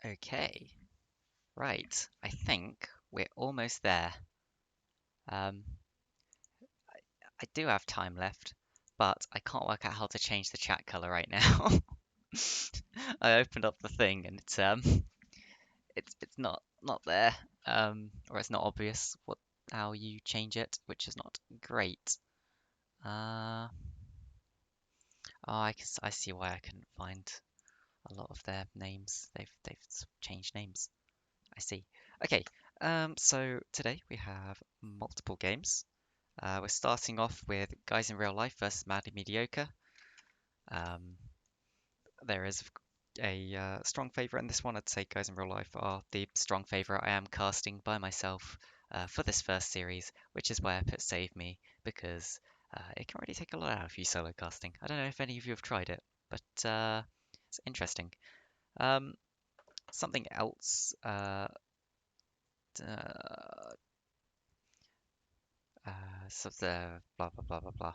Okay, right. I think we're almost there. Um, I do have time left, but I can't work out how to change the chat color right now. I opened up the thing and it's not there, or it's not obvious how you change it, which is not great. Uh, oh, I see why I couldn't find a lot of their names. They've changed names. I see. Okay, so today we have multiple games. We're starting off with Guys in Real Life versus Madly Mediocre. Um, there is a strong favourite in this one. I'd say Guys in Real Life are the strong favourite. I am casting by myself for this first series, which is why I put Save Me, because it can really take a lot out of you solo casting. I don't know if any of you have tried it, but it's interesting. Um, something else. Uh, so the blah blah blah blah blah.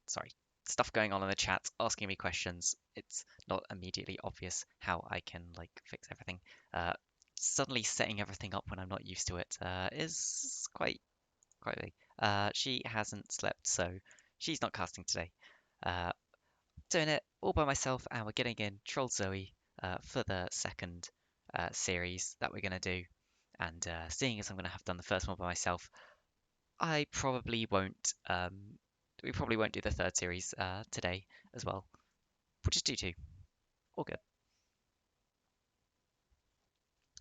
Sorry, stuff going on in the chat, asking me questions. It's not immediately obvious how I can like fix everything. Suddenly setting everything up when I'm not used to it is quite big. She hasn't slept, so she's not casting today. Uh, Doing it all by myself, and we're getting in Trollzoe for the second series that we're gonna do. And seeing as I'm gonna have done the first one by myself, I probably won't. We probably won't do the third series today as well. We'll just do two. All good.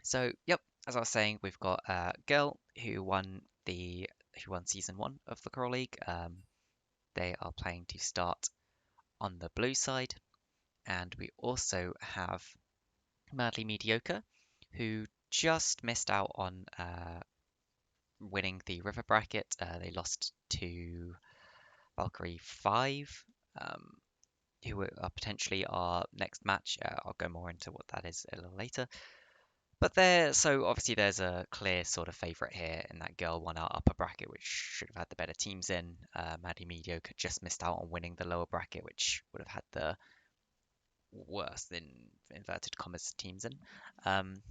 So, yep, as I was saying, we've got a girl who won season one of the Coral League. They are playing to start on the blue side, and we also have Madly Mediocre, who just missed out on winning the river bracket. They lost to Valkyrie 5, um, who are potentially our next match. I'll go more into what that is a little later. But so obviously there's a clear sort of favourite here in that girl won our upper bracket, which should have had the better teams in. Maddie Mediocre just missed out on winning the lower bracket, which would have had the worst in inverted commas teams in. Um,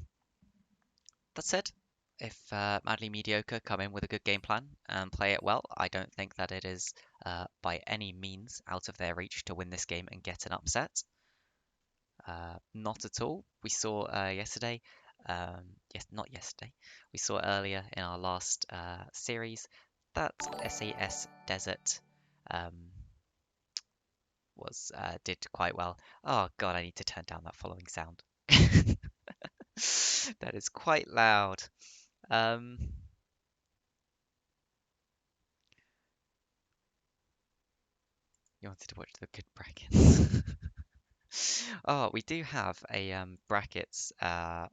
that said, if Madly Mediocre come in with a good game plan and play it well, I don't think that it is by any means out of their reach to win this game and get an upset. Not at all. We saw yesterday, yes, not yesterday, we saw earlier in our last series that SAS Desert um, did quite well. Oh God, I need to turn down that following sound. That is quite loud. Um, you wanted to watch the good brackets. Oh, we do have a brackets a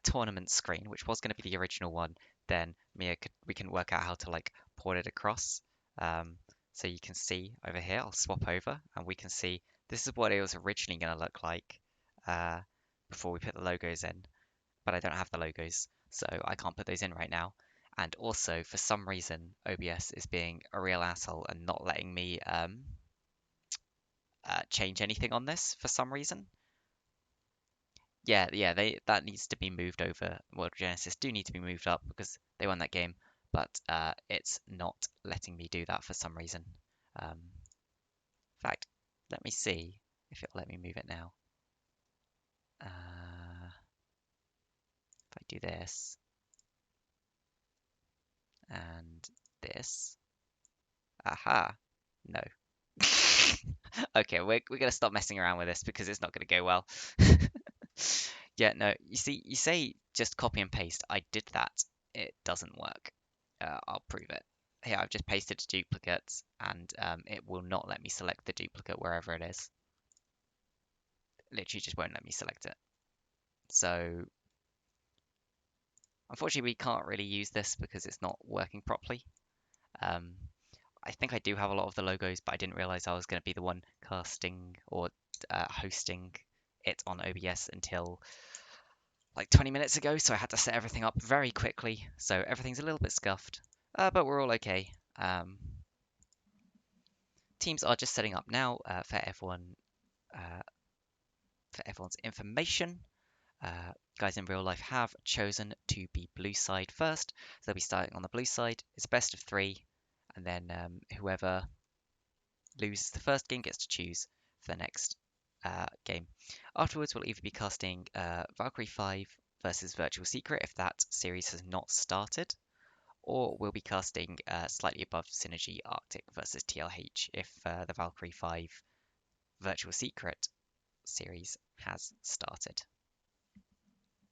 tournament screen, which was going to be the original one. Then we can work out how to like port it across. Um, so you can see over here. I'll swap over, and we can see this is what it was originally going to look like uh, before we put the logos in. But I don't have the logos, so I can't put those in right now. And also, for some reason, OBS is being a real asshole and not letting me change anything on this for some reason. Yeah, that needs to be moved over. Well, Genesis do need to be moved up because they won that game, but it's not letting me do that for some reason. In fact, let me see if it'll let me move it now. If I do this and this, aha, no. Okay, we're gonna stop messing around with this because it's not gonna go well. Yeah, no, you see, you say just copy and paste. I did that. It doesn't work. I'll prove it. Here, I've just pasted a duplicate and it will not let me select the duplicate wherever it is. Literally just won't let me select it. So, unfortunately, we can't really use this because it's not working properly. Um, I think I do have a lot of the logos, but I didn't realize I was going to be the one casting or hosting it on OBS until like 20 minutes ago, so I had to set everything up very quickly. So everything's a little bit scuffed, but we're all okay. Teams are just setting up now for everyone for everyone's information, guys in real life have chosen to be blue side first. So they'll be starting on the blue side. It's best of 3, and then whoever loses the first game gets to choose for the next game. Afterwards, we'll either be casting Valkyrie 5 versus Virtual Secret if that series has not started, or we'll be casting slightly above Synergy Arctic versus TLH if the Valkyrie 5 Virtual Secret series has started.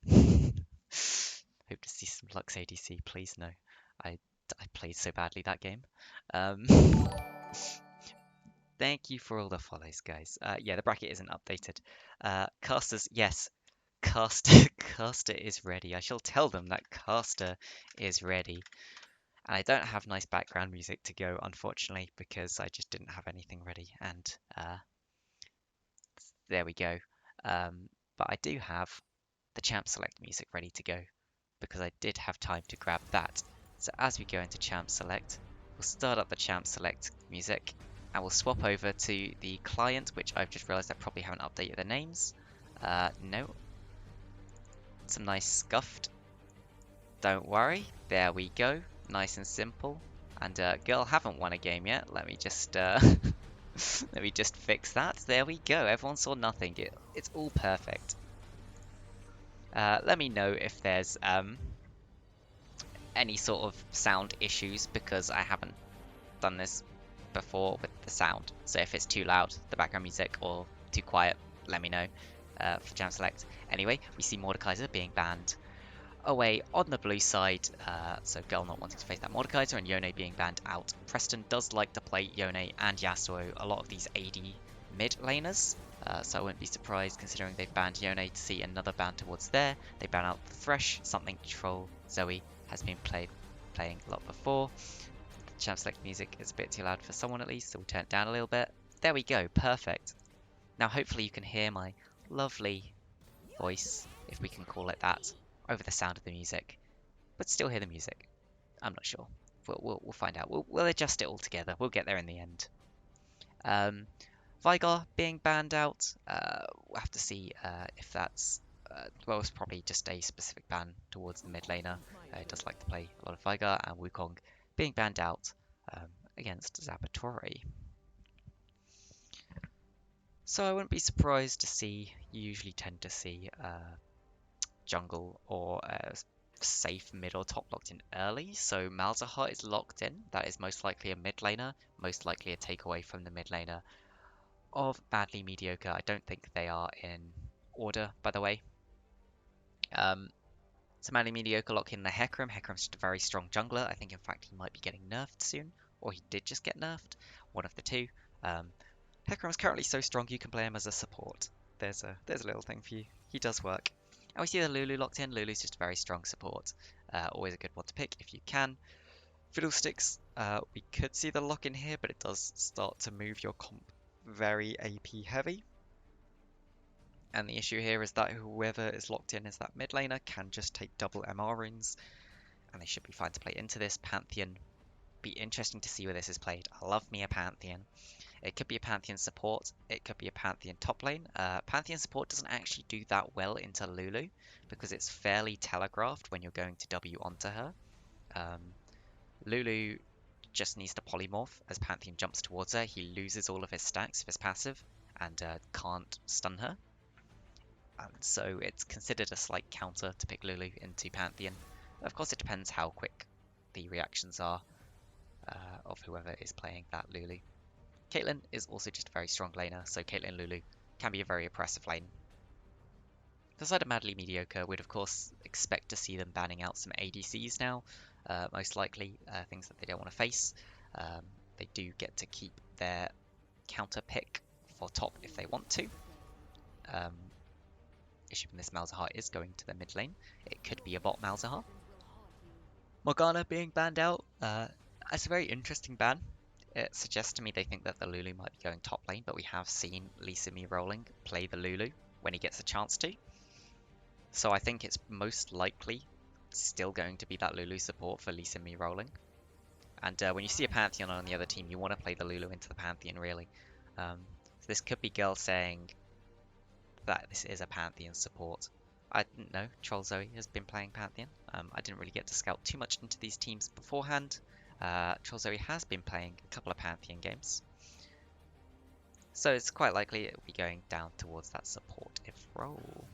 Hope to see some Lux ADC, please no. I played so badly that game. Thank you for all the follows, guys. Yeah, the bracket isn't updated. Casters, yes, Caster is ready. I shall tell them that Caster is ready. And I don't have nice background music to go, unfortunately, because I just didn't have anything ready. And there we go. But I do have the Champ Select music ready to go, because I did have time to grab that. So as we go into Champ Select, we'll start up the Champ Select music, and we'll swap over to the client, which I've just realized I probably haven't updated the names. No. Some nice scuffed. Don't worry. There we go. Nice and simple. And girl haven't won a game yet. Let me just let me just fix that. There we go. Everyone saw nothing. It's all perfect. Let me know if there's any sort of sound issues, because I haven't done this before with the sound. So if it's too loud, the background music, or too quiet, let me know for Jam Select. Anyway, we see Mordekaiser being banned away on the blue side. So Girl not wanting to face that Mordekaiser, and Yone being banned out. Preston does like to play Yone and Yasuo, a lot of these AD mid laners. So I wouldn't be surprised, considering they've banned Yone, to see another ban towards there. They ban out the Thresh, something Trollzoe has been playing a lot before. The Champ Select music is a bit too loud for someone at least, so we'll turn it down a little bit. There we go, perfect. Now hopefully you can hear my lovely voice, if we can call it that, over the sound of the music, but still hear the music. I'm not sure. We'll find out. We'll adjust it all together. We'll get there in the end. Vigar being banned out. We'll have to see if that's well, it's probably just a specific ban towards the mid laner. It does like to play a lot of Vigar, and Wukong being banned out against Zabatori. So I wouldn't be surprised to see, you usually tend to see jungle or safe mid or top locked in early. So Malzahar is locked in. That is most likely a mid laner, most likely a takeaway from the mid laner of badly mediocre. I don't think they are in order, by the way. So badly mediocre lock in the Hecarim. Hecarim's just a very strong jungler. I think in fact he might be getting nerfed soon, or he did just get nerfed. One of the two. Hecarim's currently so strong you can play him as a support. There's a little thing for you. He does work. And we see the Lulu locked in. Lulu's just a very strong support. Always a good one to pick if you can. Fiddlesticks, we could see the lock in here, but it does start to move your comp very AP heavy. And the issue here is that whoever is locked in as that mid laner can just take double MR runes, and they should be fine to play into this. Pantheon, be interesting to see where this is played. I love me a Pantheon. It could be a Pantheon support, it could be a Pantheon top lane. Pantheon support doesn't actually do that well into Lulu, because it's fairly telegraphed when you're going to W onto her. Lulu just needs to polymorph as Pantheon jumps towards her. He loses all of his stacks of his passive and can't stun her. So it's considered a slight counter to pick Lulu into Pantheon. Of course, it depends how quick the reactions are of whoever is playing that Lulu. Caitlyn is also just a very strong laner, so Caitlyn Lulu can be a very oppressive lane. Aside of madly mediocre, we'd of course expect to see them banning out some ADCs now, most likely things that they don't want to face. They do get to keep their counter pick for top if they want to. Issue when this Malzahar is going to the mid lane. It could be a bot Malzahar. Morgana being banned out. It's a very interesting ban. It suggests to me they think that the Lulu might be going top lane, but we have seen Lisa Me Rolling play the Lulu when he gets a chance to. So I think it's most likely still going to be that Lulu support for Lisa Me Rolling. And when you see a Pantheon on the other team, you want to play the Lulu into the Pantheon, really. So this could be Girl saying that this is a Pantheon support. I didn't know Trollzoe has been playing Pantheon. I didn't really get to scout too much into these teams beforehand. Trollzoe has been playing a couple of Pantheon games, so it's quite likely it will be going down towards that support if role.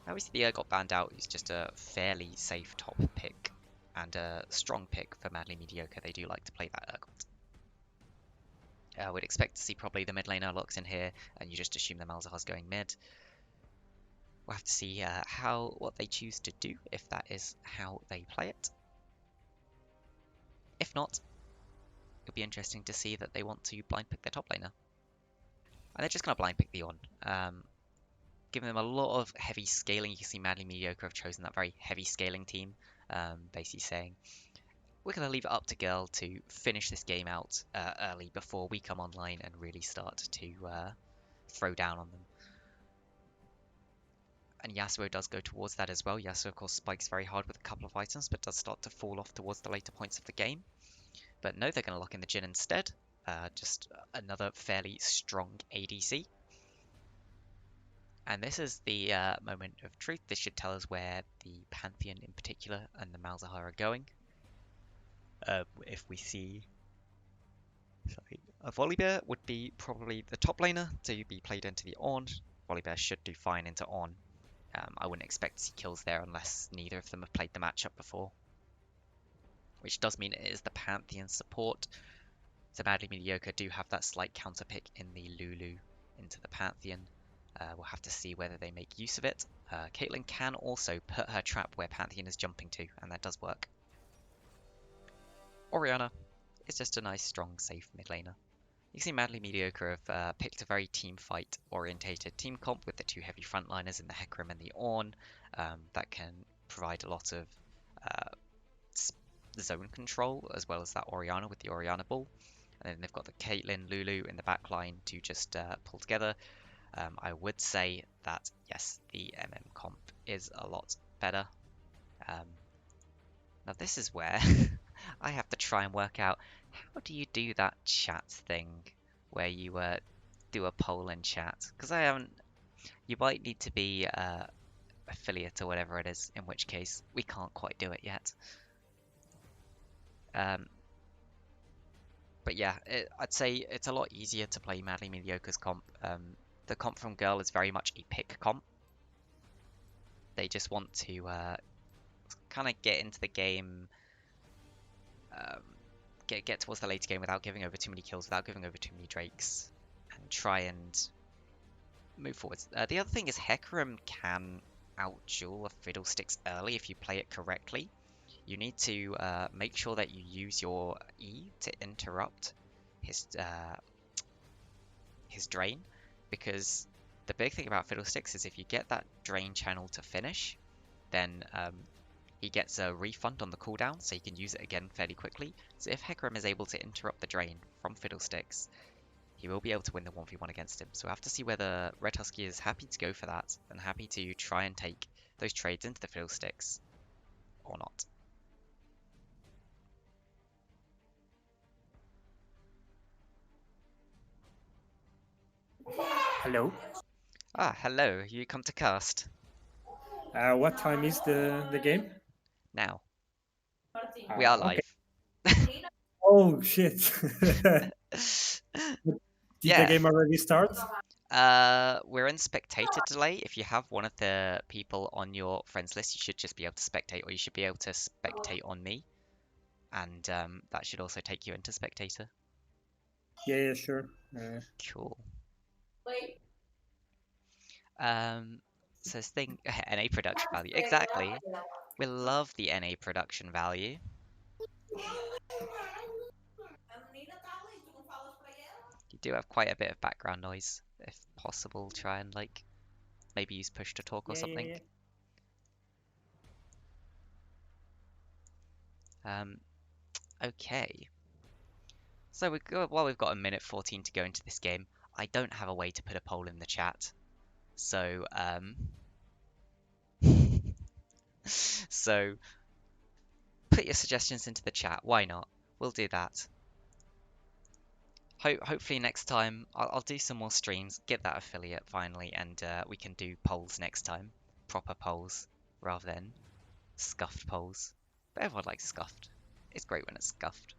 Now we see the got banned out. He's just a fairly safe top pick and a strong pick for Madly Mediocre. They do like to play that Urgot. We'd expect to see probably the mid laner locks in here, and you just assume the Malzahar's going mid. We'll have to see what they choose to do, if that is how they play it. If not, it'll be interesting to see that they want to blind pick their top laner. And they're just going to blind pick the On. Giving them a lot of heavy scaling. You can see Madly Mediocre have chosen that very heavy scaling team, basically saying, we're going to leave it up to Girl to finish this game out early before we come online and really start to throw down on them. And Yasuo does go towards that as well. Yasuo, of course, spikes very hard with a couple of items, but does start to fall off towards the later points of the game. But no, they're going to lock in the Jhin instead. Just another fairly strong ADC. And this is the moment of truth. This should tell us where the Pantheon in particular and the Malzahar are going. If we see... Sorry. A Volibear would be probably the top laner to be played into the Ornn. Volibear should do fine into Ornn. I wouldn't expect to see kills there unless neither of them have played the matchup before. Which does mean it is the Pantheon support. So Madly Mediocre do have that slight counter pick in the Lulu into the Pantheon. We'll have to see whether they make use of it. Caitlyn can also put her trap where Pantheon is jumping to, and that does work. Orianna is just a nice, strong, safe mid laner. You can see Madly Mediocre have picked a very team fight orientated team comp with the two heavy frontliners in the Hecarim and the Ornn that can provide a lot of zone control, as well as that Orianna with the Orianna Ball. And then they've got the Caitlyn, Lulu in the back line to just pull together. I would say that, yes, the MM comp is a lot better. Now this is where I have to try and work out, how do you do that chat thing where you do a poll in chat? Because I haven't... You might need to be affiliate or whatever it is, in which case we can't quite do it yet. But yeah, I'd say it's a lot easier to play Madly Mediocre's comp. The comp from Girl is very much a pick comp. They just want to kind of get into the game, get towards the later game without giving over too many kills, without giving over too many Drakes, and try and move forwards. The other thing is Hecarim can out-duel a Fiddlesticks early if you play it correctly. You need to make sure that you use your E to interrupt his drain, because the big thing about Fiddlesticks is if you get that drain channel to finish, then he gets a refund on the cooldown, so he can use it again fairly quickly. So if Hecarim is able to interrupt the drain from Fiddlesticks, he will be able to win the 1v1 against him. So we'll have to see whether Red Husky is happy to go for that, and happy to try and take those trades into the Fiddlesticks, or not. Hello. Ah, hello. You come to cast. What time is the game? Now. We are live. Okay. Oh shit. Did the game already start? We're in spectator delay. If you have one of the people on your friends list, you should just be able to spectate, or you should be able to spectate on me. And that should also take you into spectator. Yeah, sure. Cool. So this thing, NA production value. Exactly. We love the NA production value. You do have quite a bit of background noise. If possible, try and like maybe use push to talk or something. Okay. So we've got a minute 14 to go into this game. I don't have a way to put a poll in the chat. So so put your suggestions into the chat. Why not? We'll do that. Hopefully next time I'll do some more streams, get that affiliate finally, and we can do polls next time, proper polls rather than scuffed polls. But everyone likes scuffed. It's great when it's scuffed.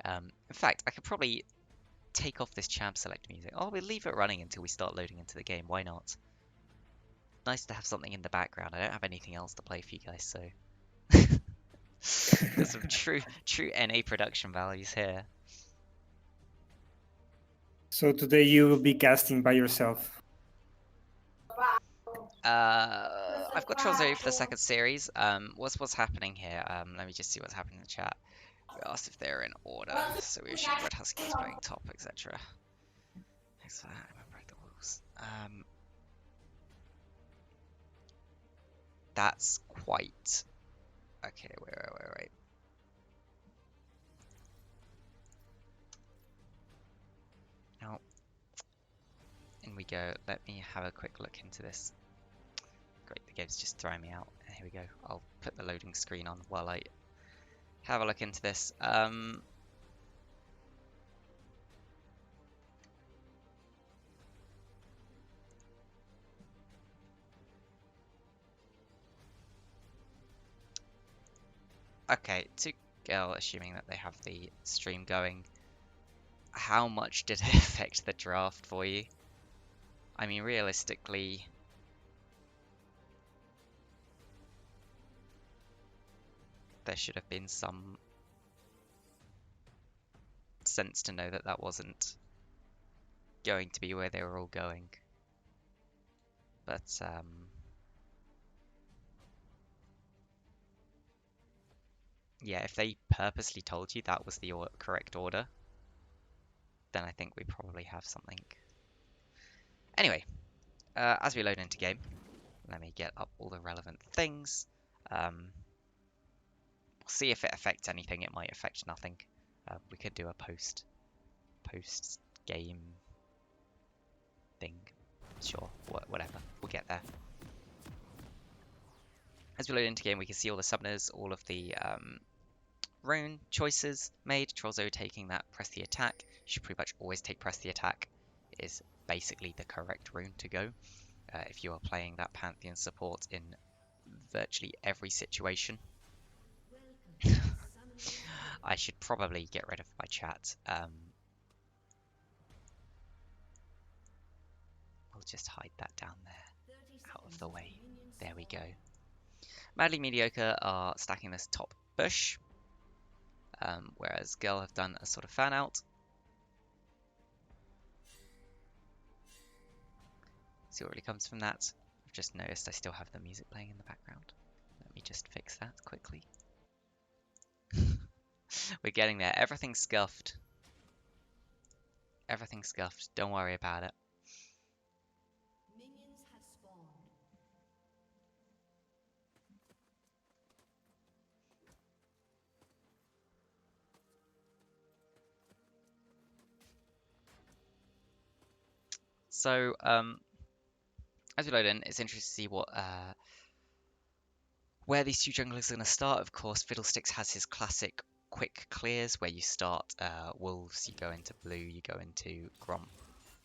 In fact, I could probably take off this champ select music. Oh, we'll leave it running until we start loading into the game. Why not? Nice to have something in the background. I don't have anything else to play for you guys, so got some true NA production values here. So today you will be casting by yourself. I've got Trollzoe for the second series. What's happening here? Let me just see what's happening in the chat. We asked if they're in order, so we assume Red Husky is playing top, etc. Thanks for that. I remember the rules. That's quite okay. Wait. Now, in we go. Let me have a quick look into this. Great, the game's just throwing me out. Here we go. I'll put the loading screen on while I have a look into this. Okay, to Girl, assuming that they have the stream going, how much did it affect the draft for you? I mean, realistically, there should have been some sense to know that that wasn't going to be where they were all going. But, yeah, if they purposely told you that was the correct order, then I think we probably have something. Anyway, as we load into game, let me get up all the relevant things. See if it affects anything. It might affect nothing. We could do a post game thing. Sure, whatever. We'll get there. As we load into game, we can see all the summoners, all of the rune choices made. Trollzoe taking that press the attack. You should pretty much always take press the attack. It is basically the correct rune to go if you are playing that Pantheon support in virtually every situation. I should probably get rid of my chat. We'll just hide that down there, out of the way. There we go. Madly Mediocre are stacking this top bush, whereas Girl have done a sort of fan out. See what really comes from that. I've just noticed I still have the music playing in the background. Let me just fix that quickly. We're getting there. Everything's scuffed. Everything's scuffed. Don't worry about it. So, as we load in, it's interesting to see what where these two junglers are going to start. Of course, Fiddlesticks has his classic quick clears where you start Wolves, you go into Blue, you go into Gromp,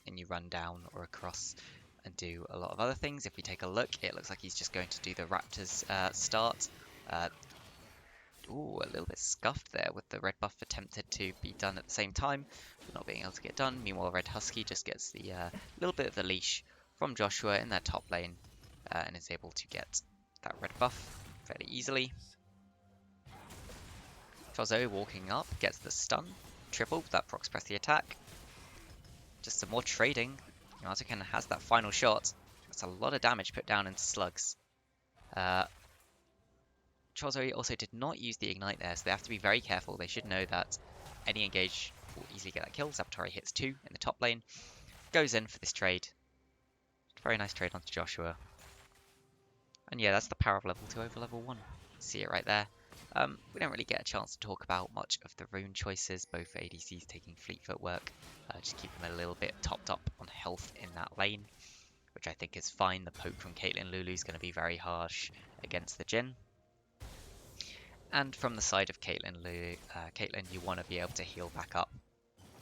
and you run down or across and do a lot of other things. If we take a look, it looks like he's just going to do the Raptors start. Ooh, a little bit scuffed there with the red buff attempted to be done at the same time, but not being able to get done. Meanwhile, Red Husky just gets the little bit of the leash from Joshua in that top lane and is able to get that red buff fairly easily. Trollzoe walking up, gets the stun, triple, that procs press the attack. Just some more trading. Artican has that final shot. That's a lot of damage put down into slugs. Trollzoe also did not use the ignite there, so they have to be very careful. They should know that any engage will easily get that kill. Zapatari hits 2 in the top lane. Goes in for this trade. Very nice trade onto Joshua. And yeah, that's the power of level 2 over level 1. See it right there. We don't really get a chance to talk about much of the rune choices. Both ADCs taking fleet footwork. Just keep them a little bit topped up on health in that lane, which I think is fine. The poke from Caitlyn Lulu is going to be very harsh against the Jhin. And from the side of Caitlyn, you want to be able to heal back up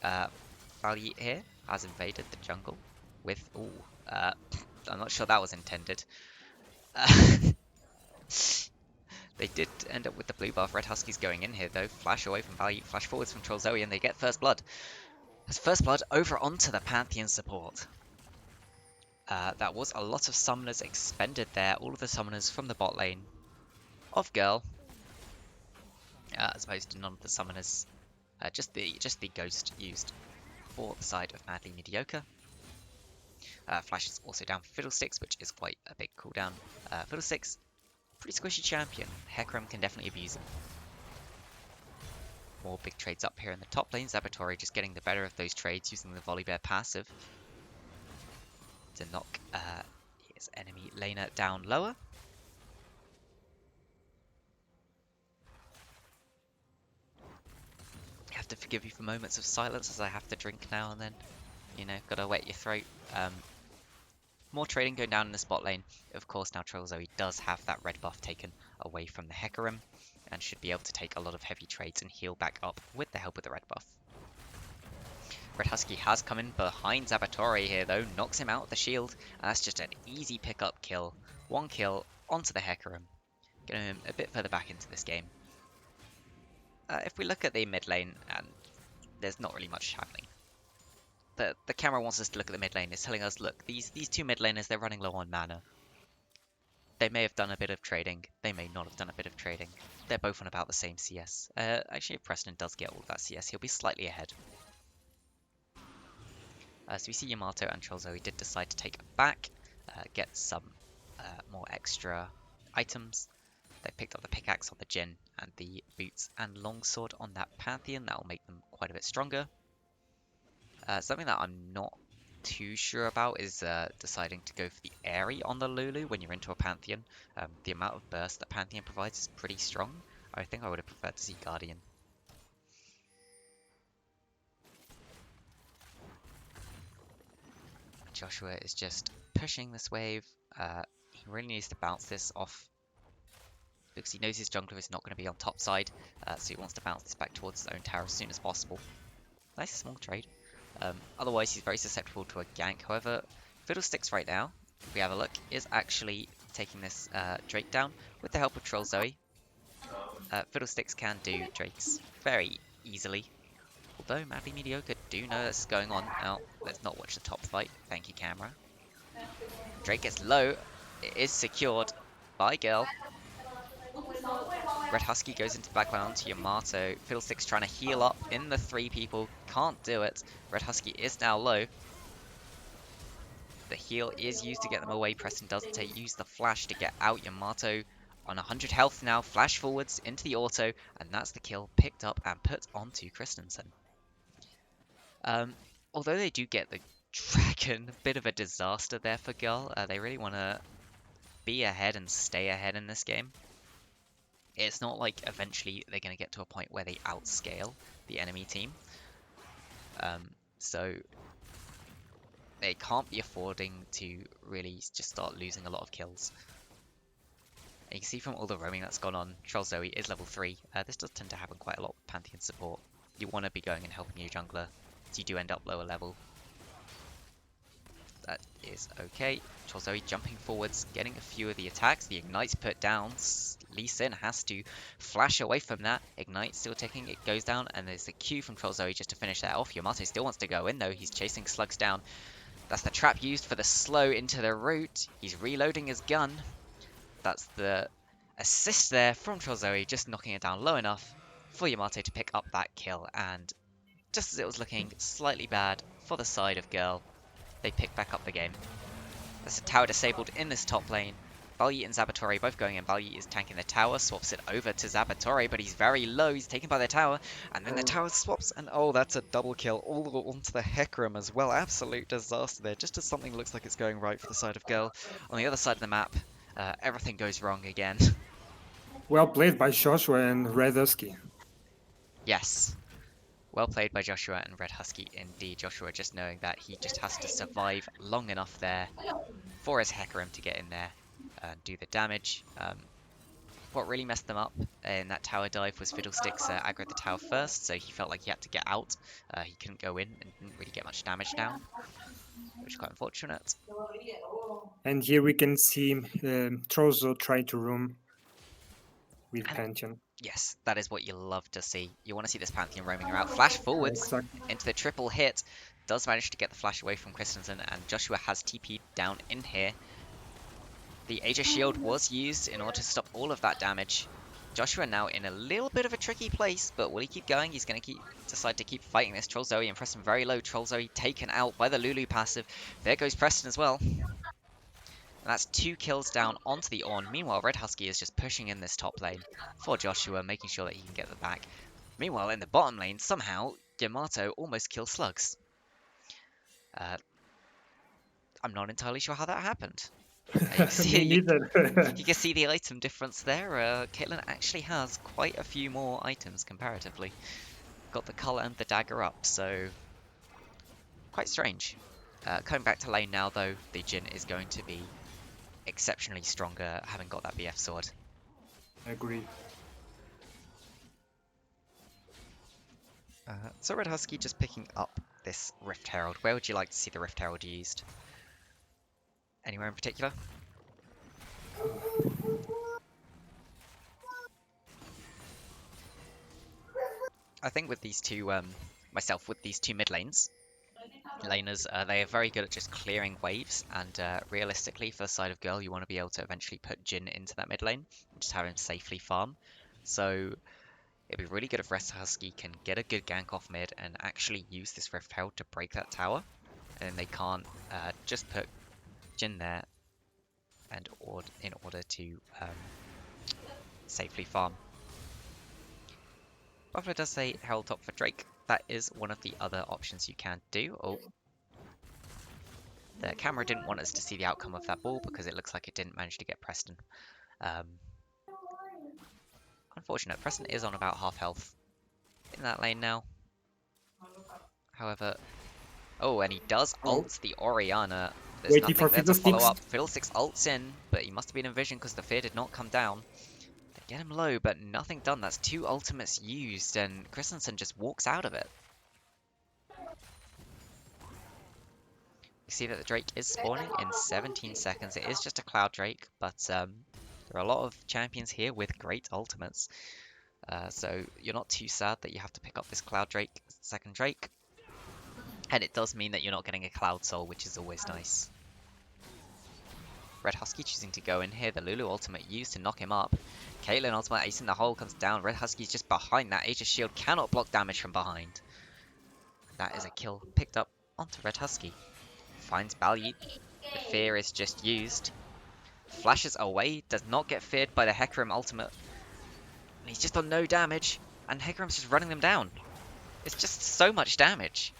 Valiant here has invaded the jungle with... Ooh, I'm not sure that was intended. They did end up with the blue buff. Red Husky's going in here, though. Flash away from Valiant, flash forwards from Trollzoe, and they get first blood. That's first blood over onto the Pantheon support. That was a lot of summoners expended there. All of the summoners from the bot lane of Girl, as opposed to none of the summoners. Just the ghost used for the side of Madly Mediocre. Flash is also down for Fiddlesticks, which is quite a big cooldown. Fiddlesticks, pretty squishy champion. Hecarim can definitely abuse him. More big trades up here in the top lane. Zabatori just getting the better of those trades using the Volibear passive to knock his enemy laner down lower. I have to forgive you for moments of silence as I have to drink now and then. You know, gotta wet your throat. More trading going down in the spot lane. Of course, now Trollzoe does have that red buff taken away from the Hecarim and should be able to take a lot of heavy trades and heal back up with the help of the red buff. Red Husky has come in behind Zabatori here, though, knocks him out with the shield, and that's just an easy pickup kill. One kill onto the Hecarim, getting him a bit further back into this game. If we look at the mid lane, and there's not really much happening. The camera wants us to look at the mid lane. It's telling us, look, these two mid laners, they're running low on mana. They may have done a bit of trading. They may not have done a bit of trading. They're both on about the same CS. Actually, if Preston does get all of that CS, he'll be slightly ahead. So we see Yamato and Trollzoe did decide to take it back, get some more extra items. They picked up the pickaxe on the Jhin and the boots and longsword on that Pantheon. That will make them quite a bit stronger. Something that I'm not too sure about is deciding to go for the Airy on the Lulu when you're into a Pantheon. The amount of burst that Pantheon provides is pretty strong. I think I would have preferred to see Guardian. Joshua is just pushing this wave. He really needs to bounce this off because he knows his jungler is not going to be on top side, so he wants to bounce this back towards his own tower as soon as possible. Nice small trade. Otherwise, he's very susceptible to a gank. However, Fiddlesticks right now, if we have a look, is actually taking this Drake down with the help of Trollzoe. Fiddlesticks can do Drakes very easily, although Madly Mediocre do know this is going on. Now, let's not watch the top fight. Thank you, camera. Drake gets low. It is secured by Girl. Red Husky goes into the backline onto Yamato. Fiddlesticks trying to heal up in the three people. Can't do it. Red Husky is now low. The heal is used to get them away. Preston doesn't use the flash to get out. Yamato on 100 health now. Flash forwards into the auto. And that's the kill picked up and put onto Christensen. Although they do get the dragon, a bit of a disaster there for Girl. They really want to be ahead and stay ahead in this game. It's not like eventually they're going to get to a point where they outscale the enemy team. So they can't be affording to really just start losing a lot of kills. And you can see from all the roaming that's gone on, Trollzoe is level 3. This does tend to happen quite a lot with Pantheon support. You want to be going and helping your jungler, so you do end up lower level. That is okay. Trollzoe jumping forwards, getting a few of the attacks. The Ignite's put down. Lee Sin has to flash away from that. Ignite still ticking. It goes down, and there's a Q from Trollzoe just to finish that off. Yamato still wants to go in, though. He's chasing slugs down. That's the trap used for the slow into the root. He's reloading his gun. That's the assist there from Trollzoe, just knocking it down low enough for Yamato to pick up that kill. And just as it was looking slightly bad for the side of Girl, they pick back up the game. There's a tower disabled in this top lane. Valiant and Zabatori both going in. Valiant is tanking the tower, swaps it over to Zabatori, but he's very low. He's taken by the tower, and then the tower swaps, and oh, that's a double kill all onto the Hecarim as well. Absolute disaster there, just as something looks like it's going right for the side of Girl. On the other side of the map, everything goes wrong again. Well played by Joshua and Red Husky. Yes. Well played by Joshua and Red Husky indeed. Joshua just knowing that he just has to survive long enough there for his Hecarim to get in there and do the damage. what really messed them up in that tower dive was Fiddlesticks aggroed the tower first, so he felt like he had to get out. He couldn't go in and didn't really get much damage down, which is quite unfortunate. And here we can see Trollzoe try to roam with And Pantheon. yes, that is what you love to see. You want to see this Pantheon roaming around. Flash forwards Exactly. into the triple hit. Does manage to get the flash away from Christensen, and Joshua has TP'd down in here. The Aegis Shield was used in order to stop all of that damage. Joshua now in a little bit of a tricky place, but will he keep going? He's going to decide to keep fighting this Trollzoe and Preston very low. Trollzoe taken out by the Lulu passive. There goes Preston as well. And that's 2 kills down onto the Ornn. Meanwhile, Red Husky is just pushing in this top lane for Joshua, making sure that he can get the back. Meanwhile, in the bottom lane, somehow, Yamato almost kills Slugs. I'm not entirely sure how that happened. Me neither. You can see the item difference there. Caitlyn actually has quite a few more items comparatively. Got the colour and the dagger up, so quite strange. Coming back to lane now, though, the Jhin is going to be exceptionally stronger, having got that BF sword. Agree. So Red Husky just picking up this Rift Herald. Where would you like to see the Rift Herald used? Anywhere in particular? I think with these two, with these two mid lanes, laners, they are very good at just clearing waves, and realistically, for the side of Girl, you want to be able to eventually put Jhin into that mid lane and just have him safely farm. So it'd be really good if Red Husky can get a good gank off mid and actually use this Rift Herald to break that tower, and they can't just put Jhin there and in order to safely farm. Buffalo does say Herald top for Drake. That is one of the other options you can do. Oh, the camera didn't want us to see the outcome of that ball because it looks like it didn't manage to get Preston. Unfortunate. Preston is on about half health in that lane now. However, oh, and he does ult the Orianna. There's Waiting for nothing there to follow Fiddlesticks. up. Fiddlesticks ults in, but he must have been in vision because the fear did not come down. They get him low, but nothing done. That's 2 ultimates used, and Christensen just walks out of it. You see that the Drake is spawning in 17 seconds. It is just a Cloud Drake, but there are a lot of champions here with great ultimates. So you're not too sad that you have to pick up this Cloud Drake, second Drake. And it does mean that you're not getting a Cloud Soul, which is always nice. Red Husky choosing to go in here. The Lulu ultimate used to knock him up. Caitlyn ultimate ace in the hole comes down. Red Husky's just behind that. Aegis Shield cannot block damage from behind. That is a kill picked up onto Red Husky. Finds Balyut. The fear is just used. Flashes away. Does not get feared by the Hecarim ultimate. And he's just on no damage. And Hecarim's just running them down. It's just so much damage.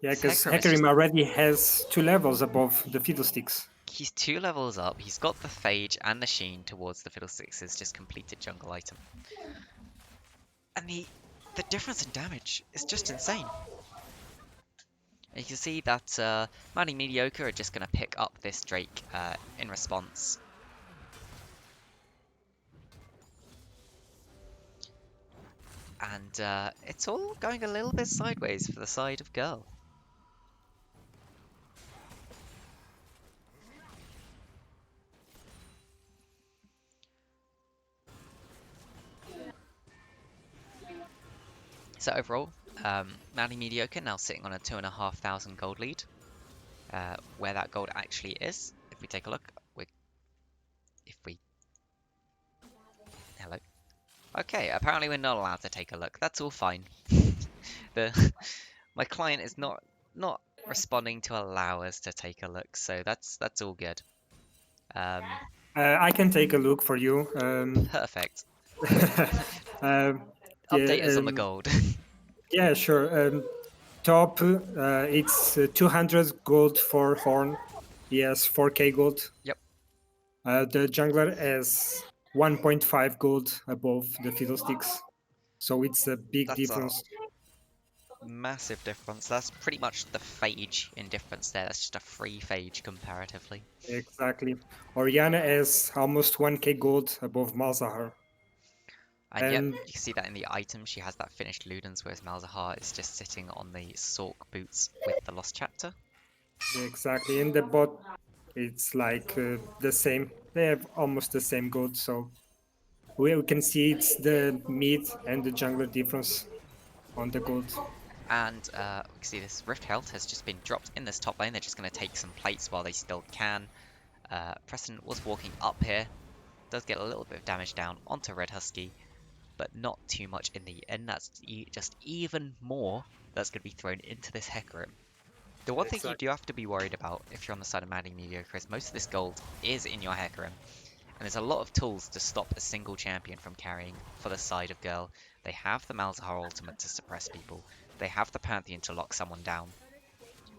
Yeah, because Hecarim already has 2 levels above the Fiddlesticks. He's 2 levels up. He's got the Phage and the Sheen towards the Fiddlesticks' just completed jungle item. And the difference in damage is just insane. And you can see that Mighty Mediocre are just going to pick up this Drake in response. And it's all going a little bit sideways for the side of Girl. So overall, Mighty Mediocre now sitting on a 2,500 gold lead. Where that gold actually is, if we take a look, hello. Okay, apparently we're not allowed to take a look. That's all fine. My client is not responding to allow us to take a look, so that's all good. I can take a look for you. Perfect. Update us on the gold. Yeah, sure. Top, it's 200 gold for Horn. He has 4k gold. Yep. The jungler has 1.5 gold above the Fiddlesticks. So it's a big difference. Massive difference. That's pretty much the Phage in difference there. That's just a free Phage comparatively. Exactly. Orianna has almost 1k gold above Malzahar. And yep, And you can see that in the item, she has that finished Ludens, whereas Malzahar is just sitting on the Sork boots with the Lost Chapter. exactly in the bot, it's like the same. They have almost the same gold, so we can see it's the mid and the jungler difference on the gold. And we can see this Rift Health has just been dropped in this top lane. They're just going to take some plates while they still can. Preston was walking up here. Does get a little bit of damage down onto Red Husky, but not too much in the end. That's just even more that's going to be thrown into this Hecarim. The one thing you Exactly. do have to be worried about if you're on the side of Madly Mediocre is most of this gold is in your Hecarim. And there's a lot of tools to stop a single champion from carrying for the side of Girl. They have the Malzahar ultimate to suppress people. They have the Pantheon to lock someone down.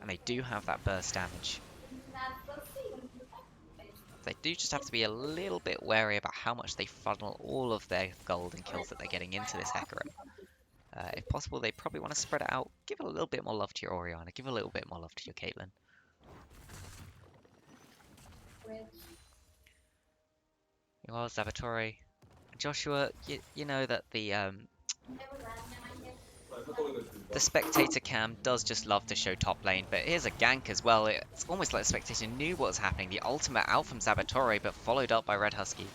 And they do have that burst damage. They do just have to be a little bit wary about how much they funnel all of their gold and kills that they're getting into this Hecarim. If possible, they probably want to spread it out. Give a little bit more love to your Orianna. Give a little bit more love to your Caitlyn. Well, Zavatore. Joshua, you know that the spectator cam does just love to show top lane, but here's a gank as well. It's almost like the spectator knew what was happening. The ultimate out from Zavatore, but followed up by Red Husky.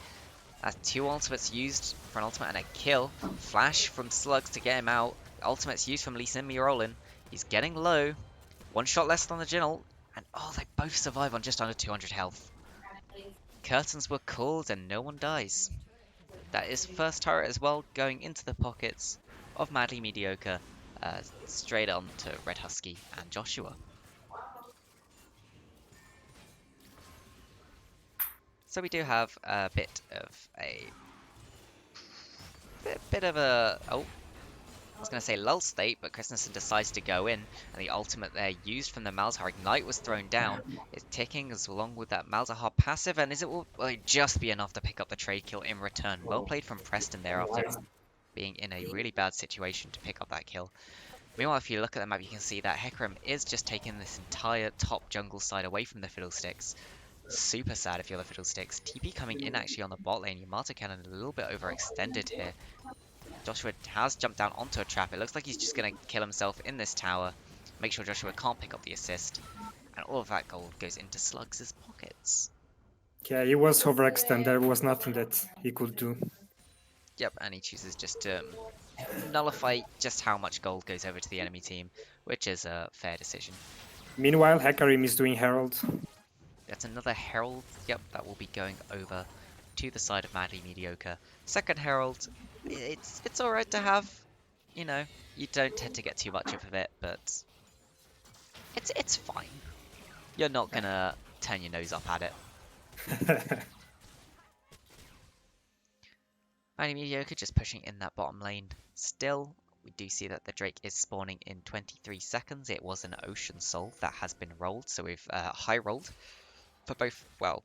That's two ultimates used for an ultimate and a kill. Flash from Slugs to get him out. The ultimate's used from Lee Sin Mirolin. He's getting low. One shot less on the Jinnel. And oh, they both survive on just under 200 health. Curtains were called and no one dies. That is first turret as well, going into the pockets of Madly Mediocre, straight on to Red Husky and Joshua. So we do have a bit of a oh, I was going to say lull state, but Christensen decides to go in, and the ultimate there used from the Malzahar Ignite was thrown down. It's ticking as along with that Malzahar passive, and will it just be enough to pick up the trade kill in return? Well played from Preston there after being in a really bad situation to pick up that kill. Meanwhile, if you look at the map, you can see that Hecarim is just taking this entire top jungle side away from the Fiddlesticks. Super sad if you're the Fiddlesticks. TP coming in actually on the bot lane. Yamato Cannon a little bit overextended here. Joshua has jumped down onto a trap. It looks like he's just going to kill himself in this tower. Make sure Joshua can't pick up the assist. And all of that gold goes into Slugs' pockets. Yeah, he was overextended. There was nothing that he could do. Yep, and he chooses just to nullify just how much gold goes over to the enemy team, which is a fair decision. Meanwhile, Hecarim is doing Herald. That's another Herald. Yep, that will be going over to the side of Madly Mediocre. Second Herald, it's alright to have. You know, you don't tend to get too much of it, but it's fine. You're not gonna turn your nose up at it. Madly Mediocre just pushing in that bottom lane. Still, we do see that the Drake is spawning in 23 seconds. It was an Ocean Soul that has been rolled, so we've high rolled for both. Well,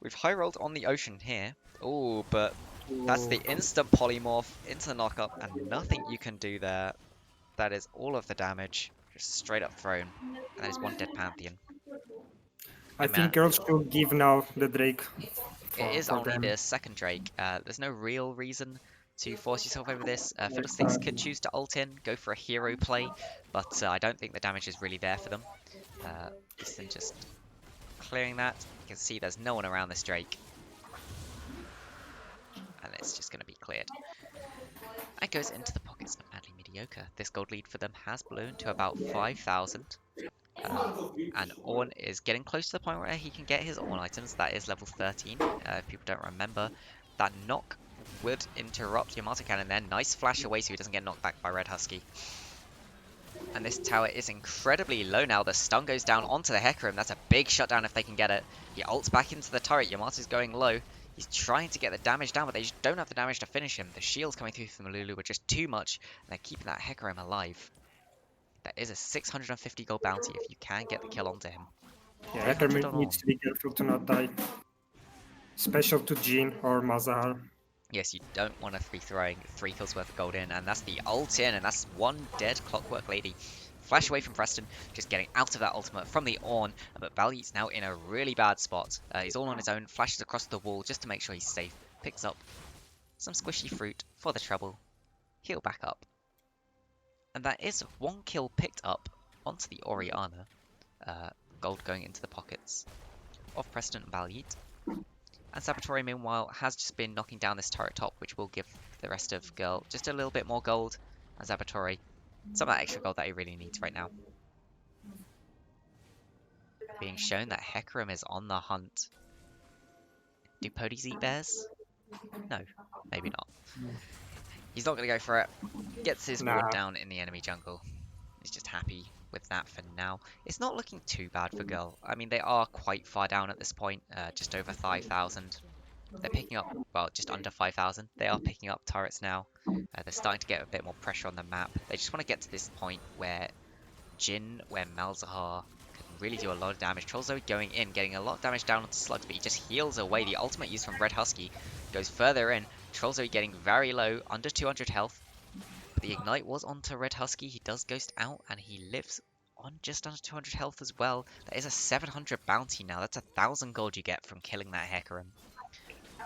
we've high rolled on the Ocean here. Oh, but that's the instant polymorph into the knockup, and nothing you can do there. That is all of the damage, just straight up thrown, and that is one dead Pantheon. I think girls should give now the Drake. It is for only them. the second Drake. There's no real reason to force yourself over this. Fiddlesticks could choose to ult in, go for a hero play, but I don't think the damage is really there for them. Easton just clearing that. You can see there's no one around this Drake. And it's just going to be cleared. It goes into the pockets of Madly Mediocre. This gold lead for them has ballooned to about 5,000. And Ornn is getting close to the point where he can get his Ornn items. That is level 13. If people don't remember, that knock would interrupt Yamato Cannon there. Nice flash away so he doesn't get knocked back by Red Husky. And this tower is incredibly low now. The stun goes down onto the Hecarim. That's a big shutdown if they can get it. He ults back into the turret. Yamato's going low. He's trying to get the damage down, but they just don't have the damage to finish him. The shields coming through from Lulu were just too much, and they're keeping that Hecarim alive. That is a 650 gold bounty if you can get the kill onto him. Yeah, Hecarim needs to be careful to not die. Special to Jhin or Malzahar. Yes, you don't want to be throwing 3 kills worth of gold in, and that's the ult in, and that's one dead Clockwork Lady. Flash away from Preston, just getting out of that ultimate from the Ornn, but Valiant's now in a really bad spot. He's all on his own, flashes across the wall just to make sure he's safe, picks up some squishy fruit for the trouble, heal back up. And that is 1 kill picked up onto the Orianna. Gold going into the pockets of Preston and Balyit. And Saboteur, meanwhile, has just been knocking down this turret top, which will give the rest of Girl just a little bit more gold. And Saboteur, some of that extra gold that he really needs right now. Being shown that Hecarim is on the hunt. Do ponies eat bears? No, maybe not. He's not going to go for it. Gets his ward Nah. down in the enemy jungle. He's just happy with that for now. It's not looking too bad for Girl. I mean, they are quite far down at this point, just over 5,000. They're picking up, well, just under 5,000. They are picking up turrets now. They're starting to get a bit more pressure on the map. They just want to get to this point where where Malzahar can really do a lot of damage. Trollzoe going in, getting a lot of damage down onto Slugs, but he just heals away. The ultimate use from Red Husky goes further in. Trollzoe getting very low, under 200 health. But the Ignite was onto Red Husky. He does ghost out, and he lives on just under 200 health as well. That is a 700 bounty now. That's 1,000 gold you get from killing that Hecarim.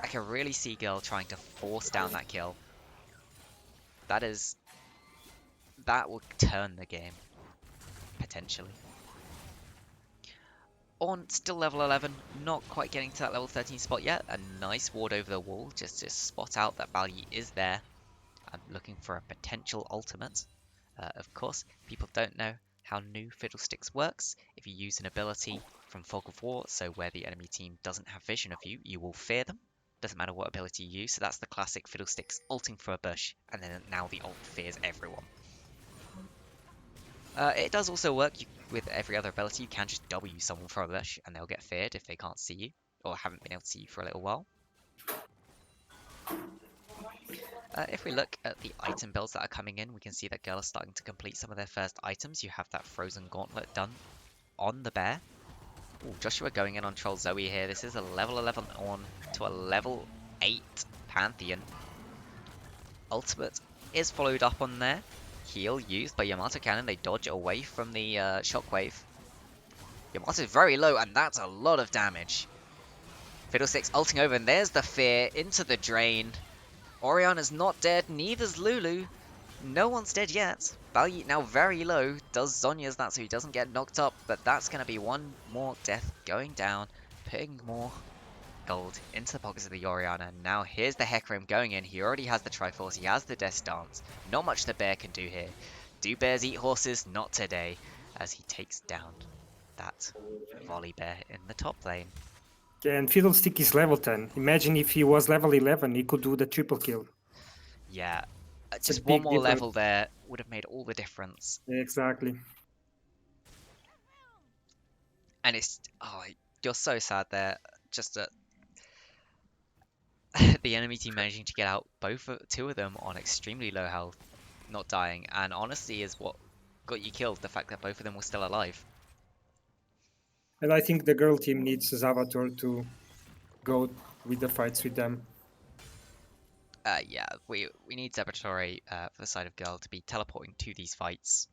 I can really see Girl trying to force down that kill. That will turn the game, potentially. On still level 11, not quite getting to that level 13 spot yet. A nice ward over the wall just to spot out that Balyit is there. I'm looking for a potential ultimate. Of course, people don't know how new Fiddlesticks works. If you use an ability from Fog of War, so where the enemy team doesn't have vision of you, you will fear them. Doesn't matter what ability you use, so that's the classic Fiddlesticks ulting for a bush, and then now the ult fears everyone. It does also work with every other ability. You can just W someone for a bush, and they'll get feared if they can't see you, or haven't been able to see you for a little while. If we look at the item builds that are coming in, we can see that Girl is starting to complete some of their first items. You have that Frozen Gauntlet done on the bear. Ooh, Joshua going in on Trollzoe here. This is a level 11 on to a level 8 Pantheon. Ultimate is followed up on there. Heal used by Yamato Cannon. They dodge away from the Shockwave. Yamato is very low, and that's a lot of damage. Fiddlesticks ulting over, and there's the fear into the drain. Orianna's not dead, neither's Lulu. No one's dead yet. Balyit now very low. Does Zhonya's that so he doesn't get knocked up, but that's going to be one more death going down, putting more gold into the pockets of the Orianna. Now here's the Hecarim going in. He already has the Triforce, he has the Death Stance. Not much the bear can do here. Do bears eat horses? Not today, as he takes down that volley bear in the top lane. And Fiddlestick is level 10. Imagine if he was level 11, he could do the triple kill. Yeah, It's just a one big more difference. level there would have made all the difference. Exactly. And it's, oh, you're so sad there. Just the enemy team managing to get out two of them on extremely low health, not dying, and honestly is what got you killed, the fact that both of them were still alive. And I think the girl team needs Zavator to go with the fights with them. Yeah, we need Saboteur for the side of Girl to be teleporting to these fights,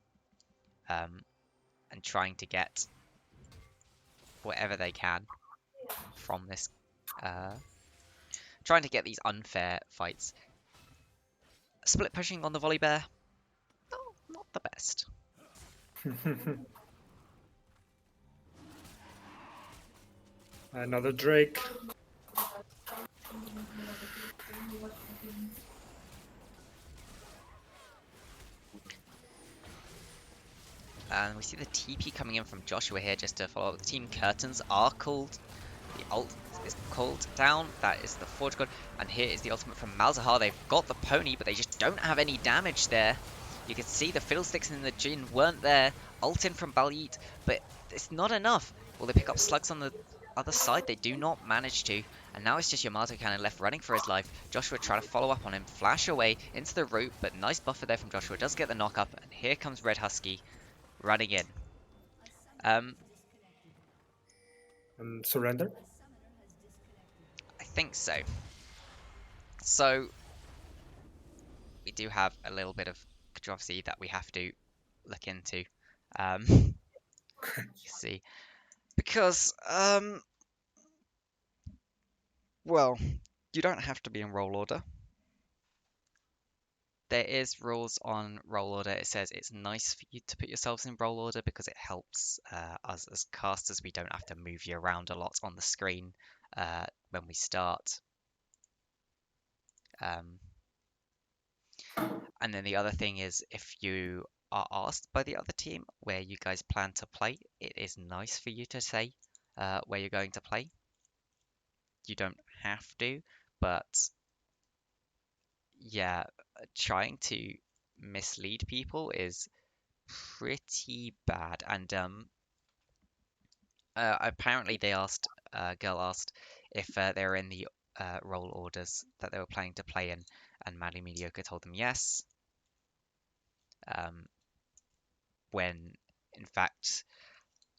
and trying to get whatever they can from this, trying to get these unfair fights. Split pushing on the volley bear, no, not the best. Another Drake. And we see the TP coming in from Joshua here just to follow up. The team curtains are called. The ult is called down. That is the Forge God. And here is the ultimate from Malzahar. They've got the pony, but they just don't have any damage there. You can see the Fiddlesticks and the Jin weren't there. Ult in from Balyit, but it's not enough. Will they pick up slugs on the other side? They do not manage to. And now it's just Yamato Cannon left running for his life. Joshua trying to follow up on him. Flash away into the root, but nice buffer there from Joshua. Does get the knock up. And here comes Red Husky running in. Surrender? I think so. So, we do have a little bit of controversy that we have to look into. You see. Because, well, you don't have to be in roll order. There is rules on roll order. It says it's nice for you to put yourselves in roll order because it helps us as casters. We don't have to move you around a lot on the screen when we start. And then the other thing is if you are asked by the other team where you guys plan to play, it is nice for you to say where you're going to play. You don't have to, but yeah, trying to mislead people is pretty bad. And apparently they asked, girl asked if they were in the role orders that they were planning to play in, and Madly Mediocre told them yes. When in fact,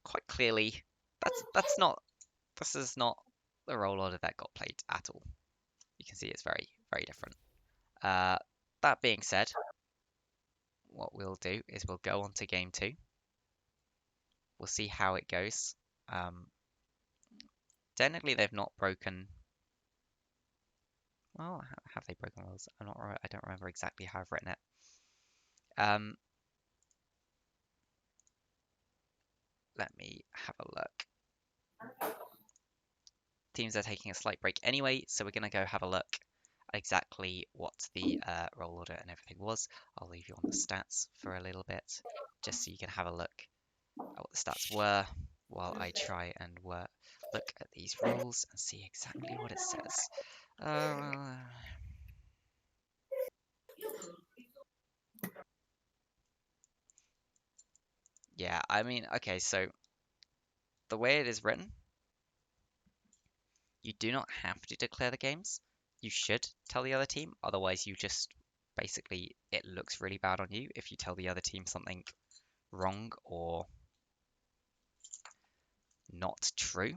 quite clearly, that's not this is not the role order that got played at all. You can see it's very, very different. That being said, what we'll do is we'll go on to game two. We'll see how it goes. Technically, they've not broken. Well, have they broken rules? I'm not. I don't remember exactly how I've written it. Let me have a look. Teams are taking a slight break anyway, so we're gonna go have a look at exactly what the role order and everything was. I'll leave you on the stats for a little bit, just so you can have a look at what the stats were while I try and look at these rules and see exactly what it says. Yeah, I mean, okay, so the way it is written, you do not have to declare the games. You should tell the other team, otherwise you just basically it looks really bad on you if you tell the other team something wrong or not true.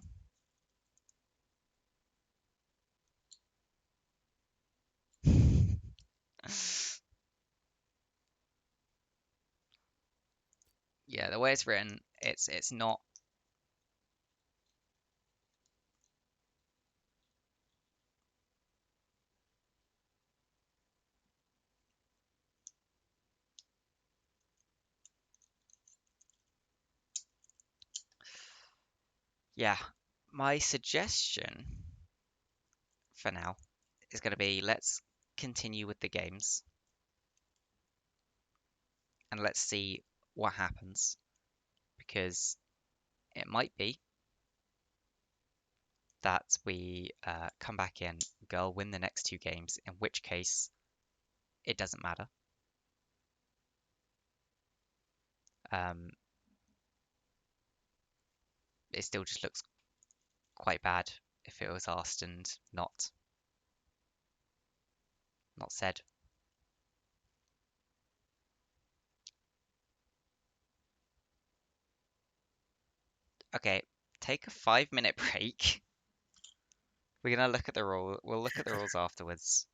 Yeah, the way it's written, it's not. Yeah, my suggestion for now is going to be let's continue with the games and let's see what happens because it might be that we come back in, girl win the next two games, in which case it doesn't matter. It still just looks quite bad if it was asked and not said. Okay, take a 5 minute break. We're gonna look at the rule. We'll look at the rules afterwards.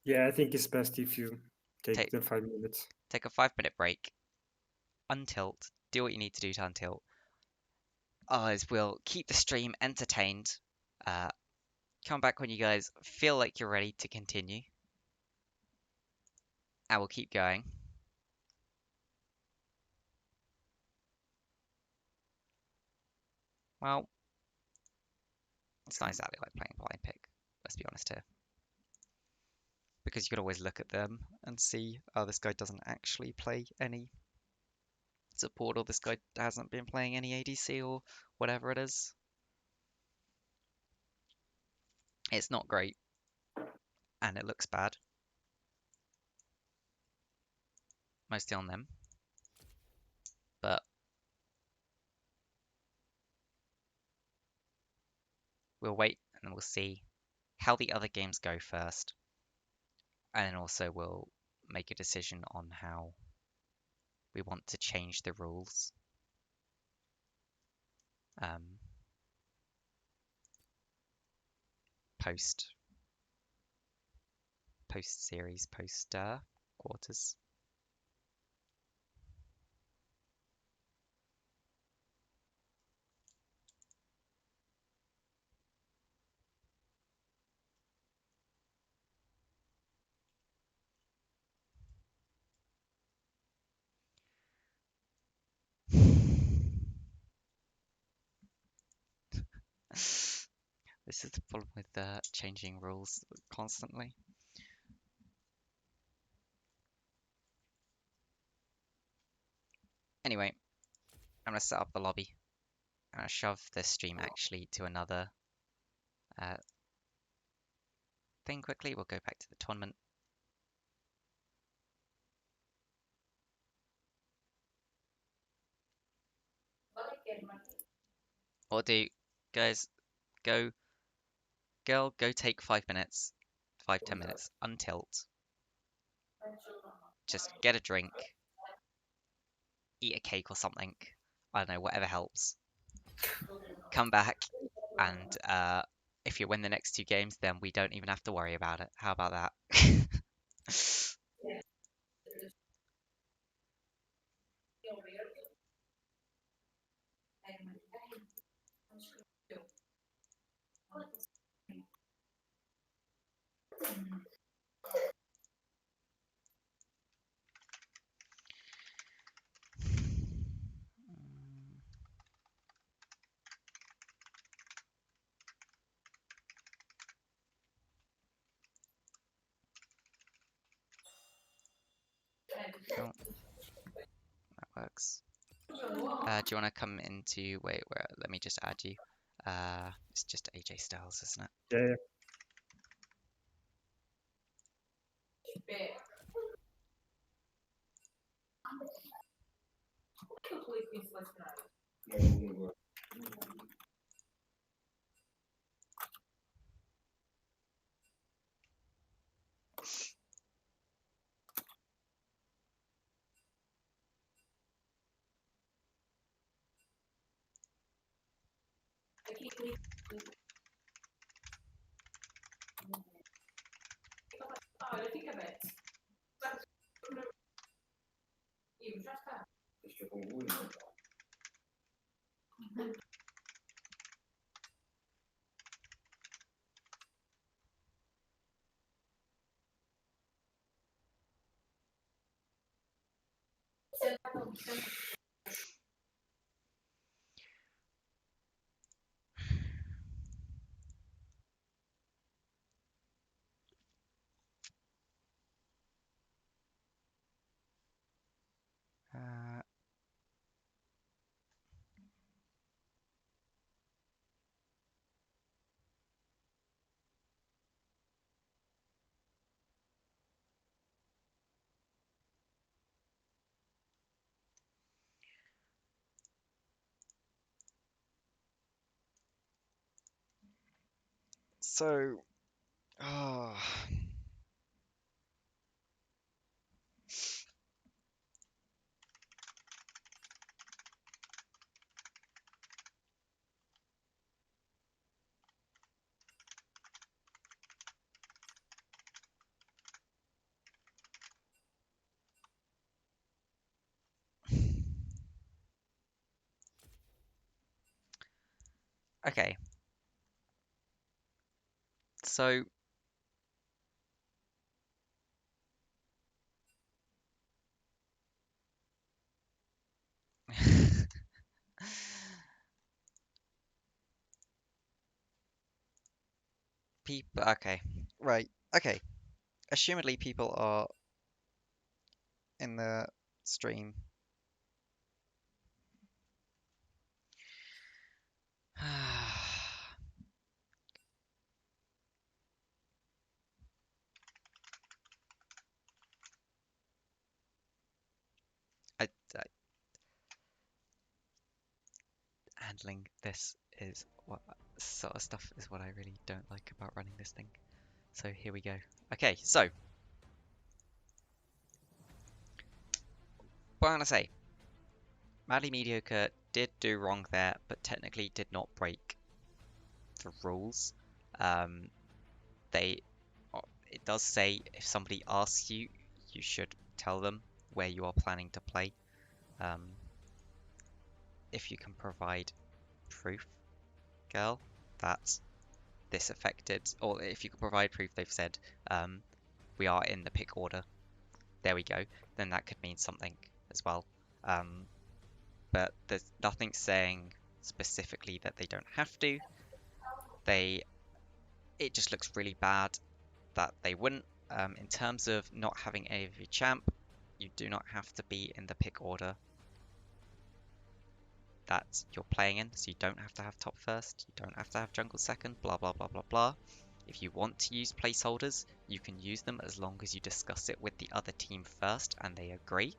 Yeah, I think it's best if you take Take the 5 minutes. take a 5 minute break. Untilt. Do what you need to do to untilt. Ours will keep the stream entertained. Come back when you guys feel like you're ready to continue. And we'll keep going. Well, it's not exactly like playing blind pick. Let's be honest here. Because you could always look at them and see, oh, this guy doesn't actually play any support, or this guy hasn't been playing any ADC, or whatever it is. It's not great. And it looks bad. Mostly on them. But we'll wait and then we'll see how the other games go first. And then also we'll make a decision on how we want to change the rules. Post series, post quarters. This is the problem with changing rules constantly. Anyway, I'm gonna set up the lobby. I'm gonna shove the stream actually to another uh, thing quickly. We'll go back to the tournament. Or do, guys, go, girl, go take 5 minutes, 5-10 minutes, untilt, just get a drink, eat a cake or something. I don't know, whatever helps. Come back, and if you win the next 2 games, then we don't even have to worry about it. How about that? Cool, that works. Do you want to come into, wait, where, let me just add you. It's just AJstyles, isn't it? Yeah. Uh, so, oh. Okay, so people, okay, right, okay. Assumedly, people are in the stream. I handling this is what sort of stuff is what I really don't like about running this thing. So here we go. Okay, so what I'm gonna say, Madly Mediocre did do wrong there, but technically did not break the rules. Um, they it does say if somebody asks you, you should tell them where you are planning to play. Um, if you can provide proof, girl, that this affected, or if you can provide proof they've said we are in the pick order, there we go, then that could mean something as well. But there's nothing saying specifically that they don't have to. They it just looks really bad that they wouldn't. In terms of not having AoV champ, you do not have to be in the pick order that you're playing in, so you don't have to have top first, you don't have to have jungle second, blah blah blah blah blah. If you want to use placeholders, you can use them as long as you discuss it with the other team first and they agree.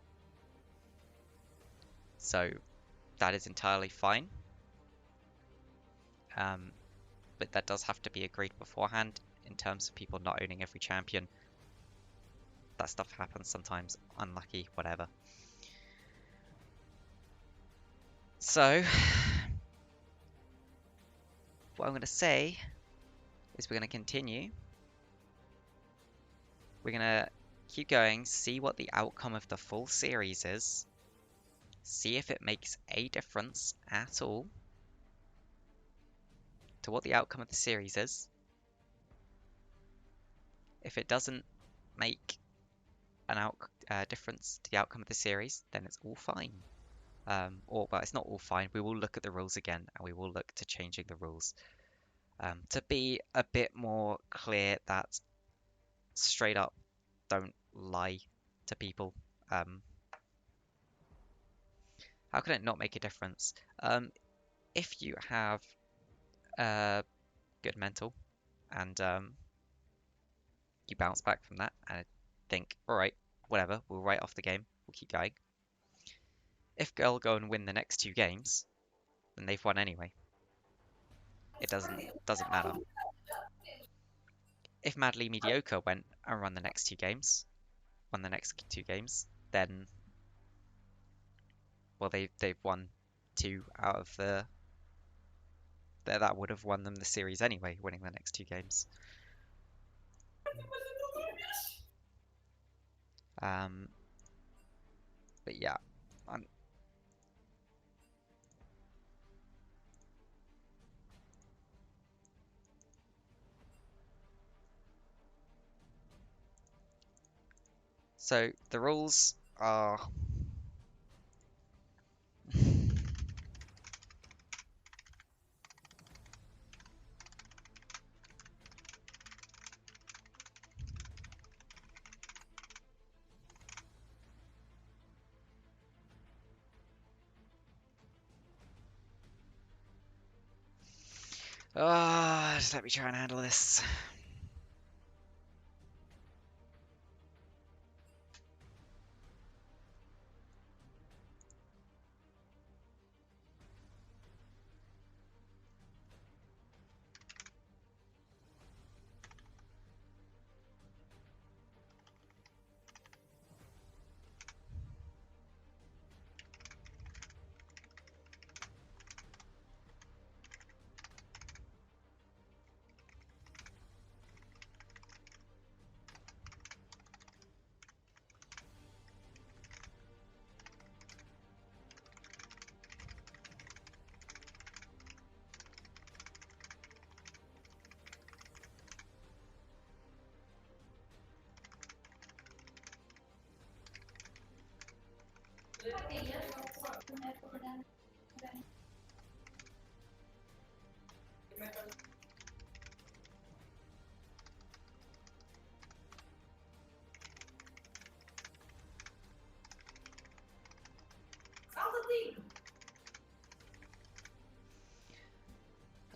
So that is entirely fine. But that does have to be agreed beforehand. In terms of people not owning every champion, that stuff happens sometimes, unlucky, whatever. So what I'm going to say is we're going to continue. We're going to keep going, see what the outcome of the full series is, see if it makes a difference at all to what the outcome of the series is. If it doesn't make an difference to the outcome of the series, then it's all fine. Well, it's not all fine. We will look at the rules again, and we will look to changing the rules to be a bit more clear that straight up don't lie to people. How can it not make a difference? If you have good mental and you bounce back from that and think, all right, whatever, we'll write off the game, we'll keep going. If Girl go and win the next 2 games, then they've won anyway. It doesn't matter. If Madly Mediocre went and won the next 2 games, then well they've won 2 out of the that would have won them the series anyway, winning the next 2 games. But yeah, so the rules are just let me try and handle this.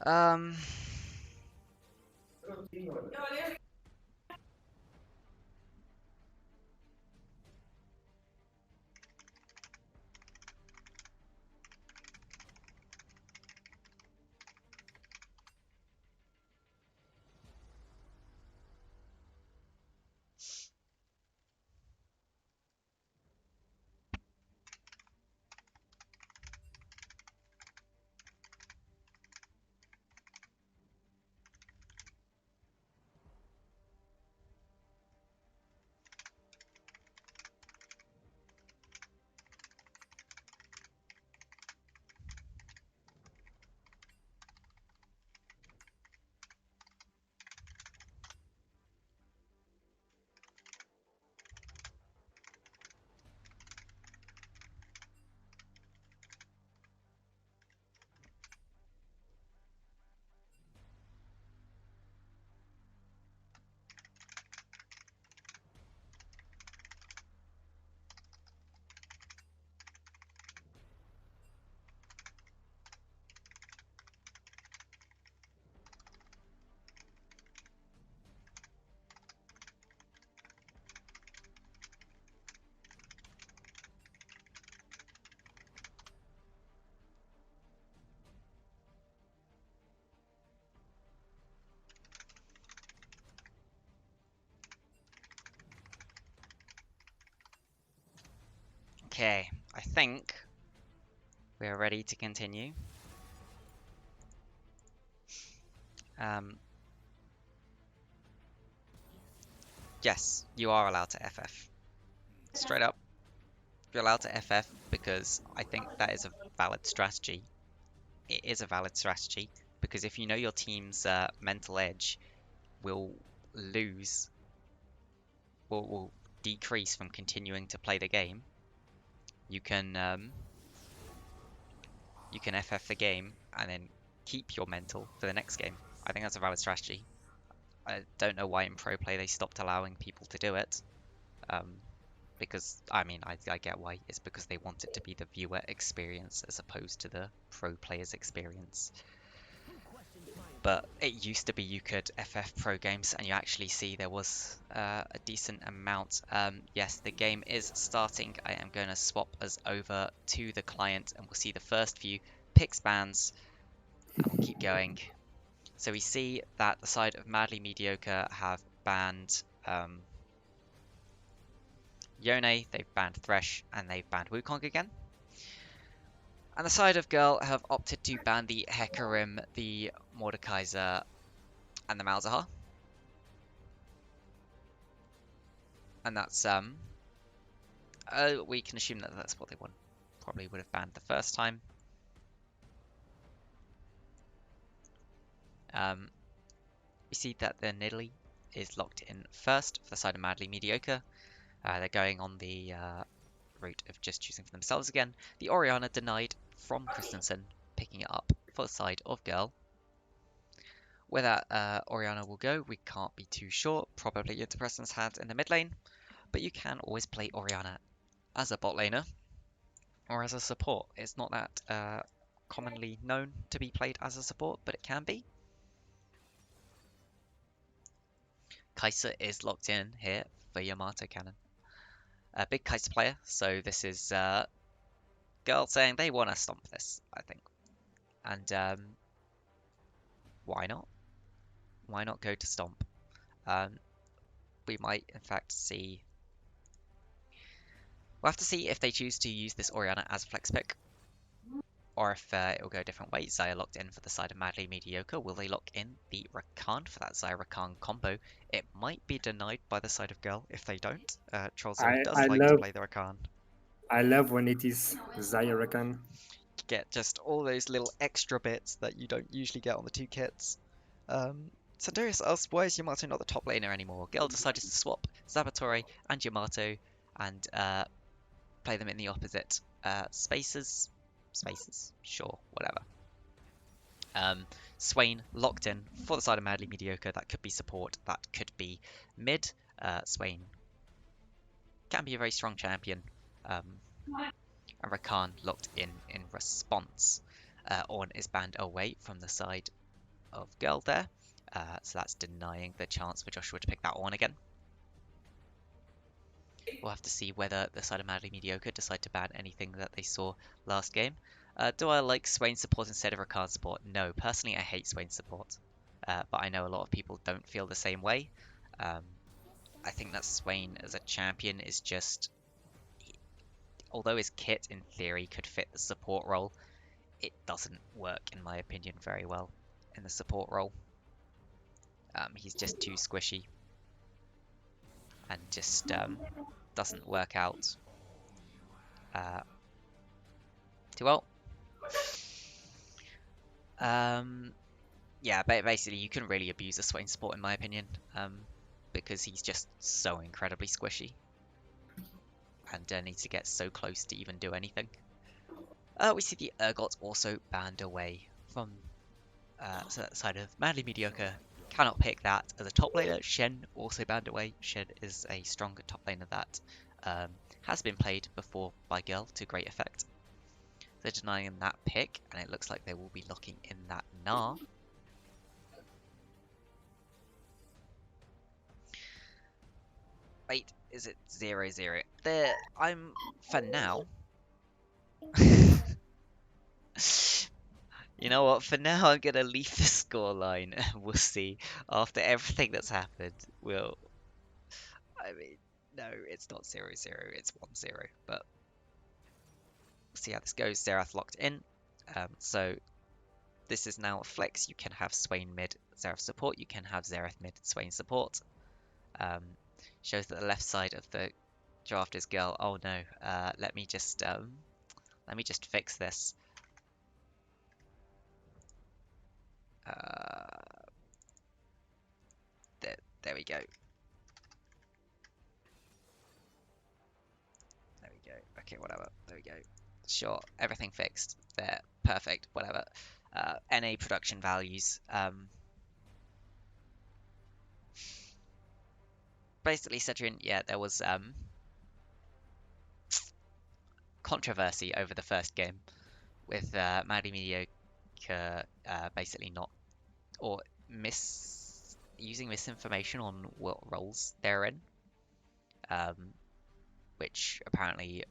Um, Okay, I think we are ready to continue. Yes, you are allowed to FF. Straight up, you're allowed to FF because I think that is a valid strategy. It is a valid strategy because if you know your team's mental edge will lose, will decrease from continuing to play the game, you can FF the game and then keep your mental for the next game. I think that's a valid strategy. I don't know why in pro play they stopped allowing people to do it. Because I mean, I get why. It's because they want it to be the viewer experience as opposed to the pro player's experience. But it used to be you could FF pro games and you actually see there was a decent amount. Yes, the game is starting. I am going to swap us over to the client and we'll see the first few picks bans and we'll keep going. So we see that the side of Madly Mediocre have banned Yone, they've banned Thresh, and they've banned Wukong again. And the side of Girl have opted to ban the Hecarim, the Mordekaiser, and the Malzahar. And that's, we can assume that that's what they want. Probably would have banned the first time. We see that the Nidalee is locked in first for the side of Madly Mediocre. They're going on the route of just choosing for themselves again. The Orianna denied from Christensen, picking it up for the side of Girl. Where that Orianna will go, we can't be too sure. Probably into Preston's hands in the mid lane, but you can always play Orianna as a bot laner or as a support. It's not that commonly known to be played as a support, but it can be. Kai'Sa is locked in here for Yamato Cannon. A big Kai'Sa player, so this is Girl saying they want to stomp this, I think. And why not? Why not go to stomp? We might, in fact, see... We'll have to see if they choose to use this Orianna as a flex pick, or if it'll go a different way. Xayah locked in for the side of Madly Mediocre. Will they lock in the Rakan for that Xayah Rakan combo? It might be denied by the side of Girl if they don't. Trollzoe does I like to love play the Rakan. I love when it is Xayah Rakan. Get just all those little extra bits that you don't usually get on the two kits. Sandarius asks, why is Yamato not the top laner anymore? Girl decided to swap Zabatore and Yamato and play them in the opposite spaces. Spaces? Sure, whatever. Swain locked in for the side of Madly Mediocre. That could be support, that could be mid. Swain can be a very strong champion. And Rakan locked in response. Ornn is banned away from the side of Girl there. So that's denying the chance for Joshua to pick that Ornn again. We'll have to see whether the side of Madly Mediocre decide to ban anything that they saw last game. Do I like Swain support instead of Rakan support? No, personally I hate Swain support. But I know a lot of people don't feel the same way. I think that Swain as a champion is just... Although his kit in theory could fit the support role, it doesn't work in my opinion very well in the support role. He's just too squishy and just doesn't work out too well. Yeah, but basically you can really abuse a Swain support in my opinion, because he's just so incredibly squishy and needs to get so close to even do anything. We see the Urgot also banned away from so that side of Madly Mediocre. Cannot pick that as a top laner. Shen also banned away. Shen is a stronger top laner that has been played before by Girl to great effect. They're denying that pick, and it looks like they will be locking in that Gnar. Wait, is it 0-0? There, I'm for now. You know what? For now, I'm gonna leave the scoreline, and we'll see after everything that's happened. I mean, no, it's not 0-0. It's 1-0. But see how this goes. Xerath locked in. So this is now a flex. You can have Swain mid, Xerath support. You can have Xerath mid, Swain support. Shows that the left side of the draft is girl. Oh no. Let me just fix this. There we go. There we go. Okay, whatever. There we go. Sure, everything fixed. There, perfect. Whatever. NA production values. Basically, Cedrian, yeah, there was controversy over the first game with Madly Mediocre basically not or using misinformation on what roles they're in, which apparently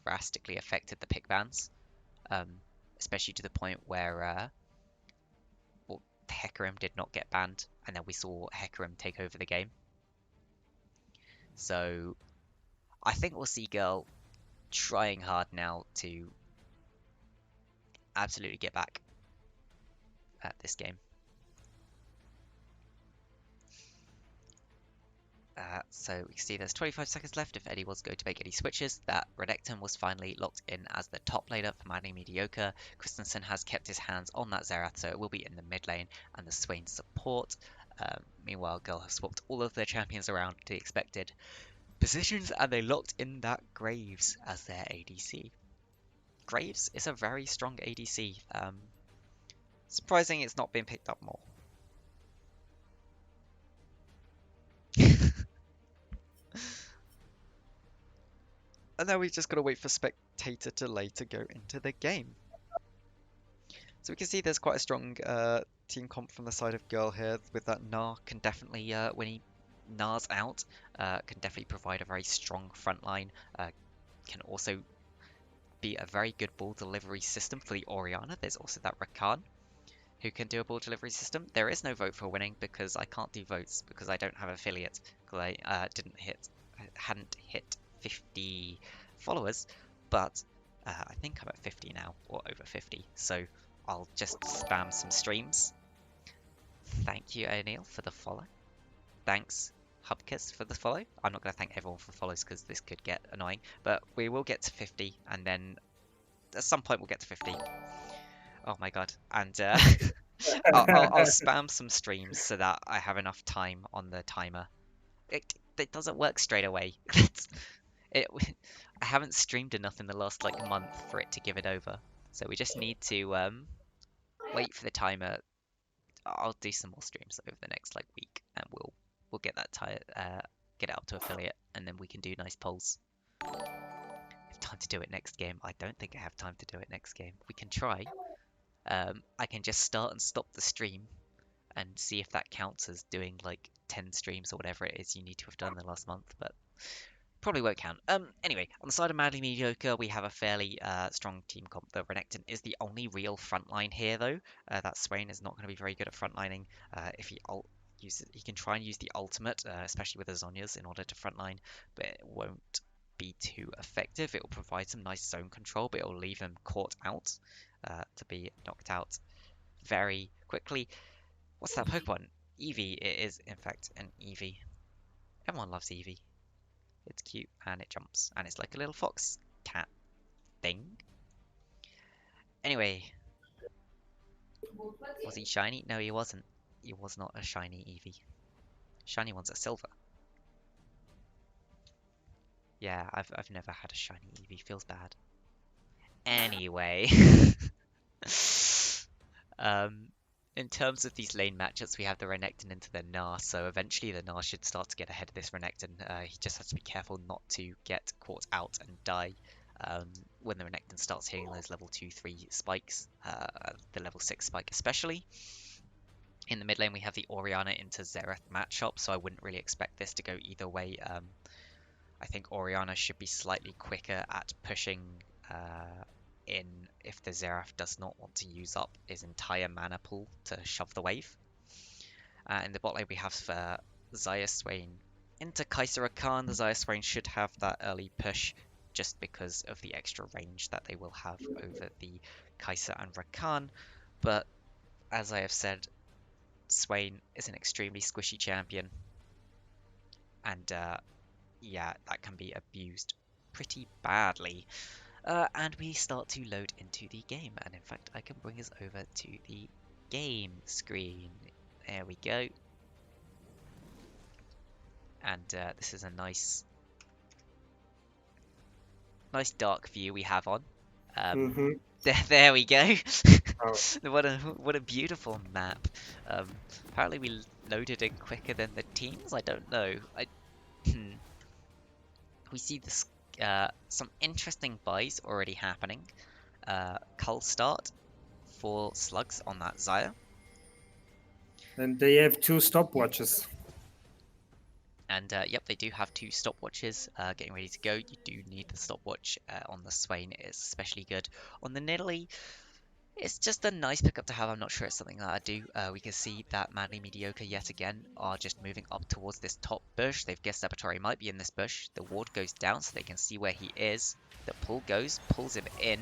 drastically affected the pick bans, especially to the point where well, Hecarim did not get banned, and then we saw Hecarim take over the game. So I think we'll see Girl trying hard now to absolutely get back at this game. So we can see there's 25 seconds left if Eddie was going to make any switches. That Renekton was finally locked in as the top laner for Madly Mediocre. Christensen has kept his hands on that Xerath, so it will be in the mid lane and the Swain support. Meanwhile, Girl have swapped all of their champions around to the expected positions, and they locked in that Graves as their ADC. Graves is a very strong ADC. Surprising it's not been picked up more. And now we've just got to wait for Spectator Delay to go into the game. So we can see there's quite a strong team comp from the side of Girl here, with that Gnar can definitely, when he Gnar's out, can definitely provide a very strong front line, can also be a very good ball delivery system for the Orianna. There's also that Rakan, who can do a ball delivery system. There is no vote for winning because I can't do votes because I don't have affiliate, because I hadn't hit 50 followers, but I think I'm at 50 now, or over 50, so I'll just spam some streams. Thank you, O'Neill, for the follow. Thanks, Hubkiss, for the follow. I'm not going to thank everyone for follows because this could get annoying, but we will get to 50, and then at some point we'll get to 50. Oh my god, and I'll spam some streams so that I have enough time on the timer. It doesn't work straight away. I haven't streamed enough in the last like month for it to give it over. So we just need to wait for the timer. I'll do some more streams over the next like week, and we'll get that get it up to affiliate, and then we can do nice polls. I have time to do it next game. I don't think I have time to do it next game. We can try. I can just start and stop the stream and see if that counts as doing like 10 streams or whatever it is you need to have done in the last month, but probably won't count. Anyway, on the side of Madly Mediocre, we have a fairly strong team comp. The Renekton is the only real frontline here, though. That Swain is not going to be very good at frontlining. If he he can try and use the ultimate, especially with the Zhonya's, in order to frontline, but it won't be too effective. It will provide some nice zone control, but it will leave him caught out to be knocked out very quickly. What's that Pokemon? Eevee. It is, in fact, an Eevee. Everyone loves Eevee. It's cute and it jumps and it's like a little fox cat thing. Anyway, was he shiny? No, he wasn't. He was not a shiny Eevee. Shiny ones are silver. Yeah, I've never had a shiny Eevee. Feels bad. Anyway, in terms of these lane matchups, we have the Renekton into the Gnar, so eventually the Gnar should start to get ahead of this Renekton. He just has to be careful not to get caught out and die when the Renekton starts hitting those level 2-3 spikes, the level 6 spike especially. In the mid lane, we have the Orianna into Xerath matchup, so I wouldn't really expect this to go either way. I think Orianna should be slightly quicker at pushing in if the Xerath does not want to use up his entire mana pool to shove the wave. In the bot lane, we have Xayah Swain into Kai'Sa Rakan. The Xayah Swain should have that early push just because of the extra range that they will have over the Kai'Sa and Rakan. But as I have said, Swain is an extremely squishy champion, and yeah, that can be abused pretty badly. And we start to load into the game, and in fact, I can bring us over to the game screen. There we go. And this is a nice dark view we have on. Mm-hmm. There we go. Oh. What a beautiful map. Apparently we loaded in quicker than the teams. I don't know. We see this some interesting buys already happening. Cull start for slugs on that Xayah. And they have 2 stopwatches. And yep, they do have 2 stopwatches getting ready to go. You do need the stopwatch on the Swain. It's especially good. On the Nidalee, it's just a nice pickup to have. I'm not sure it's something that I do. We can see that Madly Mediocre yet again are just moving up towards this top bush. They've guessed Saboteur might be in this bush. The ward goes down so they can see where he is. The pull goes, pulls him in.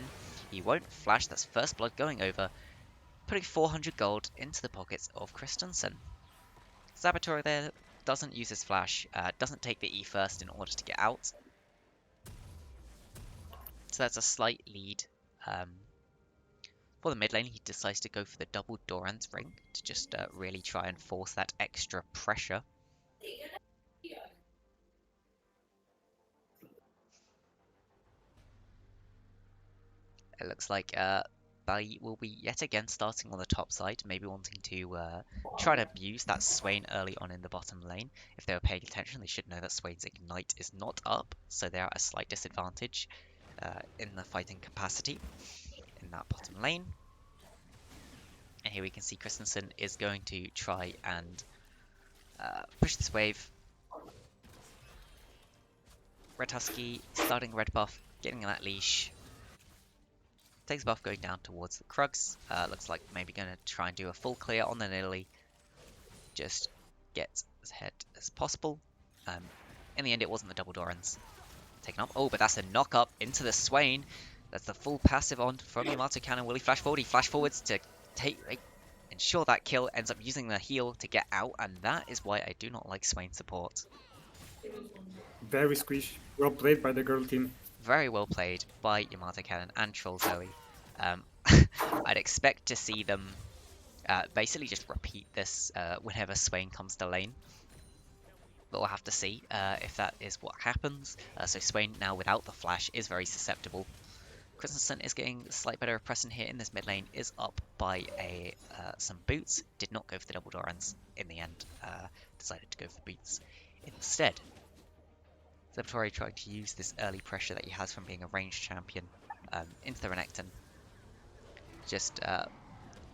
He won't flash. That's first blood going over, putting 400 gold into the pockets of Christensen. Saboteur there doesn't use his flash, doesn't take the E first in order to get out. So that's a slight lead. For the mid lane, he decides to go for the double Doran's ring to just really try and force that extra pressure. It looks like Bali will be yet again starting on the top side, maybe wanting to try and abuse that Swain early on in the bottom lane. If they were paying attention, they should know that Swain's Ignite is not up, so they are at a slight disadvantage in the fighting capacity in that bottom lane. And here we can see Christensen is going to try and push this wave. Red Husky starting red buff, getting that leash. Takes buff going down towards the Krugs. Looks like maybe going to try and do a full clear on the Nidalee. Just get as ahead as possible. In the end, it wasn't the double Dorans taken up. Oh, but that's a knock up into the Swain. That's the full passive on from Yamato Cannon. Will he flash forward? He flash forwards to ensure that kill, ends up using the heal to get out, and that is why I do not like Swain support. Very squish. Well played by the girl team. Very well played by Yamato Cannon and Trollzoe. I'd expect to see them basically just repeat this whenever Swain comes to lane. But we'll have to see if that is what happens. So Swain now without the flash is very susceptible. Christensen is getting a slight better oppression here in this mid lane, is up by some boots. Did not go for the double Dorans in the end. Decided to go for boots instead. Saboteur trying to use this early pressure that he has from being a ranged champion into the Renekton. Just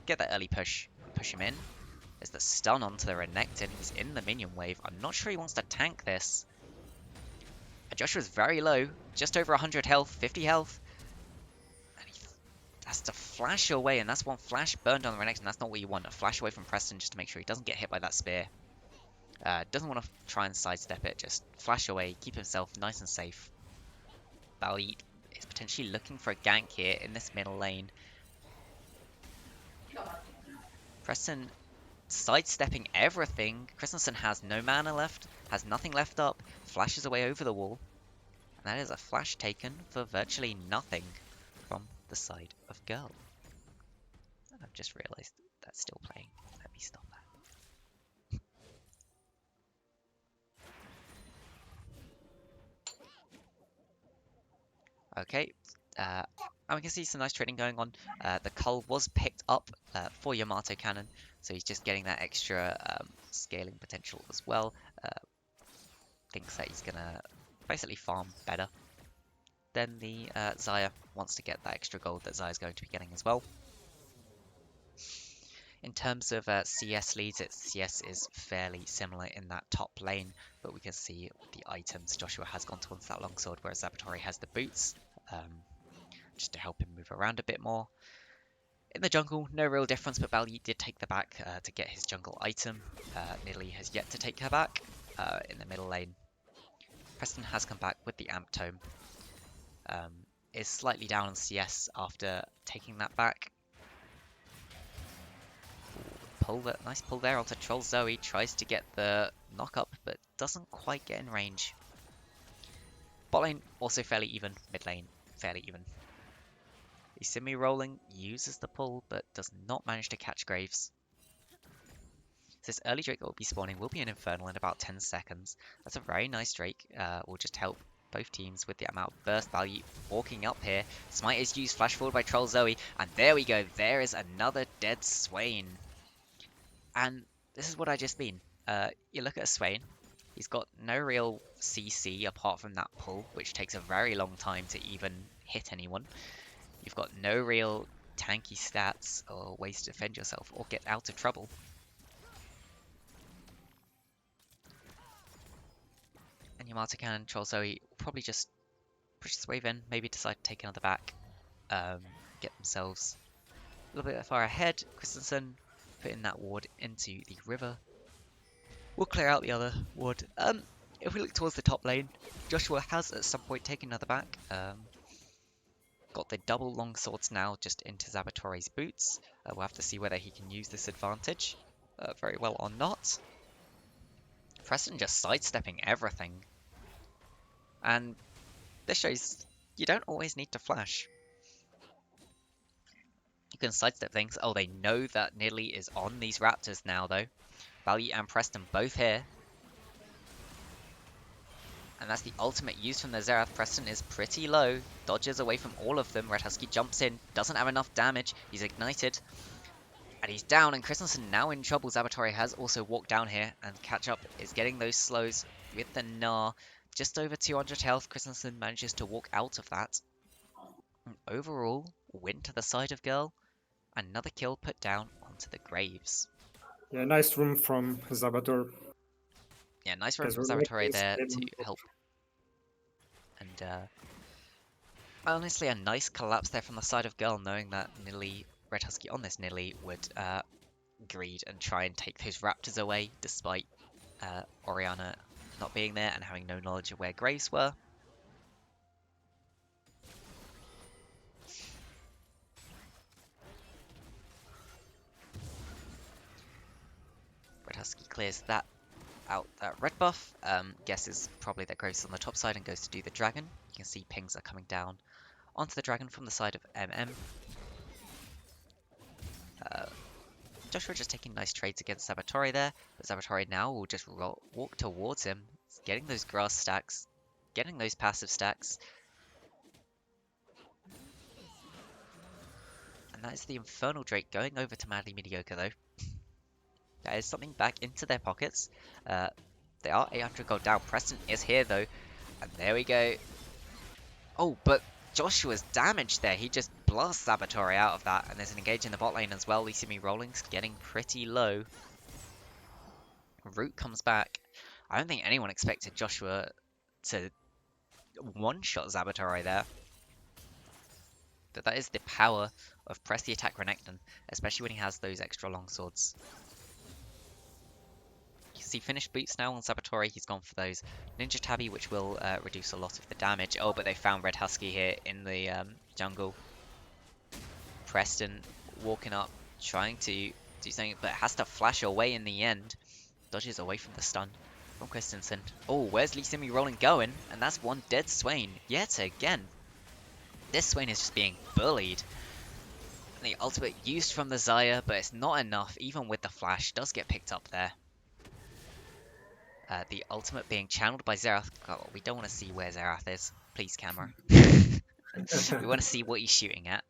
get that early push him in. There's the stun onto the Renekton. He's in the minion wave. I'm not sure he wants to tank this. And Joshua's very low, just over 100 health, 50 health. And he has to flash away, and that's one flash burned on the Renekton. That's not what you want. A flash away from Preston just to make sure he doesn't get hit by that spear. Doesn't want to try and sidestep it, just flash away, keep himself nice and safe. Bali is potentially looking for a gank here in this middle lane. Preston sidestepping everything. Christensen has no mana left, has nothing left up, flashes away over the wall. And that is a flash taken for virtually nothing from the side of Girl. I've just realised that's still playing. Let me stop that. Okay, and we can see some nice trading going on. The Cull was picked up for Yamato Cannon, so he's just getting that extra scaling potential as well. Thinks that he's gonna basically farm better than the Xayah. Wants to get that extra gold that Xayah's going to be getting as well. In terms of CS leads, CS is fairly similar in that top lane, but we can see with the items, Joshua has gone towards that longsword, whereas Saboteur has the boots, just to help him move around a bit more. In the jungle, no real difference, but Bali did take the back to get his jungle item. Nidalee has yet to take her back in the middle lane. Preston has come back with the Amp Tome. is slightly down on CS after taking that back. Nice pull there onto Trollzoe. Tries to get the knock up, but doesn't quite get in range. Bot lane also fairly even. Mid lane fairly even. The Simi rolling uses the pull, but does not manage to catch Graves. So this early Drake that will be spawning will be an Infernal in about 10 seconds. That's a very nice Drake. Will just help both teams with the amount of burst value walking up here. Smite is used, flash forward by Trollzoe, and there we go. There is another dead Swain. And this is what I just mean. You look at a Swain. He's got no real CC apart from that pull, which takes a very long time to even hit anyone. You've got no real tanky stats or ways to defend yourself or get out of trouble. And Yamato Cannon, Trollzoe will probably just push this wave in, maybe decide to take another back, get themselves a little bit far ahead. Christensen putting that ward into the river. We'll clear out the other ward. If we look towards the top lane, Joshua has at some point taken another back. Got the double long swords now just into Zabatore's boots. We'll have to see whether he can use this advantage very well or not. Preston just sidestepping everything. And this shows you don't always need to flash. You can sidestep things. Oh, they know that Nidalee is on these Raptors now, though. Value and Preston both here. And that's the ultimate used from the Xerath. Preston is pretty low. Dodges away from all of them. Red Husky jumps in. Doesn't have enough damage. He's ignited. And he's down. And Christensen now in trouble. Zabatore has also walked down here. And catch up is getting those slows with the Gnar. Just over 200 health. Christensen manages to walk out of that. And overall, win to the side of Girl. Another kill put down onto the Graves. Yeah, nice room from Zabator. Yeah, nice room from Zabatore there to help. And honestly, a nice collapse there from the side of Girl, knowing that Nidalee, Red Husky on this Nidalee would greed and try and take those Raptors away, despite Orianna not being there and having no knowledge of where Graves were. Red Husky clears that out, that red buff. Guesses probably that Graves is on the top side and goes to do the dragon. You can see pings are coming down onto the dragon from the side of MM. Joshua just taking nice trades against Zabatore there, but Zabatore now will just walk towards him, getting those grass stacks, getting those passive stacks. And that is the Infernal Drake going over to Madly Mediocre though. That is something back into their pockets. They are 800 gold down. Preston is here though, and there we go. Oh, but Joshua's damaged there. He just blasts Zabatore out of that, and there's an engage in the bot lane as well. We see me rolling's getting pretty low. Root comes back. I don't think anyone expected Joshua to one-shot Zabatore there. But that is the power of press the attack Renekton, especially when he has those extra long swords. You can see finished boots now on Zabatore. He's gone for those Ninja Tabby, which will reduce a lot of the damage. Oh, but they found Red Husky here in the jungle. Preston walking up, trying to do something, but has to flash away in the end. Dodges away from the stun from Christensen. Oh, where's Lee Simi rolling going? And that's one dead Swain yet again. This Swain is just being bullied. And the ultimate used from the Xayah, but it's not enough. Even with the flash, does get picked up there. The ultimate being channeled by Xerath. God, we don't want to see where Xerath is. Please, camera. We want to see what he's shooting at.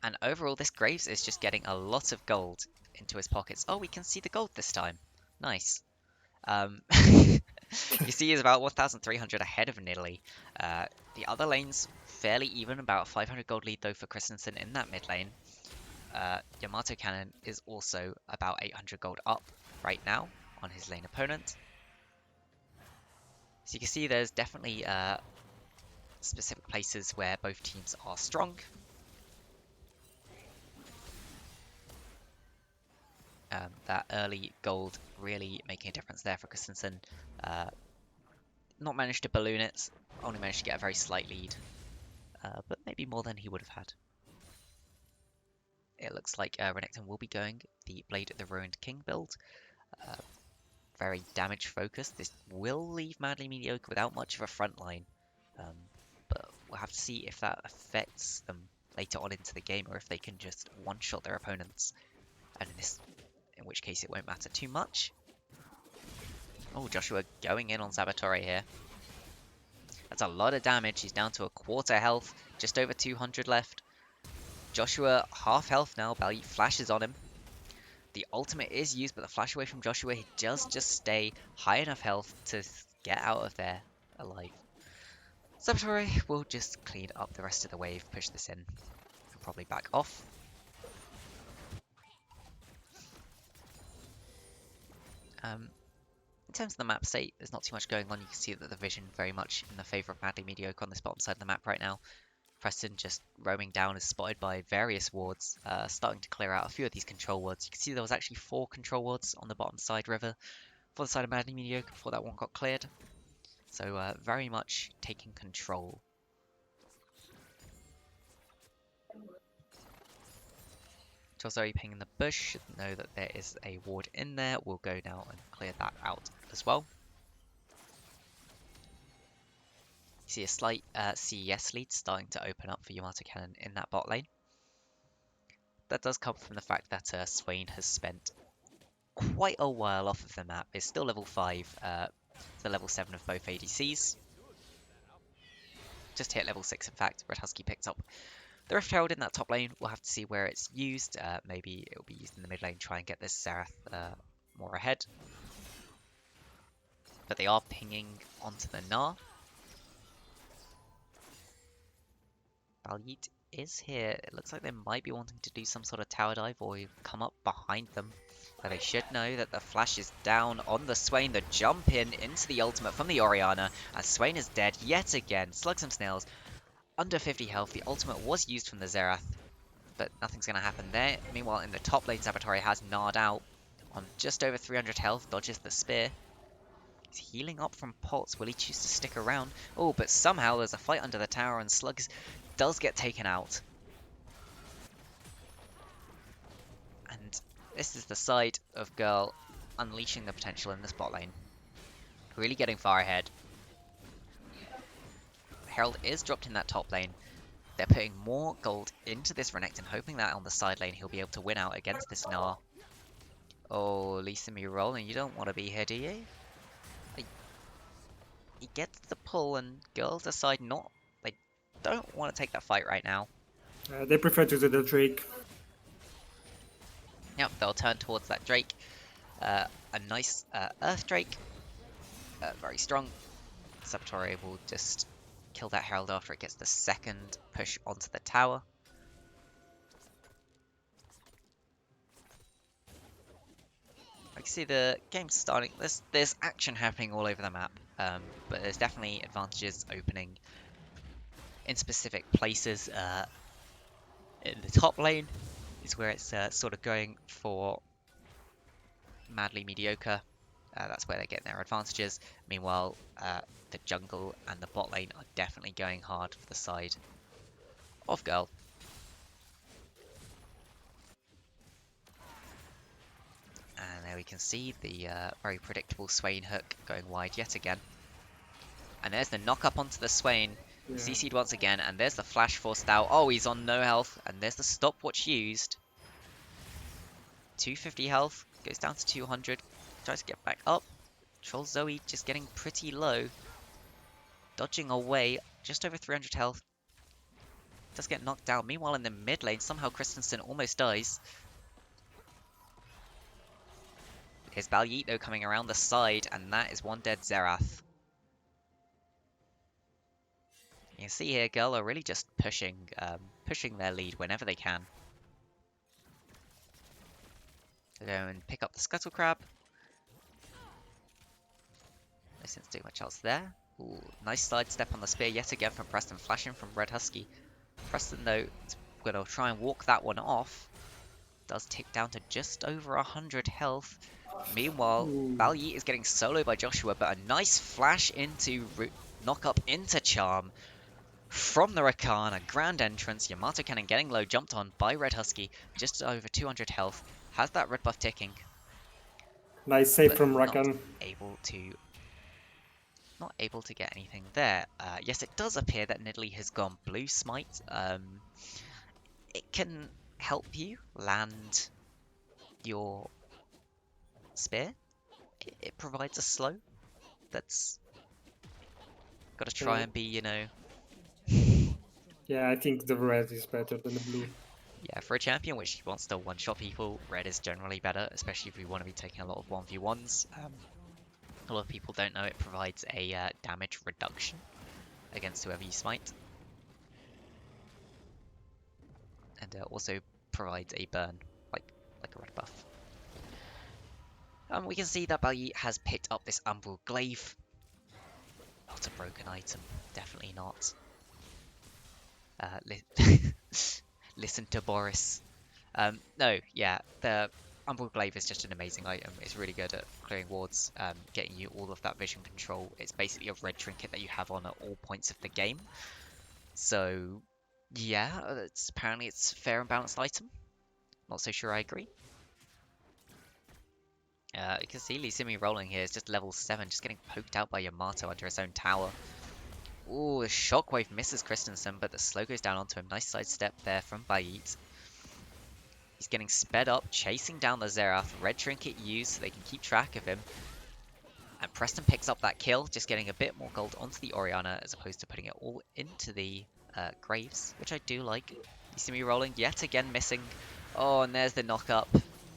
And overall, this Graves is just getting a lot of gold into his pockets. Oh, we can see the gold this time. Nice. You see he's about 1,300 ahead of Nidalee. The other lane's fairly even, about 500 gold lead though for Christensen in that mid lane. Yamato Cannon is also about 800 gold up right now on his lane opponent. So you can see there's definitely specific places where both teams are strong. That early gold really making a difference there for Christensen. not managed to balloon it, only managed to get a very slight lead, but maybe more than he would have had. It looks like Renekton will be going the Blade of the Ruined King build. Very damage focused. This will leave Madly Mediocre without much of a front line, but we'll have to see if that affects them later on into the game, or if they can just one-shot their opponents, and in which case it won't matter too much. Oh, Joshua going in on Saboteur here. That's a lot of damage. He's down to a quarter health, just over 200 left. Joshua half health now. Balyeet flashes on him. The ultimate is used, but the flash away from Joshua, he does just stay high enough health to get out of there alive. Saboteur will just clean up the rest of the wave, push this in, and probably back off. In terms of the map state, there's not too much going on. You can see that the vision very much in the favour of Madly Mediocre on this bottom side of the map right now. Preston just roaming down is spotted by various wards, starting to clear out a few of these control wards. You can see there was actually 4 control wards on the bottom side river for the side of Madly Mediocre before that one got cleared. So very much taking control. Trollzoe pinging the bush, should know that there is a ward in there. We'll go now and clear that out as well. You see a slight CES lead starting to open up for Yamato Cannon in that bot lane. That does come from the fact that Swain has spent quite a while off of the map. It's still level 5, the level 7 of both ADCs. Just hit level 6 in fact. Red Husky picked up the Rift Herald in that top lane. We'll have to see where it's used. Maybe it'll be used in the mid lane, try and get this Xerath more ahead. But they are pinging onto the Gnar. Balyeet is here. It looks like they might be wanting to do some sort of tower dive or come up behind them. But they should know that the flash is down on the Swain. The jump in into the ultimate from the Orianna. And Swain is dead yet again. Slugs and snails. Under 50 health. The ultimate was used from the Xerath, but nothing's going to happen there. Meanwhile, in the top lane, Saboteur has Gnarred out on just over 300 health. Dodges the spear. He's healing up from pots. Will he choose to stick around? Oh, but somehow there's a fight under the tower and Slugs does get taken out. And this is the side of Girl unleashing the potential in this bot lane. Really getting far ahead. Herald is dropped in that top lane. They're putting more gold into this Renekton, hoping that on the side lane he'll be able to win out against this Gnar. Oh, Lisa me rolling. You don't want to be here, do you? He gets the pull and Girls decide not. They don't want to take that fight right now. They prefer to do the Drake. Yep, they'll turn towards that Drake. A nice Earth Drake. Very strong. Saboteur will just kill that Herald after it gets the second push onto the tower. I can see the game's starting. There's action happening all over the map, but there's definitely advantages opening in specific places. In the top lane is where it's sort of going for Madly Mediocre. That's where they're getting their advantages. Meanwhile, the jungle and the bot lane are definitely going hard for the side of Girl. And there we can see the very predictable Swain hook going wide yet again. And there's the knock up onto the Swain. Yeah. CC'd once again, and there's the flash forced out. Oh, he's on no health, and there's the stopwatch used. 250 health, goes down to 200. Tries to get back up. Trollzoe just getting pretty low. Dodging away, just over 300 health. Does get knocked down. Meanwhile, in the mid lane, somehow Christensen almost dies. Here's Balyeet though coming around the side, and that is one dead Xerath. You can see here, Girl are really just pushing their lead whenever they can. They go and pick up the Scuttle Crab. No sense doing much else there. Ooh, nice side step on the spear yet again from Preston, flashing from Red Husky. Preston though, is going to try and walk that one off. Does tick down to just over 100 health. Meanwhile, Ooh. Balyi is getting soloed by Joshua, but a nice flash into knock up into Charm from the Rakan, a grand entrance. Yamato Cannon getting low, jumped on by Red Husky, just over 200 health, has that red buff ticking, Nice save but from Rakan. not able to get anything there. Yes, it does appear that Nidalee has gone blue smite. It can help you land your spear. It provides a slow that's got to try Yeah. and be, Yeah, I think the red is better than the blue. yeah, for a champion which wants to one-shot people, red is generally better, especially if you want to be taking a lot of 1v1s. A lot of people don't know it provides a damage reduction against whoever you smite, and also provides a burn, like a red buff. We can see that Balyi has picked up this Umbral Glaive. Not a broken item, definitely not. Listen to Boris. No, yeah, the Umbral Glaive is just an amazing item. It's really good at clearing wards, getting you all of that vision control. It's basically a red trinket that you have on at all points of the game. So, yeah, apparently it's a fair and balanced item. Not so sure I agree. You can see Lee Simi rolling here is just level 7, just getting poked out by Yamato under his own tower. Ooh, the shockwave misses Christensen, but the slow goes down onto him. Nice sidestep there from Bayit. He's getting sped up, chasing down the Xerath. Red trinket used so they can keep track of him. And Preston picks up that kill, just getting a bit more gold onto the Orianna as opposed to putting it all into the Graves, which I do like. You see me rolling, yet again missing. Oh, and there's the knock up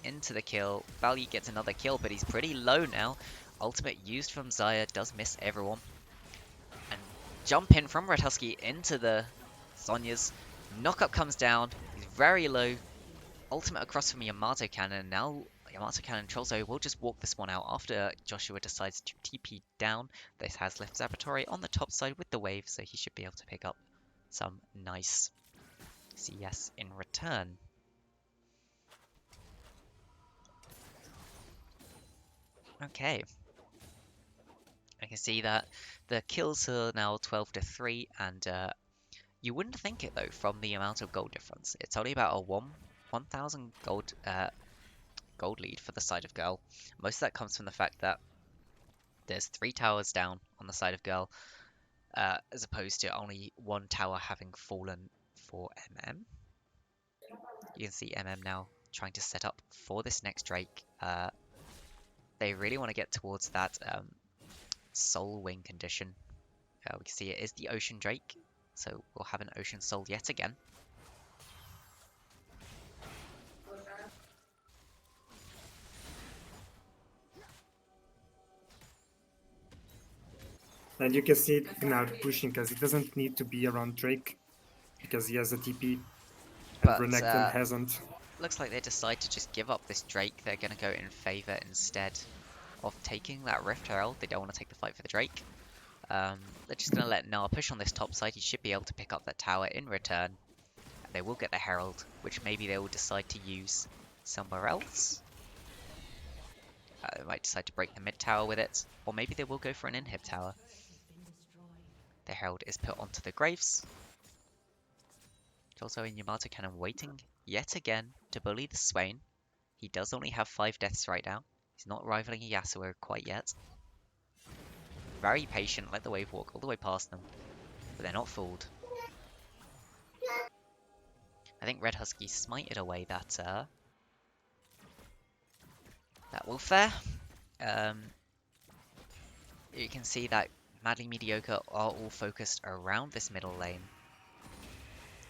into the kill. Balyi gets another kill, but he's pretty low now. Ultimate used from Xayah does miss everyone. And jump in from Red Husky into the Sonya's. Knock up comes down. He's very low. Ultimate across from Yamato Cannon. Now Yamato Cannon Trollzoe will just walk this one out after Joshua decides to TP down. This has left Zabatori on the top side with the wave, so he should be able to pick up some nice CS in return. Okay. I can see that the kills are now 12-3, and you wouldn't think it though from the amount of gold difference. It's only about a 1,000 gold lead for the side of Girl. Most of that comes from the fact that there's 3 towers down on the side of Girl, as opposed to only 1 tower having fallen for MM. You can see MM now trying to set up for this next Drake. They really want to get towards that Soul Wing condition. We can see it is the Ocean Drake, so we'll have an Ocean Soul yet again. And you can see Gnar pushing because he doesn't need to be around Drake because he has a TP and But Renekton hasn't. looks like they decide to just give up this Drake. They're going to go in favor instead of taking that Rift Herald. They don't want to take the fight for the Drake. They're just going to let Nar push on this top side. He should be able to pick up that tower in return. They will get the Herald, which maybe they will decide to use somewhere else. They might decide to break the mid tower with it, or maybe they will go for an inhib tower. The Herald is put onto the Graves. Also in Yamato Cannon waiting yet again to bully the Swain. He does only have 5 deaths right now. He's not rivaling a Yasuo quite yet. Very patient, let the wave walk all the way past them, but they're not fooled. I think Red Husky smited away that wolf there. You can see that Madly Mediocre are all focused around this middle lane.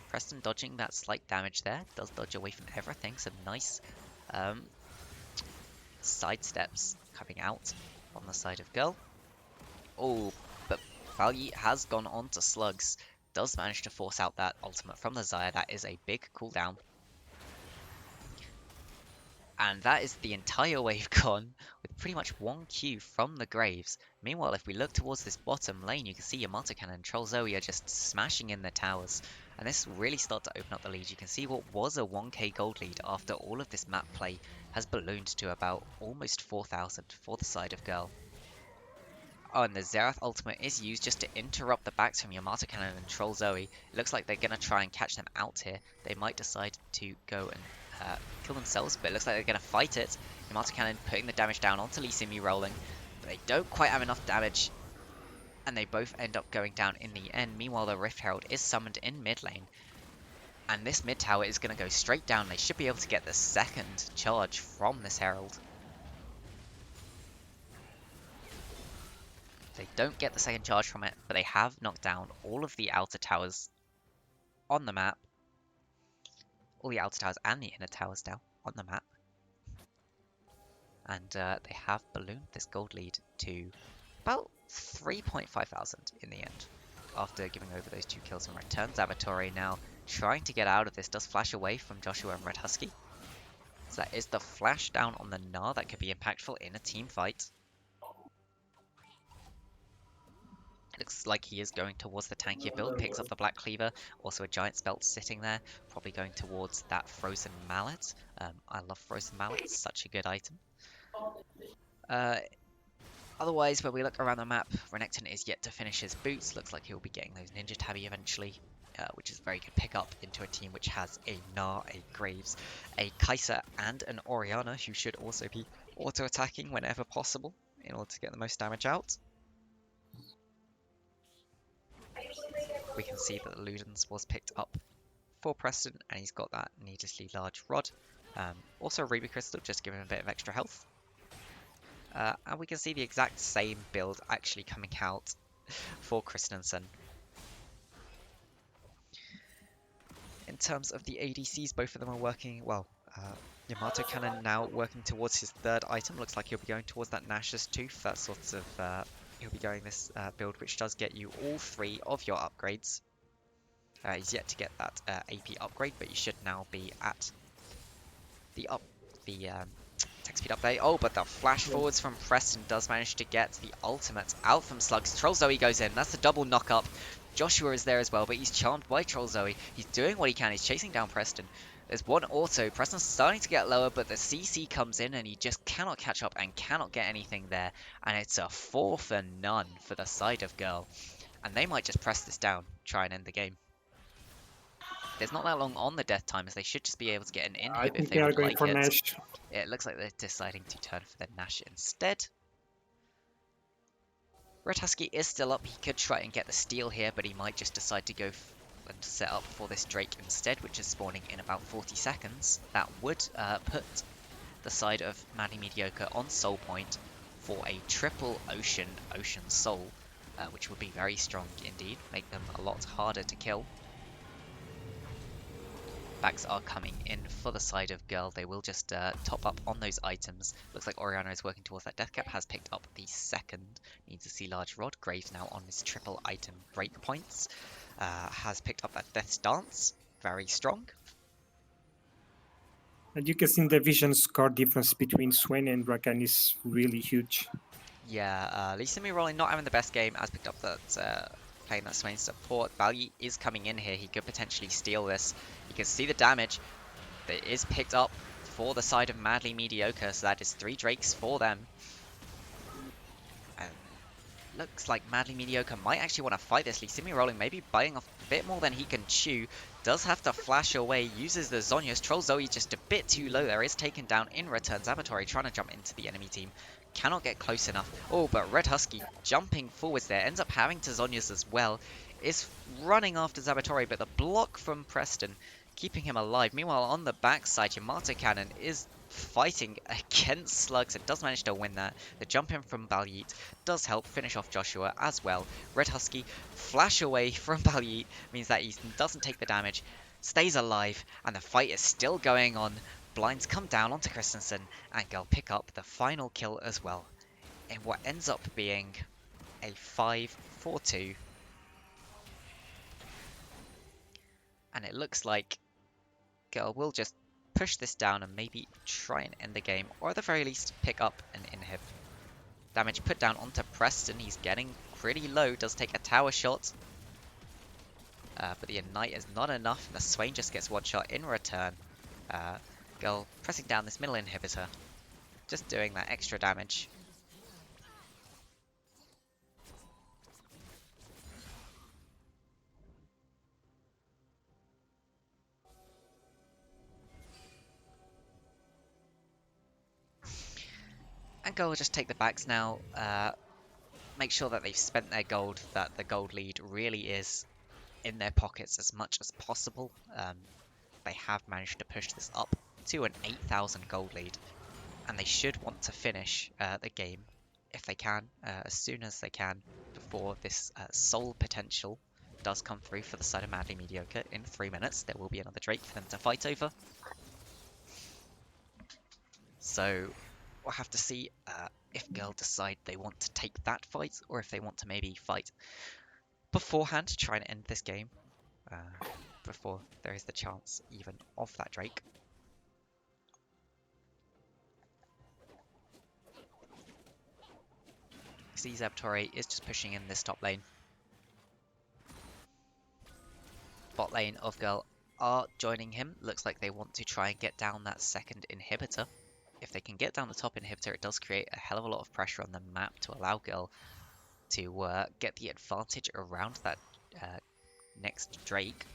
Preston dodging that slight damage there, does dodge away from everything, some nice side steps coming out on the side of Girl. Oh, but Balyi has gone on to Slugs, does manage to force out that ultimate from the Xayah. That is a big cooldown. And that is the entire wave gone, with pretty much 1 Q from the Graves. Meanwhile, if we look towards this bottom lane, you can see Yamato Cannon and Trollzoe are just smashing in the towers. And this will really start to open up the lead. You can see what was a 1k gold lead after all of this map play has ballooned to about almost 4,000 for the side of Girl. Oh, and the Xerath ultimate is used just to interrupt the backs from Yamato Cannon and Trollzoe. It looks like they're going to try and catch them out here. They might decide to go and kill themselves, but it looks like they're going to fight it. Yamato Cannon putting the damage down onto Lee Sin-Mi rolling, but they don't quite have enough damage, and they both end up going down in the end. Meanwhile, the Rift Herald is summoned in mid lane, and this mid tower is going to go straight down. They should be able to get the second charge from this Herald. They don't get the second charge from it, but they have knocked down all of the outer towers on the map. All the outer towers and the inner towers now on the map. And they have ballooned this gold lead to about 3.5 thousand in the end, after giving over those 2 kills in return. Zabatori now trying to get out of this, does flash away from Joshua and Red Husky. So that is the flash down on the Gnar that could be impactful in a team fight. Looks like he is going towards the tankier build, picks up the Black Cleaver, also a Giant Spelt sitting there, probably going towards that Frozen Mallet. I love Frozen Mallets, such a good item. Otherwise, when we look around the map, Renekton is yet to finish his boots. Looks like he'll be getting those Ninja Tabby eventually, which is a very good pickup into a team which has a Gnar, a Graves, a Kai'Sa, and an Orianna, who should also be auto-attacking whenever possible in order to get the most damage out. We can see that the Ludens was picked up for Preston, and he's got that needlessly large rod. Also Ruby Crystal, just giving him a bit of extra health. And we can see the exact same build actually coming out for Christensen. In terms of the ADCs, both of them are working well. Yamato Cannon now working towards his 3rd item. Looks like he'll be going towards that Nash's Tooth. That's sort of he'll be going this build, which does get you all 3 of your upgrades. He's yet to get that AP upgrade, but you should now be at the tech speed update. Oh, but the flash forwards from Preston does manage to get the ultimate out from Slugs. Trollzoe goes in. That's a double knock up. Joshua is there as well, but he's charmed by Trollzoe. He's doing what he can. He's chasing down Preston. There's one auto. Preston's starting to get lower, but the CC comes in and he just cannot catch up and cannot get anything there. And it's a 4 for none for the side of Girl. And they might just press this down, try and end the game. There's not that long on the death time, as they should just be able to get an inhib if they would like it. Nash. It looks like they're deciding to turn for the Nash instead. Red Husky is still up. He could try and get the steal here, but he might just decide to go and set up for this Drake instead, which is spawning in about 40 seconds. That would put the side of Madly Mediocre on soul point for a triple Ocean Soul, which would be very strong indeed, make them a lot harder to kill. Backs are coming in for the side of Girl. They will just top up on those items. Looks like Orianna is working towards that death cap, has picked up the second. Needs a Sea Large Rod. Graves now on his triple item breakpoints. Has picked up that Death's Dance. Very strong. And you can see the vision score difference between Swain and Rakan is really huge. Yeah, Lee Sin-Mi rolling not having the best game, has picked up that playing that Swain support. Value is coming in here. He could potentially steal this. You can see the damage that is picked up for the side of Madly Mediocre, so that is 3 Drakes for them. And looks like Madly Mediocre might actually want to fight this. Lee Sin-Mi rolling, maybe biting off a bit more than he can chew. Does have to flash away, uses the Zhonya's. Trollzoe just a bit too low there, is taken down in return. Zabatori trying to jump into the enemy team. Cannot get close enough. Oh, but Red Husky jumping forwards there. Ends up having to Zhonya's as well. Is running after Zabatori, but the block from Preston keeping him alive. Meanwhile, on the backside, Yamato Cannon is fighting against Slugs and does manage to win that. The jump in from Balyit does help finish off Joshua as well. Red Husky flash away from Balyit, means that he doesn't take the damage, stays alive, and the fight is still going on. Blinds come down onto Christensen, and Girl pick up the final kill as well, in what ends up being a 5-4-2. And it looks like Girl will just push this down and maybe try and end the game, or at the very least pick up an inhib. Damage put down onto Preston. He's getting pretty low, does take a tower shot. But the Ignite is not enough, and the Swain just gets one shot in return. Girl pressing down this middle inhibitor. Just doing that extra damage. And Girl will just take the backs now. Make sure that they've spent their gold, that the gold lead really is in their pockets as much as possible. They have managed to push this up to an 8,000 gold lead, and they should want to finish the game if they can, as soon as they can, before this soul potential does come through for the side of Madly Mediocre. In 3 minutes, there will be another Drake for them to fight over. So we'll have to see if Girl decide they want to take that fight, or if they want to maybe fight beforehand to try and end this game before there is the chance even of that Drake. See, Zabutori is just pushing in this top lane. Bot lane of Girl are joining him. Looks like they want to try and get down that second inhibitor. If they can get down the top inhibitor, it does create a hell of a lot of pressure on the map to allow Girl to get the advantage around that next Drake.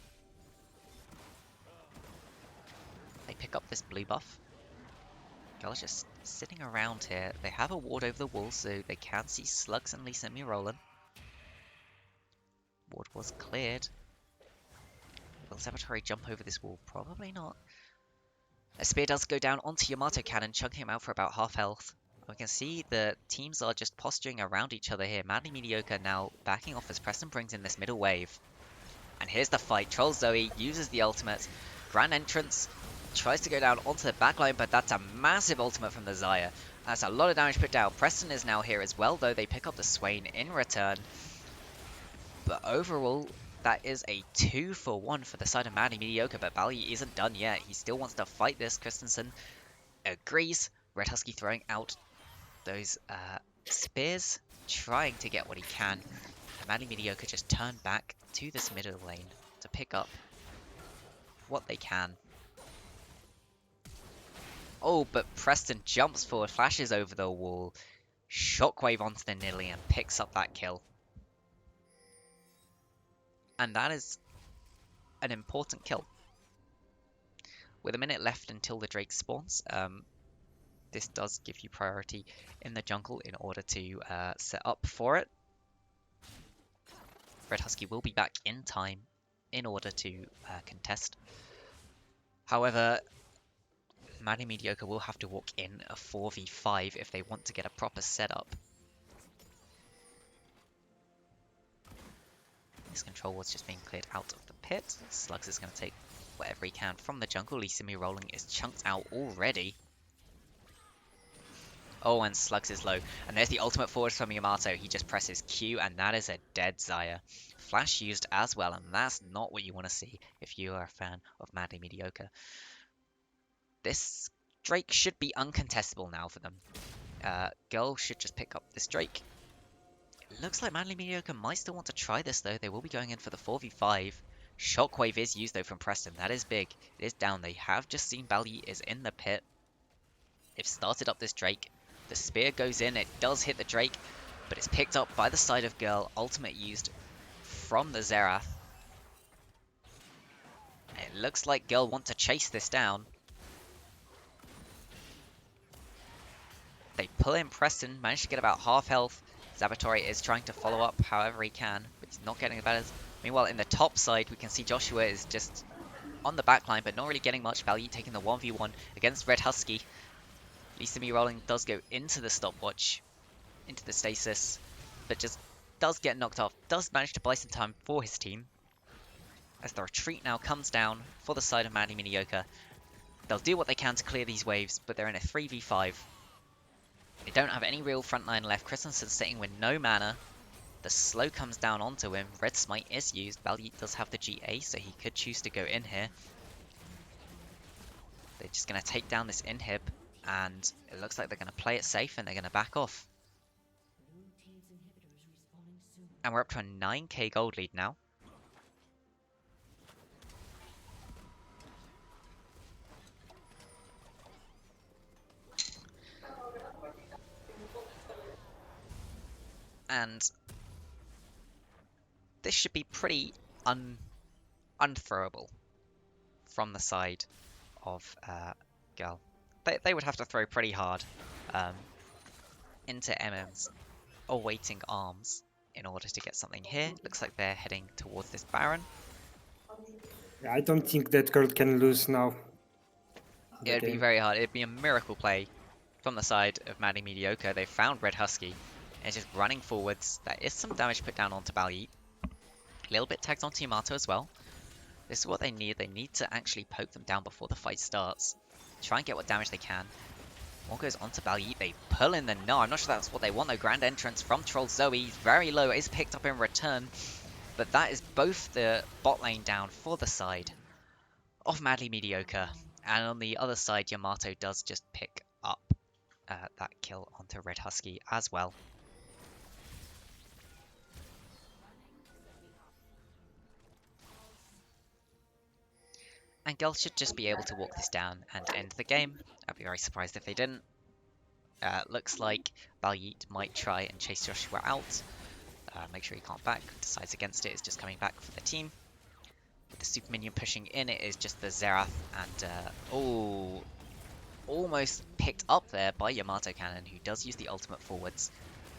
They pick up this blue buff. Girl's just sitting around here. They have a ward over the wall, so they can see Slugs and Lee Simi rolling. Ward was cleared. Will Zabutori jump over this wall? Probably not. A spear does go down onto Yamato Cannon, chunking him out for about half health. We can see the teams are just posturing around each other here. Madly Mediocre now backing off as Preston brings in this middle wave. And here's the fight. Trollzoe uses the ultimate. Grand Entrance tries to go down onto the backline, but that's a massive ultimate from the Xayah. That's a lot of damage put down. Preston is now here as well, though. They pick up the Swain in return. But overall, that is a 2-for-1 for the side of Madly Mediocre, but Bally isn't done yet. He still wants to fight this. Christensen agrees. Red Husky throwing out those spears, trying to get what he can. And Madly Mediocre just turn back to this middle lane to pick up what they can. Oh, but Preston jumps forward, flashes over the wall, shockwave onto the Nidalee and picks up that kill. And that is an important kill. With a minute left until the Drake spawns, this does give you priority in the jungle in order to set up for it. Red Husky will be back in time in order to contest. However, Madly Mediocre will have to walk in a 4v5 if they want to get a proper setup. This control was just being cleared out of the pit. Slugs is going to take whatever he can from the jungle. Lee Simi rolling is chunked out already. Oh, and Slugs is low. And there's the ultimate forward from Yamato. He just presses Q, and that is a dead Xayah. Flash used as well, and that's not what you want to see if you are a fan of Madly Mediocre. This Drake should be uncontestable now for them. Girl should just pick up this Drake. It looks like Madly Mediocre might still want to try this, though. They will be going in for the 4v5. Shockwave is used, though, from Preston. That is big. It is down. They have just seen Bally is in the pit. They've started up this Drake. The spear goes in. It does hit the Drake, but it's picked up by the side of Girl. Ultimate used from the Xerath. It looks like Girl want to chase this down. They pull in Preston, manage to get about half health. Zabutori is trying to follow up however he can, but he's not getting the better. Meanwhile, in the top side, we can see Joshua is just on the backline, but not really getting much value, taking the 1v1 against Red Husky. Lee Simi rolling does go into the stopwatch, into the stasis, but just does get knocked off, does manage to buy some time for his team. As the retreat now comes down for the side of Madly Mediocre. They'll do what they can to clear these waves, but they're in a 3v5. They don't have any real frontline left. Christensen sitting with no mana. The slow comes down onto him. Red Smite is used. Bally does have the GA, so he could choose to go in here. They're just going to take down this inhib, and it looks like they're going to play it safe and they're going to back off. And we're up to a 9k gold lead now. And this should be pretty unthrowable from the side of Girl. They would have to throw pretty hard um, into MM's awaiting arms in order to get something here. Looks like they're heading towards this Baron. I don't think that girl can lose now. The It'd be game. very hard. It'd be a miracle play from the side of Madly Mediocre. They found Red Husky and it's just running forwards. There is some damage put down onto Balyeet. A little bit tagged onto Yamato as well. This is what they need. They need to actually poke them down before the fight starts. Try and get what damage they can. One goes onto Balyeet. They pull in the no. I'm not sure that's what they want though. Grand entrance from Trollzoe. He's very low. It is picked up in return. But that is both the bot lane down for the side of Madly Mediocre. And on the other side, Yamato does just pick up that kill onto Red Husky as well. And Girl should just be able to walk this down and end the game. I'd be very surprised if they didn't. Looks like Balyeet might try and chase Joshua out. Make sure he can't back. Decides against it. Is just coming back for the team. With the super minion pushing in, it is just the Xerath and almost picked up there by Yamato Cannon, who does use the ultimate forwards.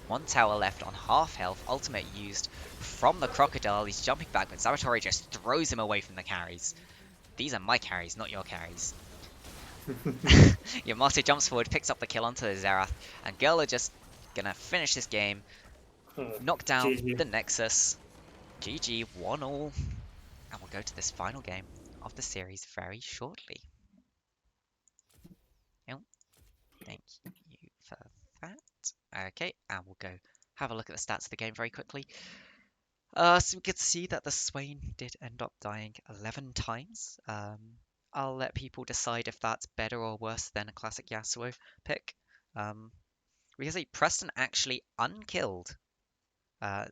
One tower left on half health. Ultimate used from the Crocodile. He's jumping back, but Saboteur just throws him away from the carries. These are my carries, not your carries. Yamato jumps forward, picks up the kill onto the Xerath, and Girl are just gonna finish this game. Knock down GG. the Nexus. GG, 1-1. And we'll go to this final game of the series very shortly. Oh, thank you for that. Okay, and we'll go have a look at the stats of the game very quickly. So we could see that the Swain did end up dying 11 times. I'll let people decide if that's better or worse than a classic Yasuo pick. We can see Preston actually unkilled.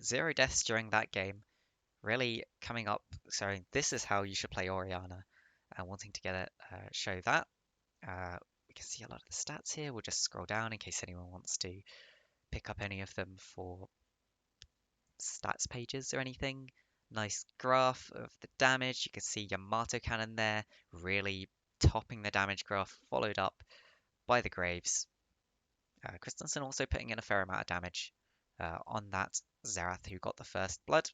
0 deaths during that game. Really coming up. So this is how you should play Orianna. Wanting to get it, show that. We can see a lot of the stats here. We'll just scroll down in case anyone wants to pick up any of them for stats pages or anything. Nice graph of the damage. You can see Yamato Cannon there, really topping the damage graph, followed up by the Graves. Christensen also putting in a fair amount of damage on that Xerath who got the first blood.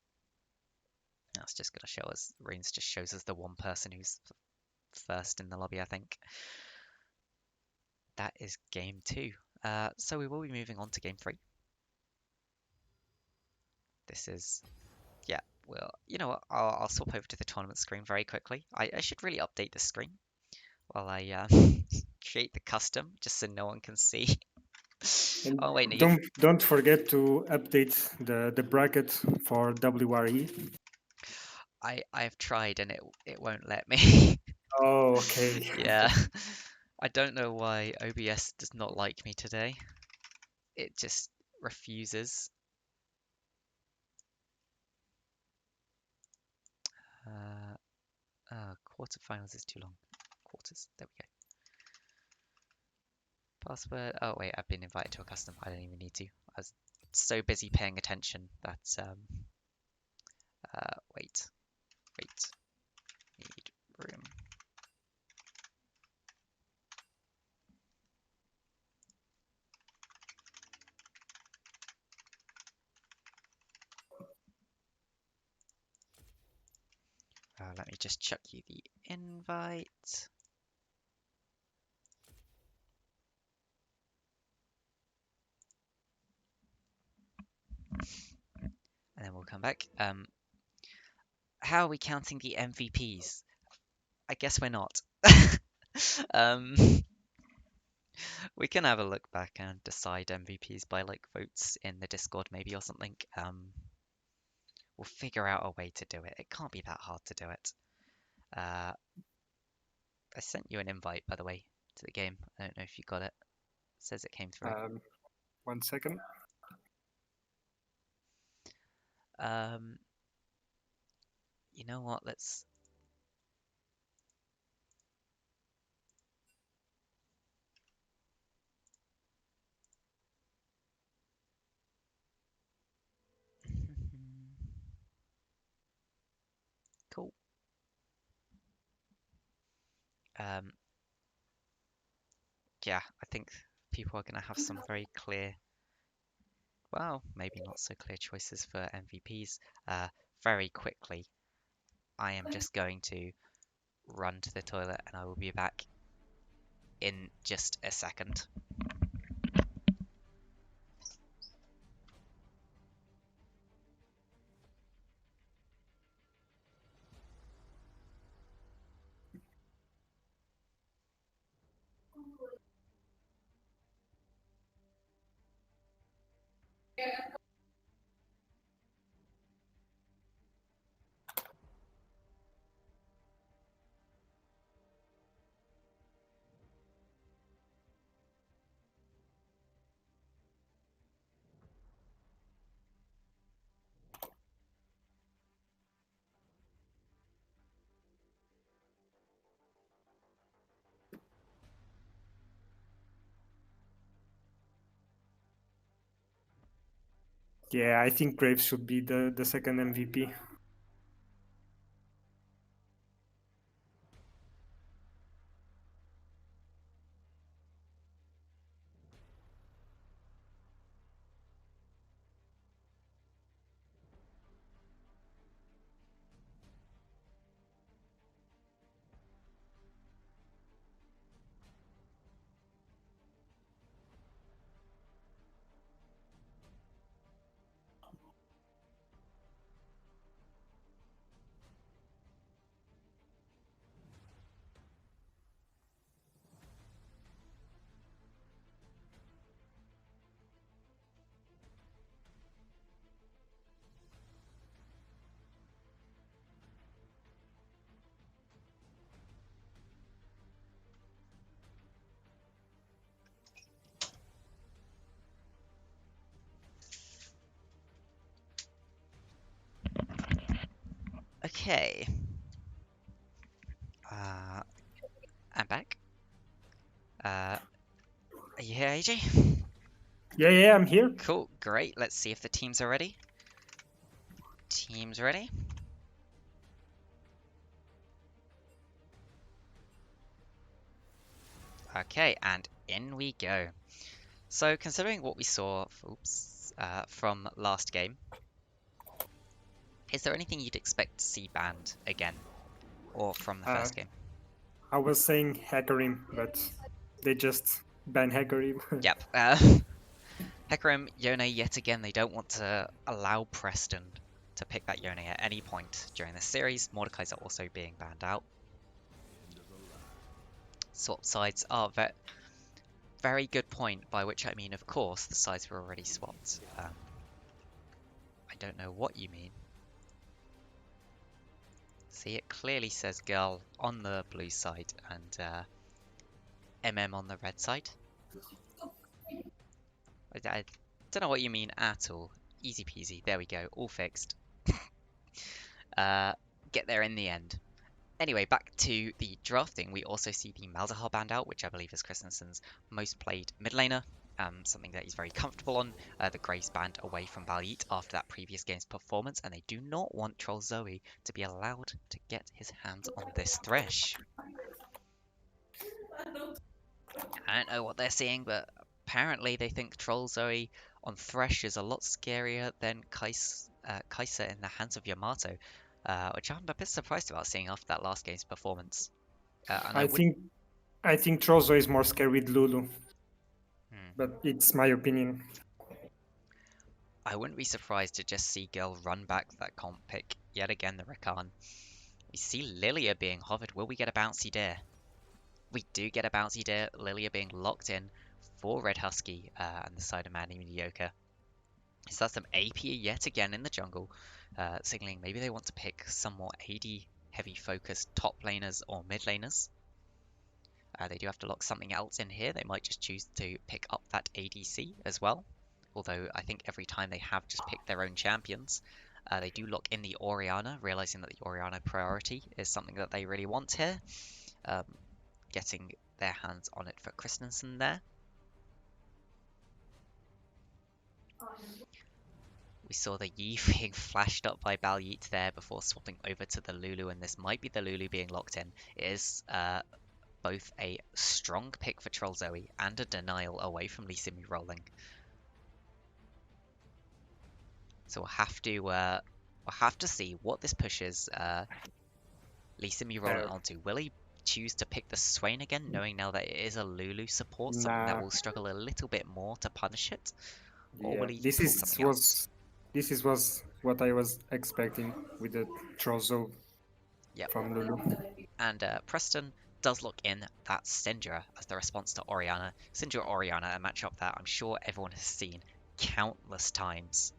That's just going to show us, Runes just shows us the one person who's first in the lobby, I think. That is game 2. So we will be moving on to game 3. This is, yeah, well, you know what, I'll swap over to the tournament screen very quickly. I should really update the screen while I create the custom, just so no one can see. And Oh wait, no, don't forget to update the bracket for WRE. I've tried and it won't let me. Oh, okay. Yeah, I don't know why OBS does not like me today. It just refuses. Quarterfinals is too long. Quarters. There we go. Password. Oh wait, I've been invited to a custom. I don't even need to. I was so busy paying attention that wait. Need room. Let me just chuck you the invite. And then we'll come back. How are we counting the MVPs? I guess we're not. um, we can have a look back and decide MVPs by like votes in the Discord maybe or something. We'll figure out a way to do it. It can't be that hard to do it. I sent you an invite, by the way, to the game. I don't know if you got it. It says it came through. 1 second. You know what? Let's. Yeah, I think people are going to have some very clear, well, maybe not so clear choices for MVPs very quickly. I am just going to run to the toilet and I will be back in just a second. Yeah, I think Graves should be the second MVP. Okay. I'm back. Are you here, AJ? Yeah, I'm here. Cool, great. Let's see if the teams are ready. Teams ready? Okay, and in we go. So, considering what we saw, from last game, is there anything you'd expect to see banned again, or from the Uh, first game? I was saying Hackerim, but they just ban Hackerim. Yep. Hecarim, Yone, yet again, they don't want to allow Preston to pick that Yone at any point during the series. Mordekai's are also being banned out. Swap sides are very good point, by which I mean, of course, the sides were already swapped. I don't know what you mean. See, it clearly says girl on the blue side and MM on the red side. I don't know what you mean at all. Easy peasy. There we go. All fixed. Get there in the end. Anyway, back to the drafting. We also see the Malzahar band out, which I believe is Christensen's most played mid laner. Something that he's very comfortable on. The Graves banned away from Valiant after that previous game's performance, and they do not want Trollzoe to be allowed to get his hands on this Thresh. I don't know what they're seeing, but apparently they think Trollzoe on Thresh is a lot scarier than Kai'Sa in the hands of Yamato, which I'm a bit surprised about seeing after that last game's performance. And I I wouldn't. think I think Trollzoe is more scared with Lulu, Hmm, but it's my opinion. I wouldn't be surprised to just see Girl run back that comp pick yet again, the Rakan. We see Lilia being hovered. Will we get a bouncy dare? We do get a bouncy dare. Lilia being locked in for Red Husky and the side of Manny Mediocre. So that's some AP yet again in the jungle, signaling maybe they want to pick some more AD heavy focused top laners or mid laners. They do have to lock something else in here. They might just choose to pick up that ADC as well. Although I think every time they have just picked their own champions, they do lock in the Orianna, realizing that the Orianna priority is something that they really want here. Getting their hands on it for Christensen there. We saw the Yi being flashed up by Balyit there before swapping over to the Lulu, and this might be the Lulu being locked in. It is both a strong pick for Trollzoe and a denial away from Lee Simi rolling. So we'll have to see what this pushes Lee Simi rolling Uh, onto. Will he choose to pick the Swain again, knowing now that it is a Lulu support, something that nah, will struggle a little bit more to punish it? Or yeah. will he This pull is something else? was what I was expecting with the Trollzoe Yep. from Lulu. And Preston does look in that Syndra as the response to Orianna. Syndra Orianna, a matchup that I'm sure everyone has seen countless times.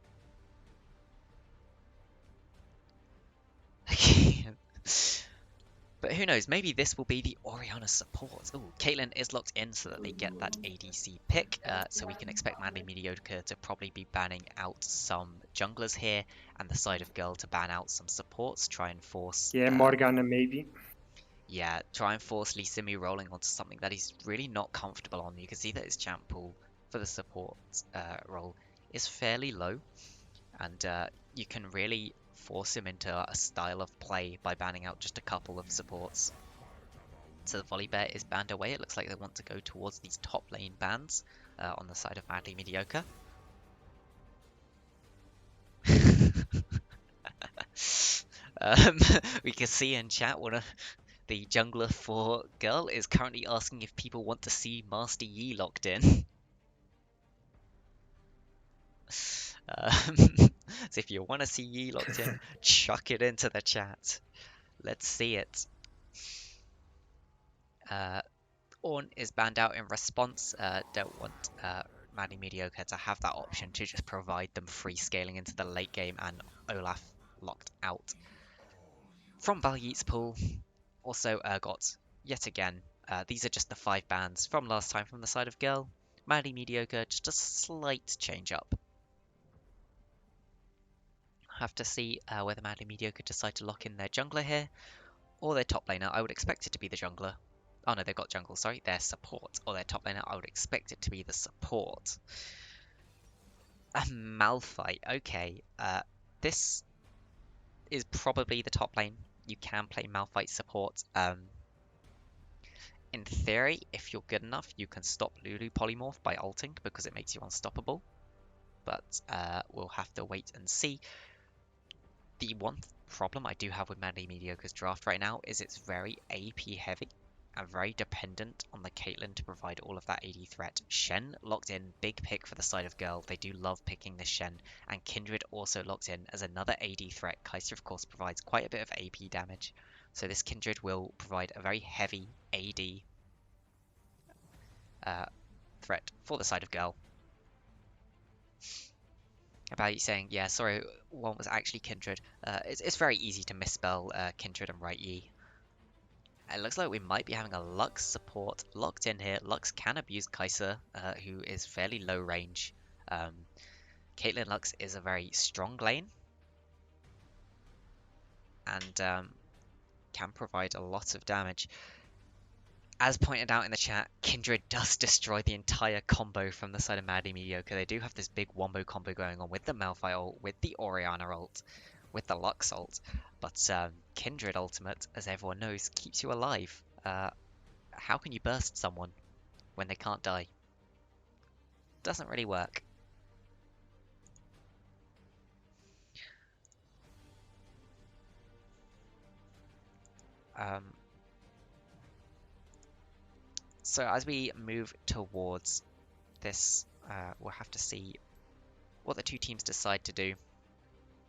But who knows, maybe this will be the Orianna support. Oh, Caitlyn is locked in so that they get that ADC pick, so we can expect Manly Mediocre to probably be banning out some junglers here, and the side of Girl to ban out some supports, try and force Yeah, Morgana maybe. yeah, try and force Lee Simi rolling onto something that he's really not comfortable on. You can see that his champ pool for the support role is fairly low, and you can really force him into a style of play by banning out just a couple of supports. So the volley bear is banned away. It looks like they want to go towards these top lane bans on the side of Madly Mediocre. um, we can see in chat one of the jungler for Girl is currently asking if people want to see Master Yi locked in. So if you want to see Yi locked in, chuck it into the chat. Let's see it. Uh, Ornn is banned out in response. Don't want Madly Mediocre to have that option to just provide them free scaling into the late game, and Olaf locked out. From Valyit's pool, also got yet again. These are just the 5 bans from last time from the side of Girl. Madly Mediocre, just a slight change up. Have to see whether Madly Mediocre decide to lock in their jungler here, or their top laner. I would expect it to be the jungler. Oh no, they've got jungle, sorry. Their support, or their top laner. I would expect it to be the support. A Malphite, okay. This is probably the top lane. You can play Malphite support. In theory, if you're good enough, you can stop Lulu Polymorph by ulting because it makes you unstoppable. But we'll have to wait and see. The one problem I do have with Madly Mediocre's draft right now is it's very AP heavy and very dependent on the Caitlyn to provide all of that AD threat. Shen locked in, big pick for the side of Girl. They do love picking this Shen. And Kindred also locked in as another AD threat. Kai'Sa, of course, provides quite a bit of AP damage. So this Kindred will provide a very heavy AD threat for the side of Girl. About you saying, yeah, sorry, one was actually Kindred. It's very easy to misspell Kindred and write Yi. It looks like we might be having a Lux support locked in here. Lux can abuse Kai'Sa, who is fairly low range. Caitlyn Lux is a very strong lane and can provide a lot of damage. As pointed out in the chat, Kindred does destroy the entire combo from the side of Madly Mediocre. They do have this big wombo combo going on with the Malphite ult, with the Orianna ult, with the Lux ult. But Kindred ultimate, as everyone knows, keeps you alive. How can you burst someone when they can't die? Doesn't really work. So as we move towards this, we'll have to see what the two teams decide to do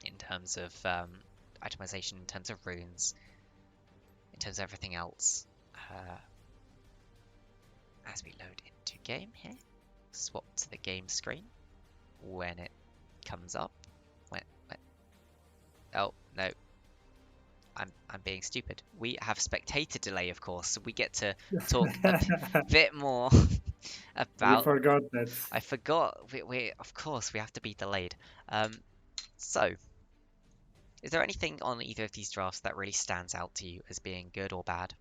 in terms of itemization, in terms of runes, in terms of everything else. As we load into game here, swap to the game screen when it comes up. Oh no, I'm being stupid. We have spectator delay, of course, so we get to talk a bit more You about. forgot that. I forgot. We of course we have to be delayed. So is there anything on either of these drafts that really stands out to you as being good or bad?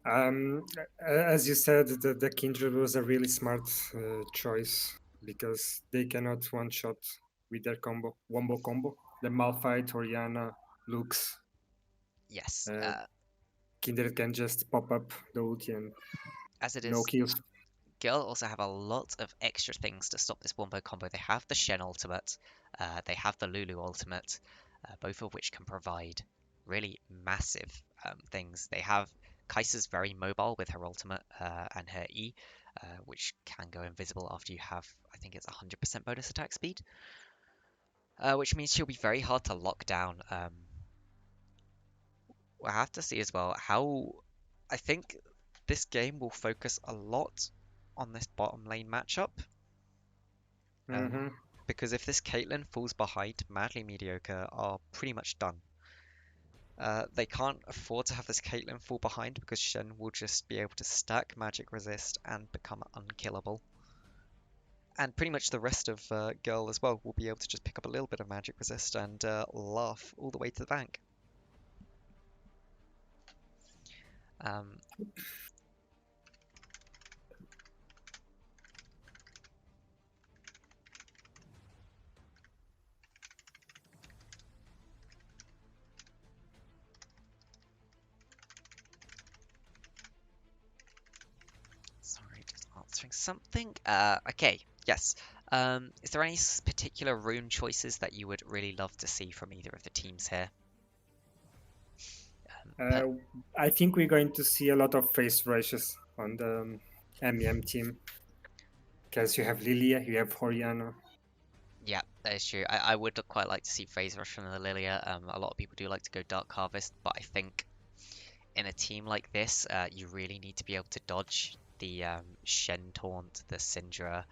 As you said, the Kindred was a really smart choice because they cannot one shot with their wombo combo. The Malphite, Orianna, Lux. Yes. Uh, Kindred can just pop up the ulti and As it no is, kills. Girl also have a lot of extra things to stop this wombo combo. They have the Shen ultimate, they have the Lulu ultimate, both of which can provide really massive things. They have Kai'Sa's very mobile with her ultimate and her E, which can go invisible after you have, I think it's 100% bonus attack speed, which means she'll be very hard to lock down. We'll have to see as well how I think this game will focus a lot on this bottom lane matchup. Mm-hmm. Because if this Caitlyn falls behind, Madly Mediocre are pretty much done. They can't afford to have this Caitlyn fall behind because Shen will just be able to stack magic resist and become unkillable. And pretty much the rest of Girl as well will be able to just pick up a little bit of magic resist and laugh all the way to the bank. Um, Sorry, just answering something. Okay, yes. Is there any particular rune choices that you would really love to see from either of the teams here? But I think we're going to see a lot of face rushes on the MEM team because you have Lilia, you have Horiana. yeah, that is true. I would quite like to see Phase Rush from the Lilia. A lot of people do like to go Dark Harvest, but I think in a team like this, you really need to be able to dodge the Shen Taunt, the Syndra,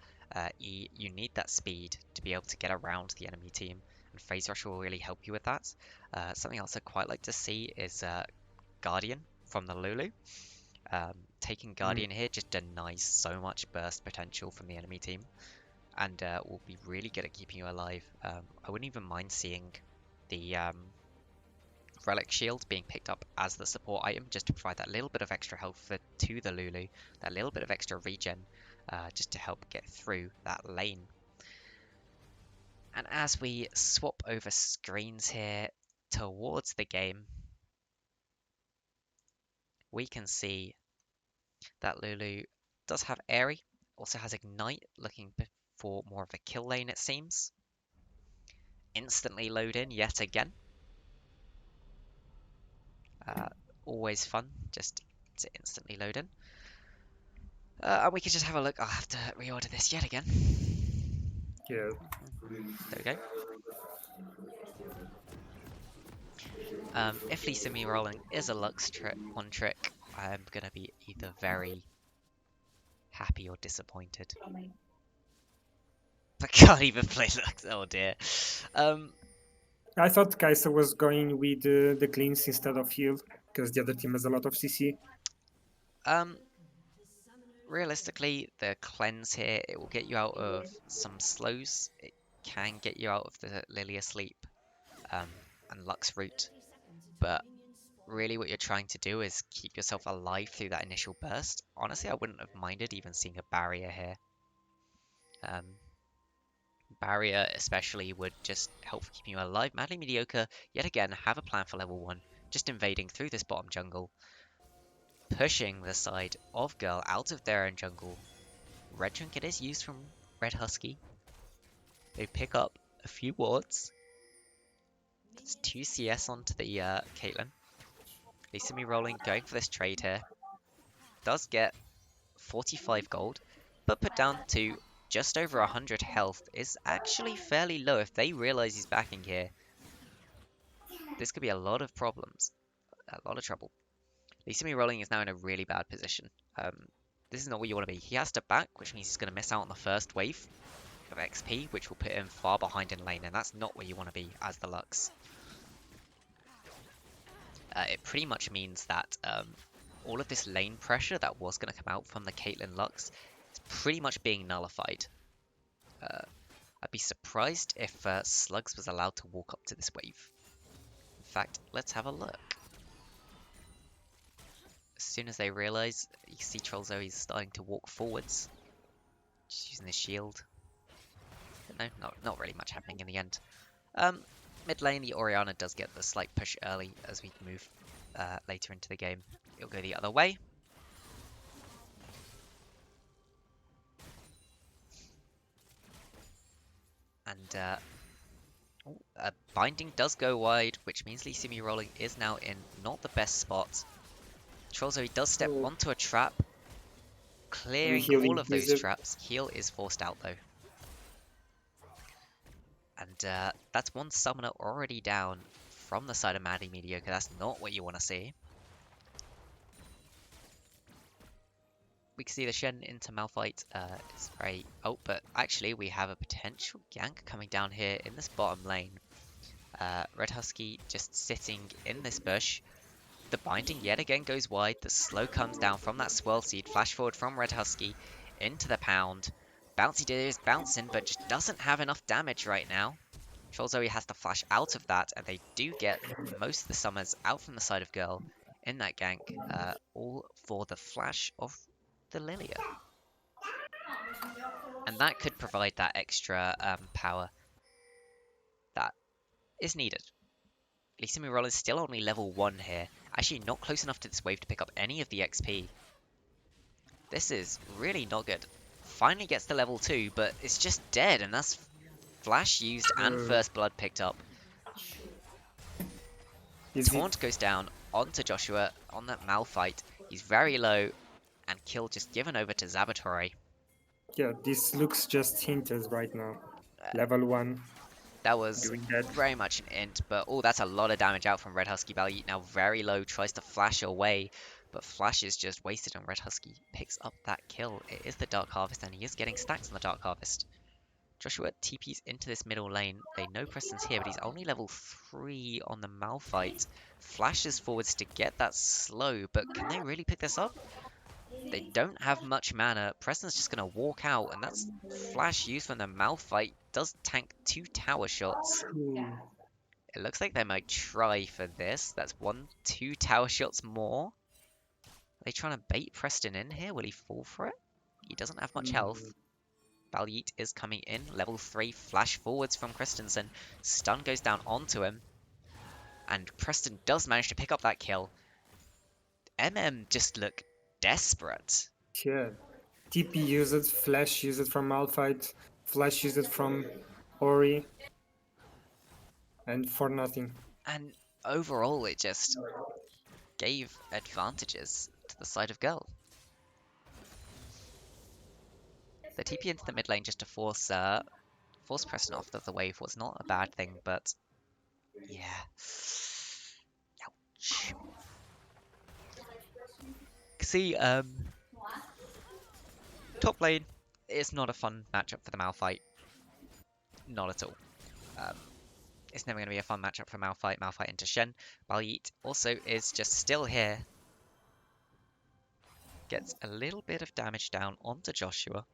E. You need that speed to be able to get around the enemy team, and Phase Rush will really help you with that. Something else I'd quite like to see is Guardian from the Lulu. Taking Mm. Guardian here just denies so much burst potential from the enemy team, and will be really good at keeping you alive. I wouldn't even mind seeing the Relic Shield being picked up as the support item, just to provide that little bit of extra health to the Lulu, that little bit of extra regen, just to help get through that lane. And as we swap over screens here towards the game, we can see that Lulu does have Airy, also has Ignite, looking for more of a kill lane it seems. Instantly load in yet again. Always fun, just to instantly load in. And we can just have a look. I'll have to reorder this yet again. Yeah. There we go. If Lisa Me rolling is a Lux one trick, I'm gonna be either very happy or disappointed. I can't even play Lux. Oh dear. I thought Kai'Sa was going with the cleans instead of heal because the other team has a lot of CC. Um, Realistically, the cleanse here, it will get you out of some slows. It can get you out of the Lily Asleep and Lux route, but really what you're trying to do is keep yourself alive through that initial burst. Honestly, I wouldn't have minded even seeing a barrier here. Barrier especially would just help keeping you alive. Madly Mediocre, yet again, have a plan for level 1, just invading through this bottom jungle, pushing the side of Girl out of their own jungle. Red Trinket is used from Red Husky. They pick up a few wards. It's 2 CS onto the Caitlyn. They see me rolling, going for this trade here. Does get 45 gold, but put down to just over 100 health is actually fairly low. If they realize he's backing here, this could be a lot of problems, a lot of trouble. Lee Rolling is now in a really bad position. This is not where you want to be. He has to back, which means he's going to miss out on the first wave of XP, which will put him far behind in lane, and that's not where you want to be as the Lux. It pretty much means that all of this lane pressure that was going to come out from the Caitlyn Lux is pretty much being nullified. I'd be surprised if Slugs was allowed to walk up to this wave. In fact, let's have a look. As soon as they realize, you see Trollzoe is starting to walk forwards. Just using his shield. But no, not really much happening in the end. Mid lane, the Orianna does get the slight push early as we move later into the game, it'll go the other way. And binding does go wide, which means Lee Simi rolling is now in not the best spot. Trollzoe does step onto a trap, clearing all of those traps. Heal is forced out though. And that's one summoner already down from the side of Madly Mediocre. That's not what you want to see. We can see the Shen into Malphite is very... Oh, but actually we have a potential gank coming down here in this bottom lane. Red Husky just sitting in this bush. The binding yet again goes wide. The slow comes down from that Swirl Seed. Flash forward from Red Husky into the pound. Bouncy Deer is bouncing, but just doesn't have enough damage right now. Trollzoe has to flash out of that, and they do get most of the summers out from the side of Girl in that gank, all for the flash of the Lilia. And that could provide that extra power that is needed. Lee Simi Roll is still only level 1 here, actually not close enough to this wave to pick up any of the XP. This is really not good. Finally gets to level 2, but it's just dead, and that's flash used and first blood picked up. Taunt goes down onto Joshua on that Malphite. He's very low, and kill just given over to Zabatore. Yeah, this looks just hinted right now. Level 1. That was very much an int, but oh, that's a lot of damage out from Red Husky. Valiant now very low, tries to flash away, but flash is just wasted, and Red Husky picks up that kill. It is the Dark Harvest, and he is getting stacks on the Dark Harvest. Joshua TP's into this middle lane. They know Preston's here, but he's only level 3 on the Malphite. Flashes forwards to get that slow, but can they really pick this up? They don't have much mana. Preston's just going to walk out, and that's flash used from the Malphite. Does tank 2 tower shots. It looks like they might try for this. That's 2 tower shots more. Are they trying to bait Preston in here? Will he fall for it? He doesn't have much health. Valiant is coming in. Level 3 flash forwards from Christensen. Stun goes down onto him. And Preston does manage to pick up that kill. MM just look desperate. Yeah. TP use it, flash use it from Malphite, flash use it from Ori. And for nothing. And overall it just gave advantages to the side of Girl. The TP into the mid lane just to force Preston off of the wave was not a bad thing, but yeah. Ouch. See, top lane is not a fun matchup for the Malphite. Not at all. It's never going to be a fun matchup for Malphite. Malphite into Shen. Valiant also is just still here. Gets a little bit of damage down onto Joshua.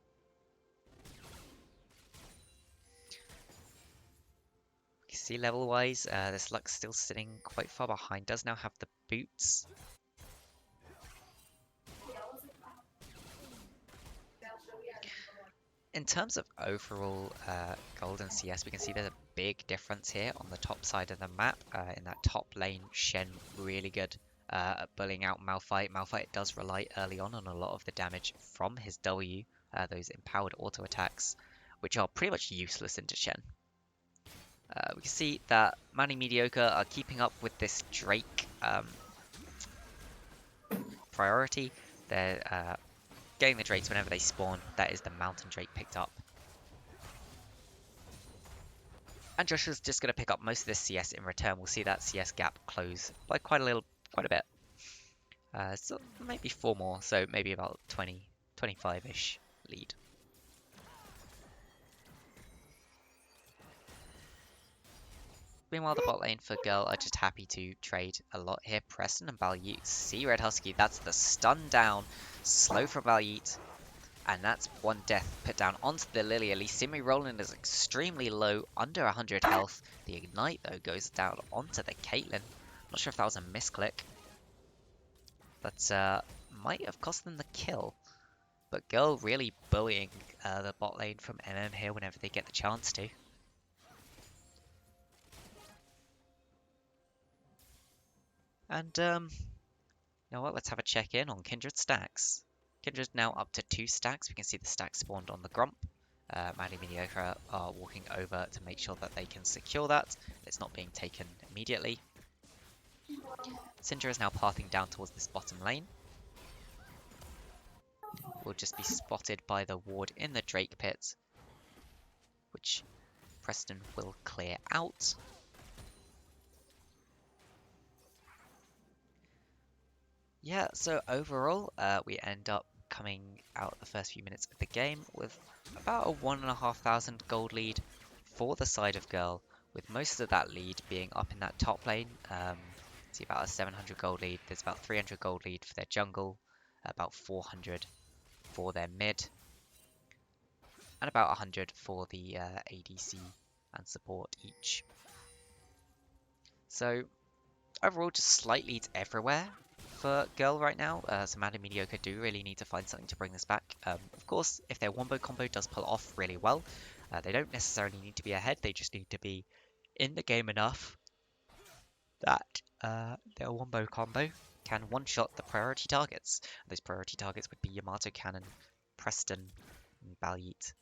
You see level-wise, this Lux still sitting quite far behind. Does now have the boots. In terms of overall gold and CS, we can see there's a big difference here on the top side of the map. In that top lane, Shen really good at bullying out Malphite. Malphite does rely early on a lot of the damage from his W, those empowered auto attacks, which are pretty much useless into Shen. We can see that Madly Mediocre are keeping up with this Drake priority. They're getting the Drakes whenever they spawn. That is the Mountain Drake picked up. And Joshua's just going to pick up most of this CS in return. We'll see that CS gap close by quite a bit. So maybe 4 more, so maybe about 20, 25-ish lead. Meanwhile, the bot lane for Girl are just happy to trade a lot here. Preston and Valiant see Red Husky. That's the stun down. Slow from Valiant. And that's 1 death put down onto the Lilia. Lee Simi Roland is extremely low, under 100 health. The Ignite, though, goes down onto the Caitlyn. Not sure if that was a misclick. But might have cost them the kill. But Girl really bullying the bot lane from MM here whenever they get the chance to. And, you know what, let's have a check-in on Kindred stacks. Kindred's now up to 2 stacks. We can see the stacks spawned on the Grump. Madly Mediocre are walking over to make sure that they can secure that. It's not being taken immediately. Syndra is now pathing down towards this bottom lane. Will just be spotted by the ward in the Drake pit, which Preston will clear out. Yeah, so overall, we end up coming out the first few minutes of the game with about a 1,500 gold lead for the side of Girl, with most of that lead being up in that top lane. See about a 700 gold lead. There's about 300 gold lead for their jungle, about 400 for their mid, and about 100 for the ADC and support each. So overall, just slight leads everywhere for Girl right now. So Mad and Mediocre do really need to find something to bring this back. Of course, if their wombo combo does pull off really well, they don't necessarily need to be ahead. They just need to be in the game enough that their wombo combo can one-shot the priority targets. Those priority targets would be Yamato Cannon, Preston, and Gabblit.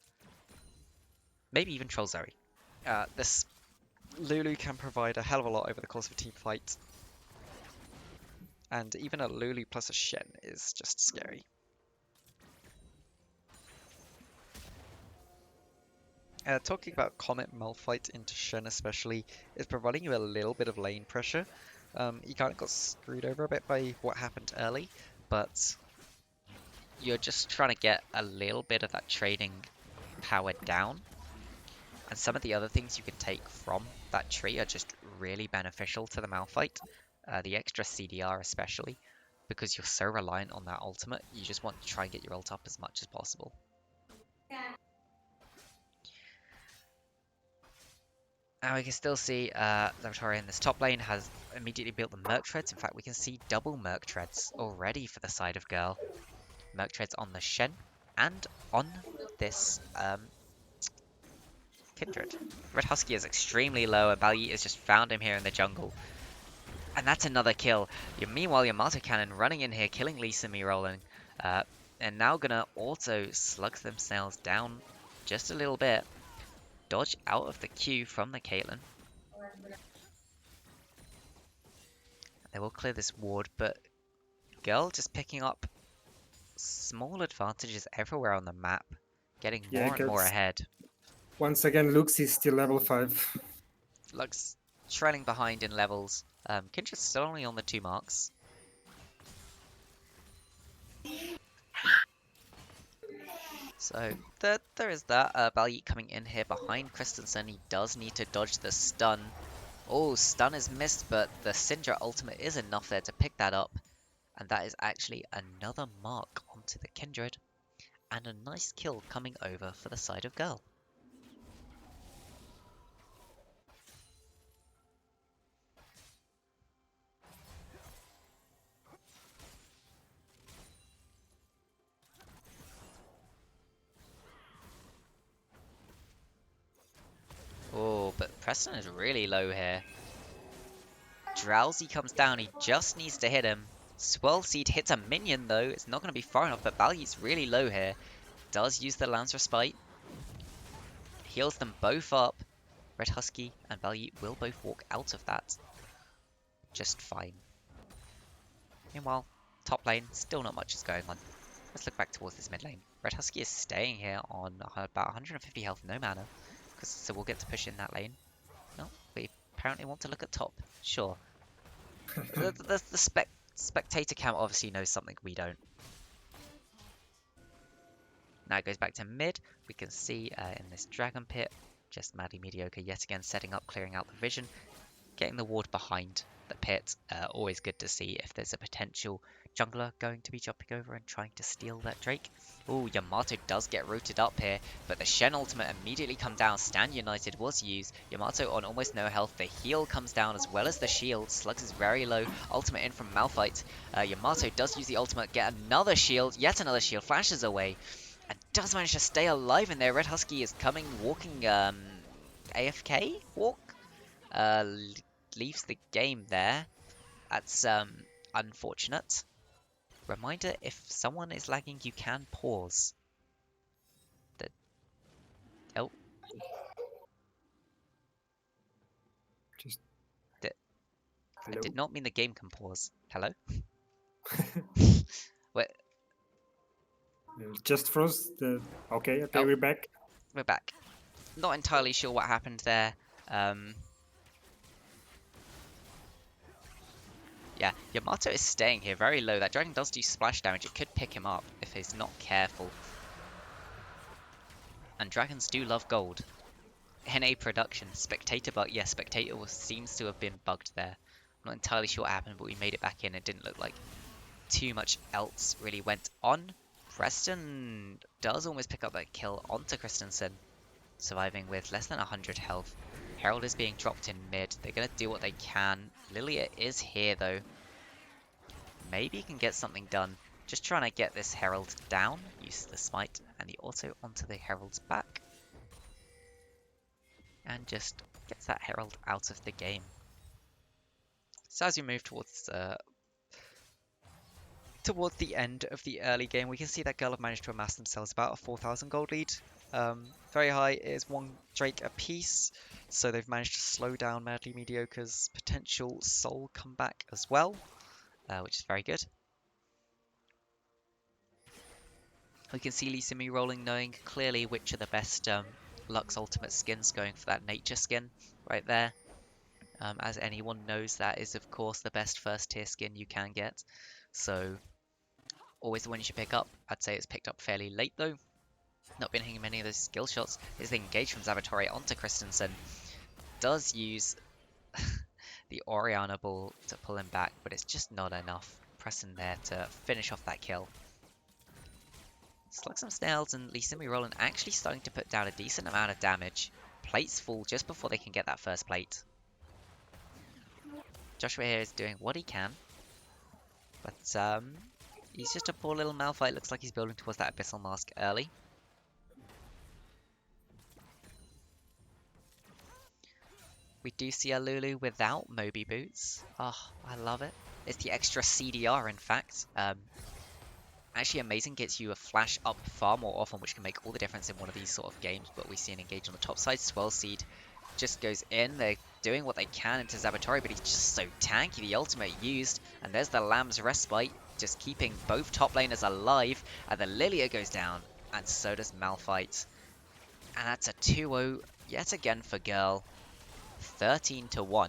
Maybe even Trollzoe. This Lulu can provide a hell of a lot over the course of a team fight. And even a Lulu plus a Shen is just scary. Talking about Comet Malphite into Shen especially is providing you a little bit of lane pressure. You kind of got screwed over a bit by what happened early, but you're just trying to get a little bit of that trading power down. And some of the other things you can take from that tree are just really beneficial to the Malphite. The extra CDR especially, because you're so reliant on that ultimate, you just want to try and get your ult up as much as possible. Now we can still see Laboratory in this top lane has immediately built the Merc Treads. In fact, we can see double Merc Treads already for the side of Girl. Merc Treads on the Shen and on this Kindred. Red Husky is extremely low and Gabblit has just found him here in the jungle. And that's another kill. Meanwhile, Yamato Cannon running in here, killing Lisa rolling. And now gonna auto slug themselves down just a little bit. Dodge out of the Q from the Caitlyn. They will clear this ward, but Girl just picking up small advantages everywhere on the map. Getting more and more ahead. Once again, Lux is still level 5. Lux trailing behind in levels. Kindred's still only on the 2 marks. So there is that. Gabblit coming in here behind Christensen. He does need to dodge the stun. Oh, stun is missed, but the Syndra ultimate is enough there to pick that up. And that is actually another mark onto the Kindred. And a nice kill coming over for the side of Girl. Oh, but Preston is really low here. Drowsy comes down, he just needs to hit him. Swirl Seed hits a minion though, it's not going to be far enough, but Gabblit really low here. Does use the Lance Respite. Heals them both up. Red Husky and Gabblit will both walk out of that just fine. Meanwhile, top lane, still not much is going on. Let's look back towards this mid lane. Red Husky is staying here on about 150 health, no mana. So we'll get to push in that lane. No, we apparently want to look at top. Sure. the spectator cam obviously knows something we don't. Now it goes back to mid. We can see in this Dragon Pit, just Madly Mediocre yet again setting up, clearing out the vision, getting the ward behind the pit. Always good to see if there's a potential jungler going to be jumping over and trying to steal that Drake. Ooh, Yamato does get rooted up here, but the Shen ultimate immediately come down. Stand United was used. Yamato on almost no health. The heal comes down as well as the shield. Slugs is very low. Ultimate in from Malphite. Yamato does use the ultimate, get another shield, yet another shield, flashes away, and does manage to stay alive in there. Red Husky is coming, walking AFK walk. Leaves the game there. That's unfortunate. Reminder, if someone is lagging, you can pause. Oh, Just I hello. did not mean the game can pause. Hello? Wait, Just froze the. Okay, oh, we're back. we're back. Not entirely sure what happened there. Yeah, Yamato is staying here very low. That dragon does do splash damage. It could pick him up if he's not careful. And dragons do love gold. NA production. Spectator bug. Yeah, Spectator seems to have been bugged there. I'm not entirely sure what happened, but we made it back in. It didn't look like too much else really went on. Preston does almost pick up that kill onto Christensen, surviving with less than 100 health. Herald is being dropped in mid. They're going to do what they can. Lilia is here, though. Maybe he can get something done. Just trying to get this Herald down. Use the smite and the auto onto the Herald's back. And just gets that Herald out of the game. So as we move towards the end of the early game, we can see that Girl have managed to amass themselves about a 4,000 gold lead. Very high, it is one Drake apiece, so they've managed to slow down Madly Mediocre's potential soul comeback as well, which is very good. We can see Lee Simi rolling, knowing clearly which are the best Lux Ultimate skins, going for that nature skin right there. As anyone knows, that is of course the best first tier skin you can get, so always the one you should pick up. I'd say it's picked up fairly late though. Not been hitting many of those skill shots. Is the engage from Zavatore onto Christensen. Does use the Oriana ball to pull him back, but it's just not enough. Preston there to finish off that kill. Slug some snails and Lee Simi Roland actually starting to put down a decent amount of damage. Plates fall just before they can get that first plate. Joshua here is doing what he can, but he's just a poor little Malphite. Looks like he's building towards that Abyssal Mask early. We do see a Lulu without Moby Boots. Oh, I love it. It's the extra CDR, in fact. Actually, Amazing gets you a flash up far more often, which can make all the difference in one of these sort of games. But we see an engage on the top side. Swell Seed just goes in. They're doing what they can into Zabatori, but he's just so tanky. The ultimate used, and there's the Lamb's Respite, just keeping both top laners alive. And the Lilia goes down, and so does Malphite. And that's a 2-0 yet again for Girl. 13-1.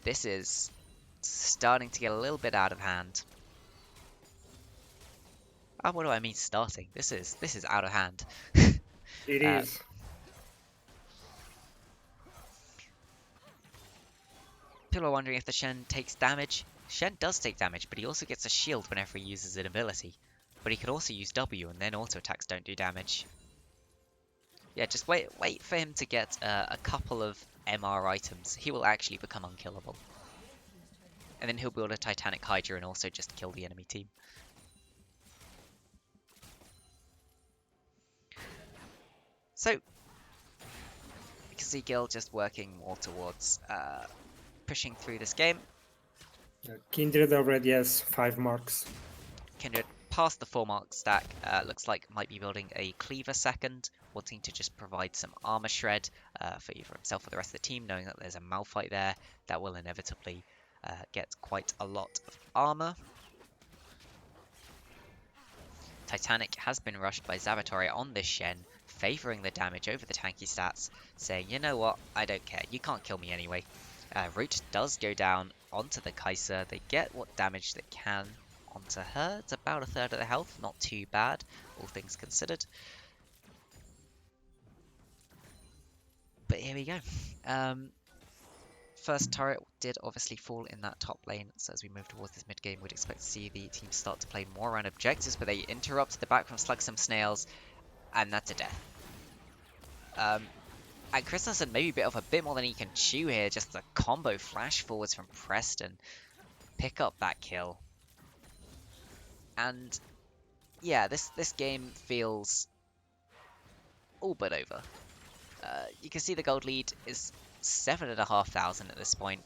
This is starting to get a little bit out of hand. What do I mean starting? This is out of hand. It is. People are wondering if the Shen takes damage. Shen does take damage, but he also gets a shield whenever he uses an ability. But he could also use W, and then auto attacks don't do damage. Yeah, just wait for him to get a couple of MR items. He will actually become unkillable. And then he'll build a Titanic Hydra and also just kill the enemy team. So, you can see Gil just working more towards pushing through this game. Kindred already has 5 marks. Kindred past the 4-mark stack. Looks like might be building a Cleaver second, wanting to just provide some armor shred for either himself or the rest of the team, knowing that there's a Malphite there that will inevitably get quite a lot of armor. Titanic has been rushed by Zavatore on this Shen, favouring the damage over the tanky stats, saying, you know what, I don't care, you can't kill me anyway. Root does go down onto the Kai'Sa. They get what damage they can onto her. It's about a third of the health, not too bad, all things considered. But here we go. First turret did obviously fall in that top lane, so as we move towards this mid game, we'd expect to see the team start to play more around objectives, but they interrupt the back from Slug some snails, and that's a death. And Christensen maybe a bit more than he can chew here, just a combo flash forwards from Preston. Pick up that kill. And yeah, this game feels all but over. You can see the gold lead is 7,500 at this point.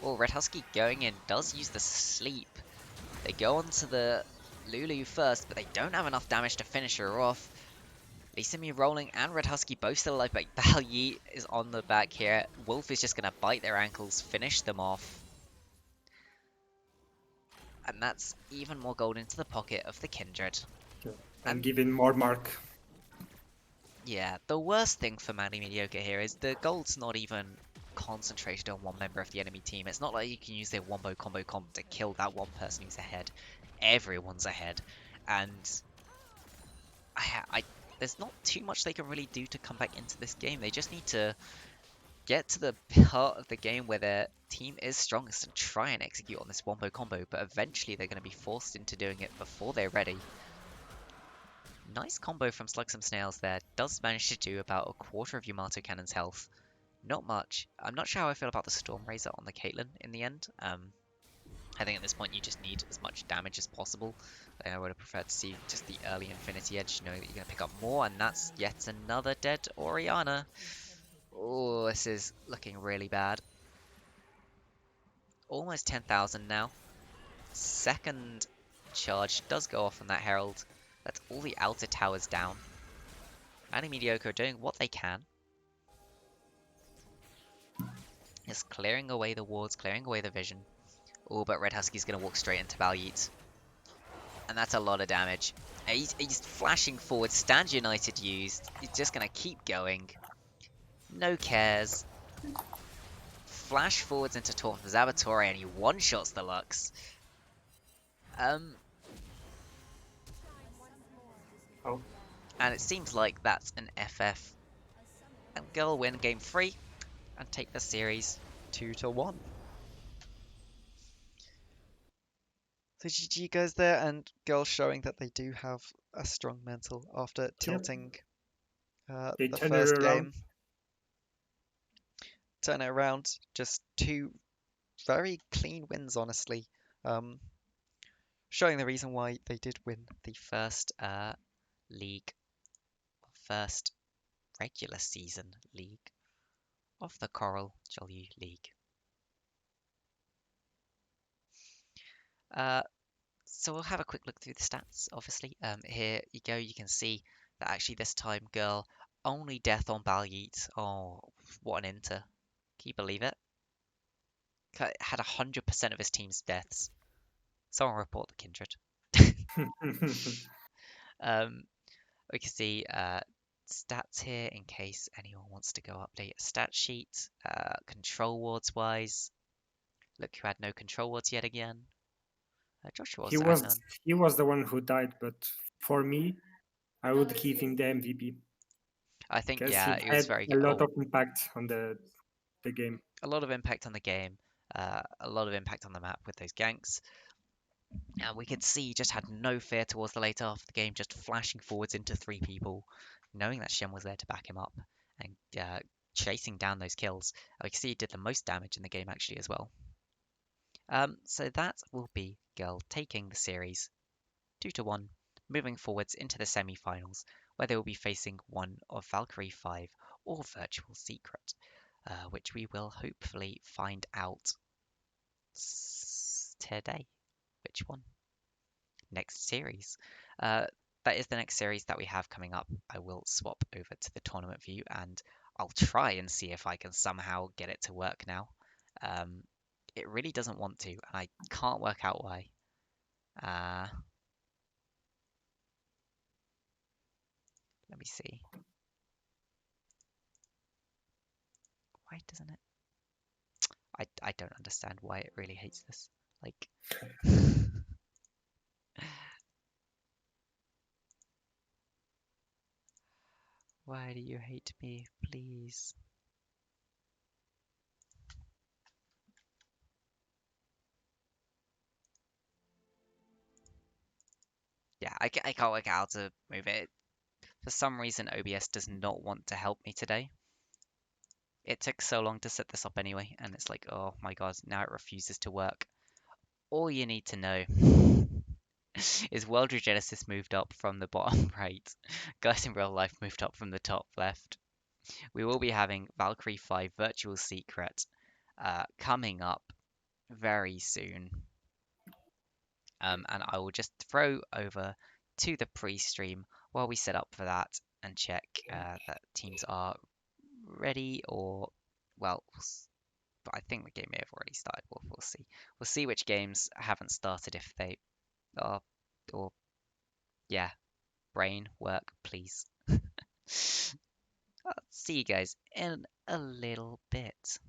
Oh, Red Husky going in does use the sleep. They go onto the Lulu first, but they don't have enough damage to finish her off. Lisa Me rolling and Red Husky both still alive, but Bal Yeet is on the back here. Wolf is just going to bite their ankles, finish them off. And that's even more gold into the pocket of the Kindred. And And giving more mark. yeah, the worst thing for Manny Mediocre here is the gold's not even concentrated on one member of the enemy team. It's not like you can use their wombo combo comp to kill that one person who's ahead. Everyone's ahead. And there's not too much they can really do to come back into this game. They just need to get to the part of the game where their team is strongest and try and execute on this wombo combo, but eventually they're going to be forced into doing it before they're ready. Nice combo from Slugs and Snails there. Does manage to do about a quarter of Yamato Cannon's health. Not much. I'm not sure how I feel about the Storm Razor on the Caitlyn in the end. I think at this point you just need as much damage as possible. I would have preferred to see just the early Infinity Edge, knowing that you're going to pick up more, and that's yet another dead Orianna. Oh, this is looking really bad. Almost 10,000 now. Second charge does go off on that Herald. That's all the outer towers down. Manny Mediocre are doing what they can. Just clearing away the wards, clearing away the vision. Oh, but Red Husky's going to walk straight into Bal Yeet. And that's a lot of damage. He's flashing forward. Stand United used. He's just going to keep going. No cares. Flash forwards into Taunt from Zabatore and he one-shots the Lux. Oh. And it seems like that's an FF. And Girl win game 3 and take the series 2-1. So GG goes there, and Girl showing that they do have a strong mental after tilting They the turn it first around. game. Turn it around. Just 2 very clean wins, honestly. Showing the reason why they did win The first league, first regular season league of the Coral Jolyu League. So we'll have a quick look through the stats, obviously. Here you go, you can see that actually this time Girl only death on Bal Yeet. Oh, what an inter. Can you believe it? Had 100% of his team's deaths. Someone report the Kindred. We can see stats here in case anyone wants to go update a stat sheet. Control wards wise. Look who had no control wards yet again. Joshua he also had none. was the one who died, but for me, I would give him the MVP I think, because yeah, he it was had very a good. lot Oh, of impact on the game. a lot of impact on the game. A lot of impact on the map with those ganks. And we could see he just had no fear towards the later half of the game, just flashing forwards into 3 people, knowing that Shen was there to back him up and chasing down those kills. We can see he did the most damage in the game actually as well. So that will be Girl taking the series 2-1, moving forwards into the semi-finals, where they will be facing one of Valkyrie 5 or Virtual Secret, which we will hopefully find out today. Which one? Next series. That is the next series that we have coming up. I will swap over to the tournament view and I'll try and see if I can somehow get it to work now. It really doesn't want to, and I can't work out why. Let me see. Why doesn't it? I don't understand why it really hates this. Like, why do you hate me, please? Yeah, I can't work out how to move it. For some reason, OBS does not want to help me today. It took so long to set this up anyway, and it's like, oh my god, now it refuses to work. All you need to know is World Regenesis moved up from the bottom right. Guys in real life moved up from the top left. We will be having Valkyrie 5 Virtual Secret coming up very soon. And I will just throw over to the pre-stream while we set up for that and check that teams are ready or, well, but I think the game may have already started. We'll see. We'll see which games haven't started if they are, or yeah, brain work, please. I'll see you guys in a little bit.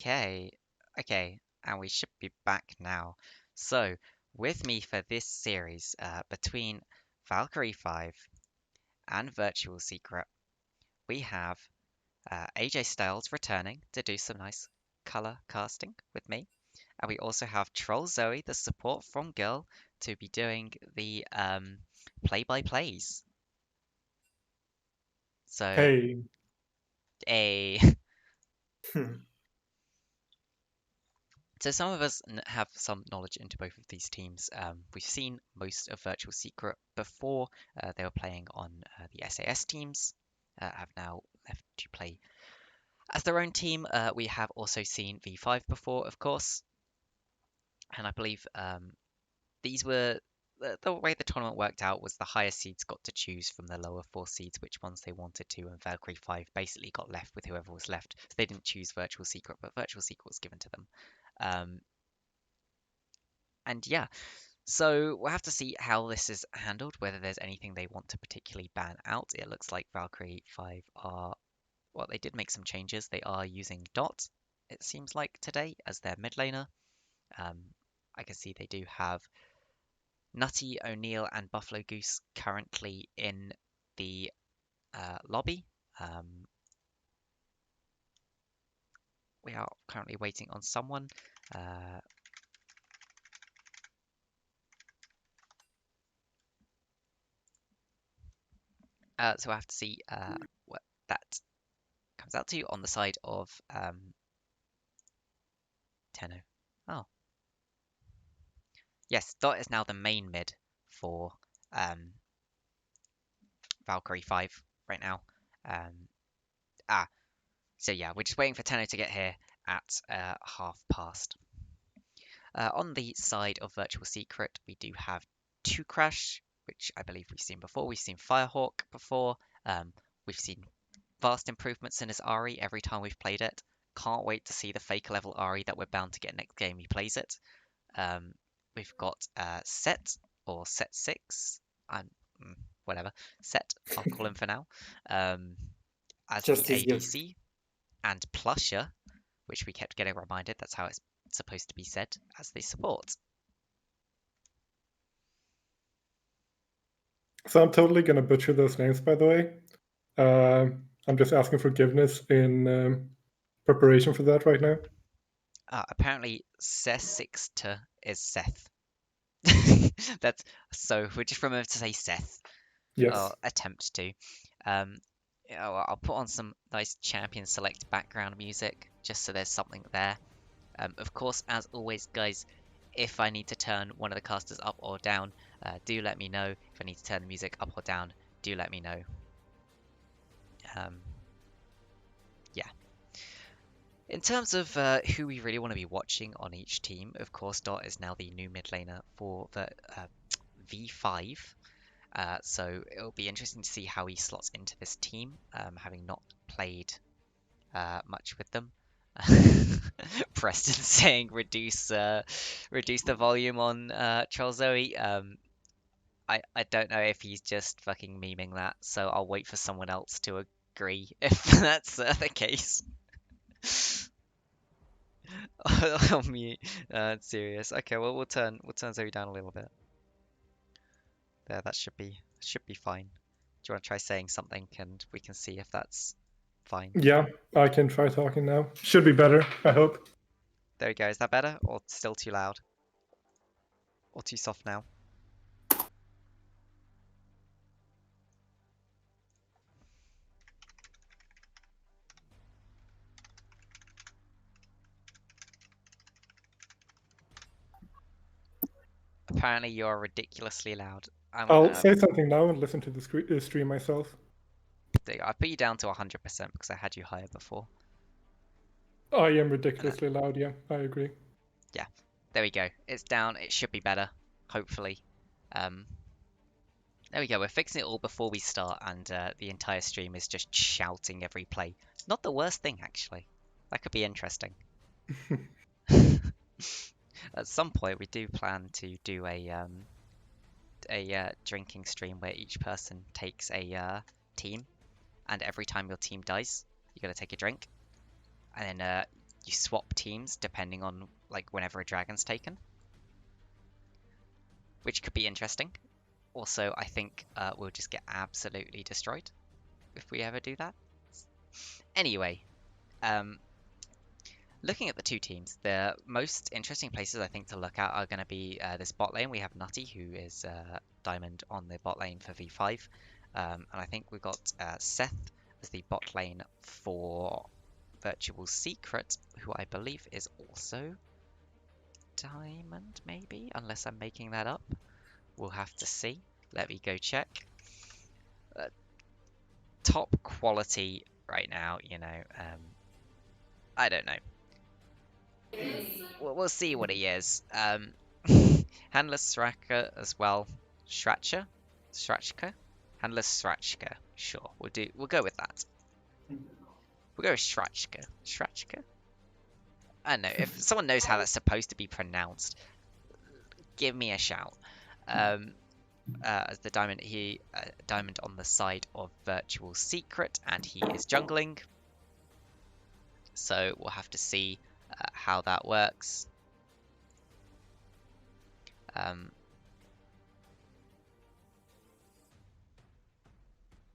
Okay, okay, and we should be back now. So, with me for this series, between Valkyrie 5 and Virtual Secret, we have AJstyles returning to do some nice color casting with me. And we also have Trollzoe, the support from Girl, to be doing the play-by-plays. So, Hey, a So some of us have some knowledge into both of these teams. We've seen most of Virtual Secret before. They were playing on the SAS teams, have now left to play as their own team. We have also seen V5 before, of course, and I believe these were the way the tournament worked out was the higher seeds got to choose from the lower four seeds which ones they wanted to, and Valkyrie 5 basically got left with whoever was left. So they didn't choose Virtual Secret, but Virtual Secret was given to them. And yeah, so we'll have to see how this is handled, whether there's anything they want to particularly ban out. It looks like Valkyrie 5 are, well, they did make some changes. They are using Dot, it seems like, today as their mid laner. I can see they do have Nutty, O'Neill, and Buffalo Goose currently in the lobby. We are currently waiting on someone. So I have to see what that comes out to on the side of Tenno. Oh, yes, Dot is now the main mid for um, Valkyrie 5 right now. Um, so yeah, we're just waiting for Tenno to get here at half past. On the side of Virtual Secret, we do have 2 Crash, which I believe we've seen before. We've seen Firehawk before. We've seen vast improvements in his Ari every time we've played it. Can't wait to see the fake level Ari that we're bound to get next game he plays it. We've got Set or Set 6. I'm whatever. Set, I'll call him for now. As the Just easier. ADC, and Plusher, which we kept getting reminded that's how it's supposed to be said, as the support. so I'm totally gonna butcher those names, by the way. I'm just asking forgiveness in preparation for that right now. Apparently, Seth is Seth. That's so. We'll just remember to say Seth, Yes. or attempt to. I'll put on some nice champion select background music just so there's something there. Of course, as always, guys, if I need to turn one of the casters up or down, do let me know. If I need to turn the music up or down, do let me know. Yeah. In terms of who we really want to be watching on each team, of course, Dot is now the new mid laner for the V5. So it'll be interesting to see how he slots into this team, having not played much with them. Preston saying reduce the volume on Trollzoe. I don't know if he's just fucking memeing that, so I'll wait for someone else to agree if that's the case. Oh, me, serious. Okay, well we'll turn Zoe down a little bit. There, that should be fine. Do you want to try saying something and we can see if that's fine? Yeah, I can try talking now. Should be better, I hope. There we go. Is that better or still too loud? Or too soft now? Apparently you're ridiculously loud. I'll say something now and listen to the stream myself. I put you down to 100% because I had you higher before. I am ridiculously loud, yeah, I agree. Yeah, there we go. It's down. It should be better, hopefully. There we go. We're fixing it all before we start, and the entire stream is just shouting every play. Not the worst thing, actually. That could be interesting. At some point, we do plan to do a drinking stream where each person takes a team, and every time your team dies, you're gonna take a drink, and then you swap teams depending on like whenever a dragon's taken, which could be interesting. Also, I think we'll just get absolutely destroyed if we ever do that. Anyway, looking at the two teams, the most interesting places I think to look at are going to be this bot lane. We have Nutty, who is Diamond on the bot lane for V5. And I think we've got Seth as the bot lane for Virtual Secret, who I believe is also Diamond, maybe? Unless I'm making that up. We'll have to see. Let me go check. Top quality right now, you know. I don't know. We'll see what he is. Handler Sraka as well. Srachka? Handler Srachka. Sure, we'll go with that. We'll go with Srachka. Srachka? I don't know. If someone knows how that's supposed to be pronounced, give me a shout. As the diamond, diamond on the side of Virtual Secret, and he is jungling. So we'll have to see how that works.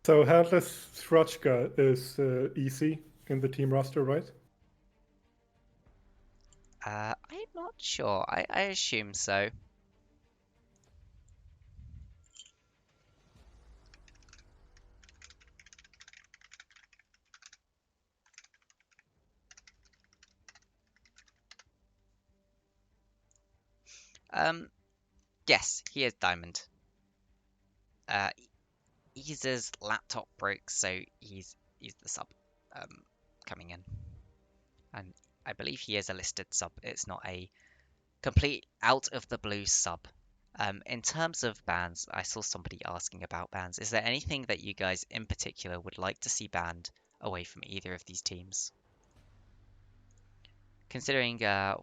So Handless Srachka is easy in the team roster, right? I'm not sure. I assume so. Yes, he is Diamond. His laptop broke, so he's the sub coming in. And I believe he is a listed sub. It's not a complete out of the blue sub. In terms of bans, I saw somebody asking about bans. Is there anything that you guys in particular would like to see banned away from either of these teams? Considering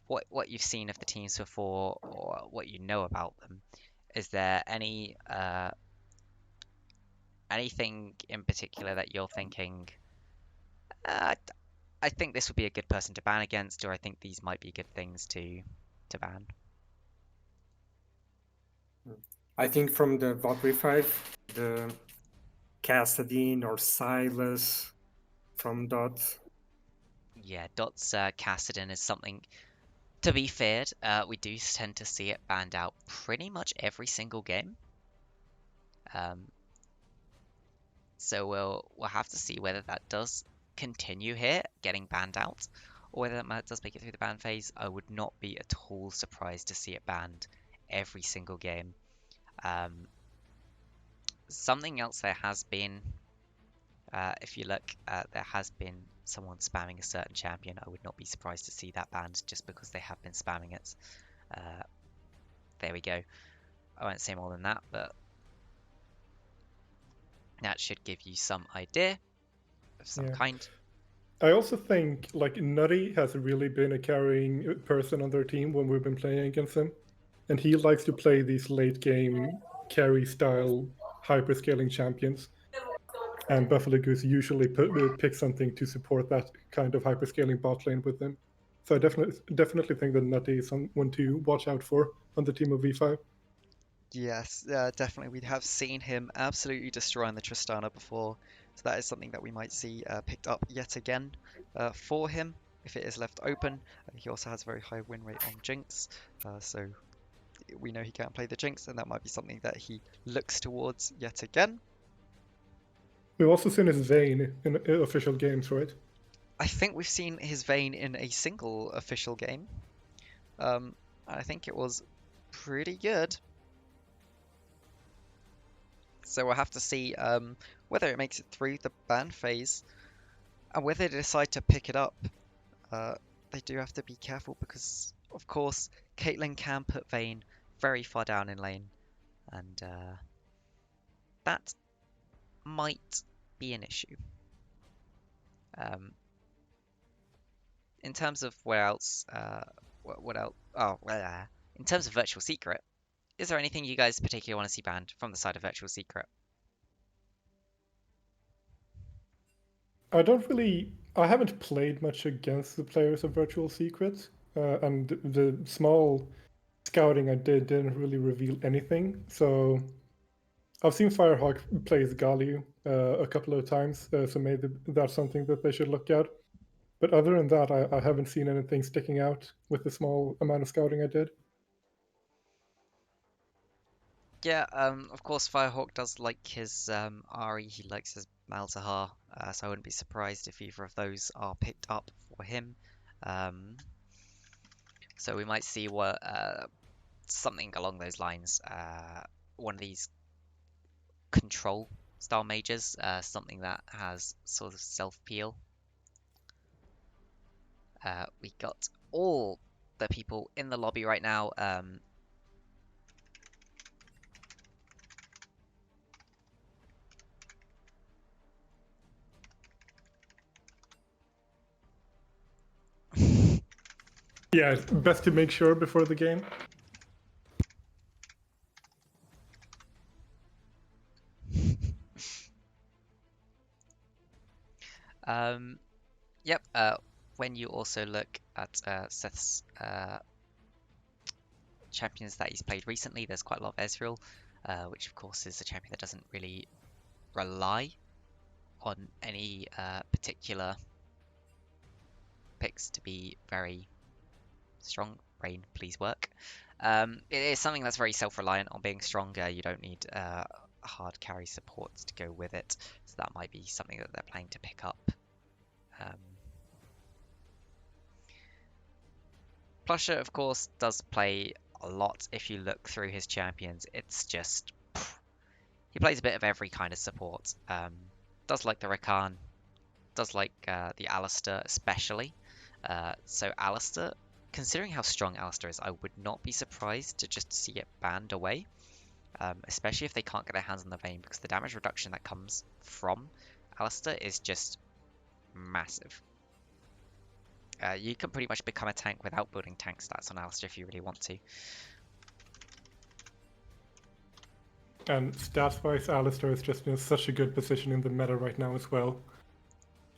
what you've seen of the teams before or what you know about them, is there anything in particular that you're thinking, I think this would be a good person to ban against, or I think these might be good things to ban? I think from the Valkyrie 5, the Cassadine or Silas from Dot. Yeah, Dot's Cassidon is something to be feared. We do tend to see it banned out pretty much every single game. So we'll have to see whether that does continue here, getting banned out, or whether that does make it through the ban phase. I would not be at all surprised to see it banned every single game. Something else there has been, if you look, there has been someone spamming a certain champion. I would not be surprised to see that banned just because they have been spamming it. There we go. I won't say more than that, but that should give you some idea of some kind. I also think like Nutty has really been a carrying person on their team when we've been playing against him, and he likes to play these late game carry style hyperscaling champions. And Buffalo Goose usually pick something to support that kind of hyperscaling bot lane with them. So I definitely think that Nutty is someone to watch out for on the team of V5. Yes, definitely. We have seen him absolutely destroying the Tristana before, so that is something that we might see picked up yet again for him if it is left open. He also has a very high win rate on Jinx, so we know he can't play the Jinx, and that might be something that he looks towards yet again. We've also seen his Vayne in official games, right? I think we've seen his Vayne in a single official game. I think it was pretty good. So we'll have to see whether it makes it through the ban phase and whether they decide to pick it up. They do have to be careful because, of course, Caitlyn can put Vayne very far down in lane, and that might be an issue. In terms of where else, what else? Oh, in terms of Virtual Secret, is there anything you guys particularly want to see banned from the side of Virtual Secret? I don't really I haven't played much against the players of Virtual Secret, and the small scouting I did didn't really reveal anything. So I've seen Firehawk plays Galio a couple of times, so maybe that's something that they should look at. But other than that, I haven't seen anything sticking out with the small amount of scouting I did. Yeah, of course, Firehawk does like his Ari, he likes his Malzahar, so I wouldn't be surprised if either of those are picked up for him. Um, so we might see what something along those lines. One of these control style mages, something that has sort of self peel. We got all the people in the lobby right now. Yeah, it's best to make sure before the game. Yep. When you also look at Seth's champions that he's played recently, there's quite a lot of Ezreal, which of course is a champion that doesn't really rely on any particular picks to be very strong. Brain, please work. It is something that's very self-reliant on being stronger. You don't need hard carry supports to go with it, so that might be something that they're planning to pick up. Plusher, of course, does play a lot. If you look through his champions, it's just he plays a bit of every kind of support. Does like the Rakan, does like the Alistair especially. So Alistair, considering how strong Alistair is, I would not be surprised to just see it banned away. Especially if they can't get their hands on the Vayne, because the damage reduction that comes from Alistair is just massive. You can pretty much become a tank without building tank stats on Alistair if you really want to. And stats-wise, Alistair is just in such a good position in the meta right now as well.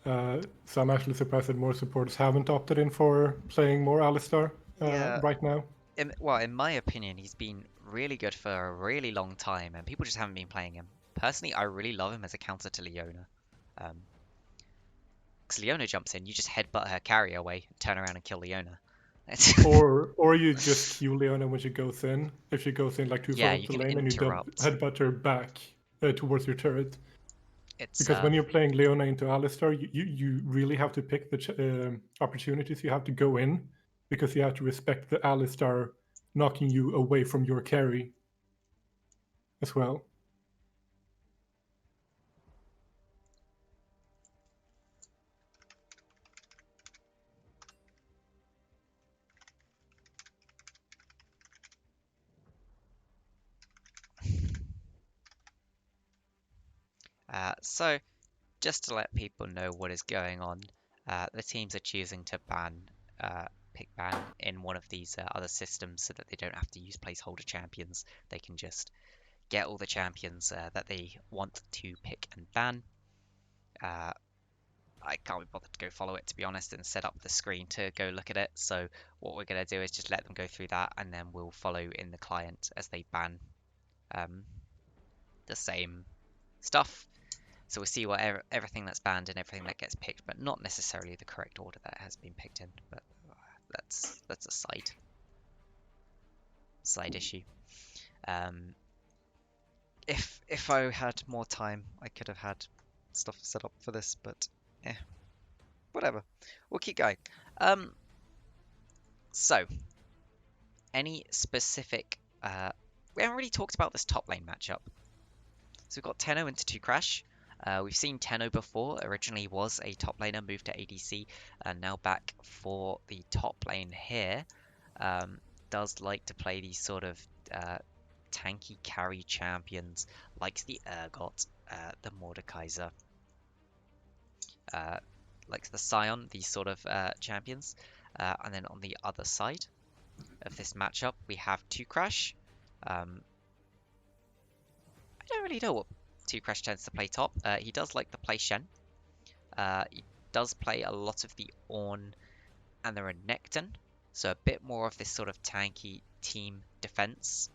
So I'm actually surprised that more supporters haven't opted in for playing more Alistair Yeah. right now. In my opinion, he's been really good for a really long time, and people just haven't been playing him. Personally, I really love him as a counter to Leona. Because Leona jumps in, you just headbutt her carry away, turn around and kill Leona. or you just Q Leona when she goes in. If she goes in like too Yeah, far you up the can lane, and you interrupt. headbutt her back towards your turret. It's Because when you're playing Leona into Alistar, you really have to pick the opportunities you have to go in, because you have to respect the Alistar knocking you away from your carry as well. so just to let people know what is going on, the teams are choosing to pick ban in one of these other systems so that they don't have to use placeholder champions. They can just get all the champions that they want to pick and ban. I can't be bothered to go follow it, to be honest, and set up the screen to go look at it. So what we're going to do is just let them go through that, and then we'll follow in the client as they ban the same stuff. So we'll see what everything that's banned and everything that gets picked, but not necessarily the correct order that has been picked in. But that's a side issue. If I had more time, I could have had stuff set up for this, but yeah, whatever. We'll keep going. So any specific? We haven't really talked about this top lane matchup. So we've got Tenno into 2Crash. We've seen Tenno before. Originally was a top laner, moved to ADC, and now back for the top lane here. Does like to play these sort of tanky carry champions, likes the Urgot, the Mordekaiser, likes the Scion, these sort of champions. And then on the other side of this matchup, we have 2Crash. I don't really know what 2Crash tends to play top. He does like to play Shen. He does play a lot of the Ornn and the Renekton, so a bit more of this sort of tanky team defense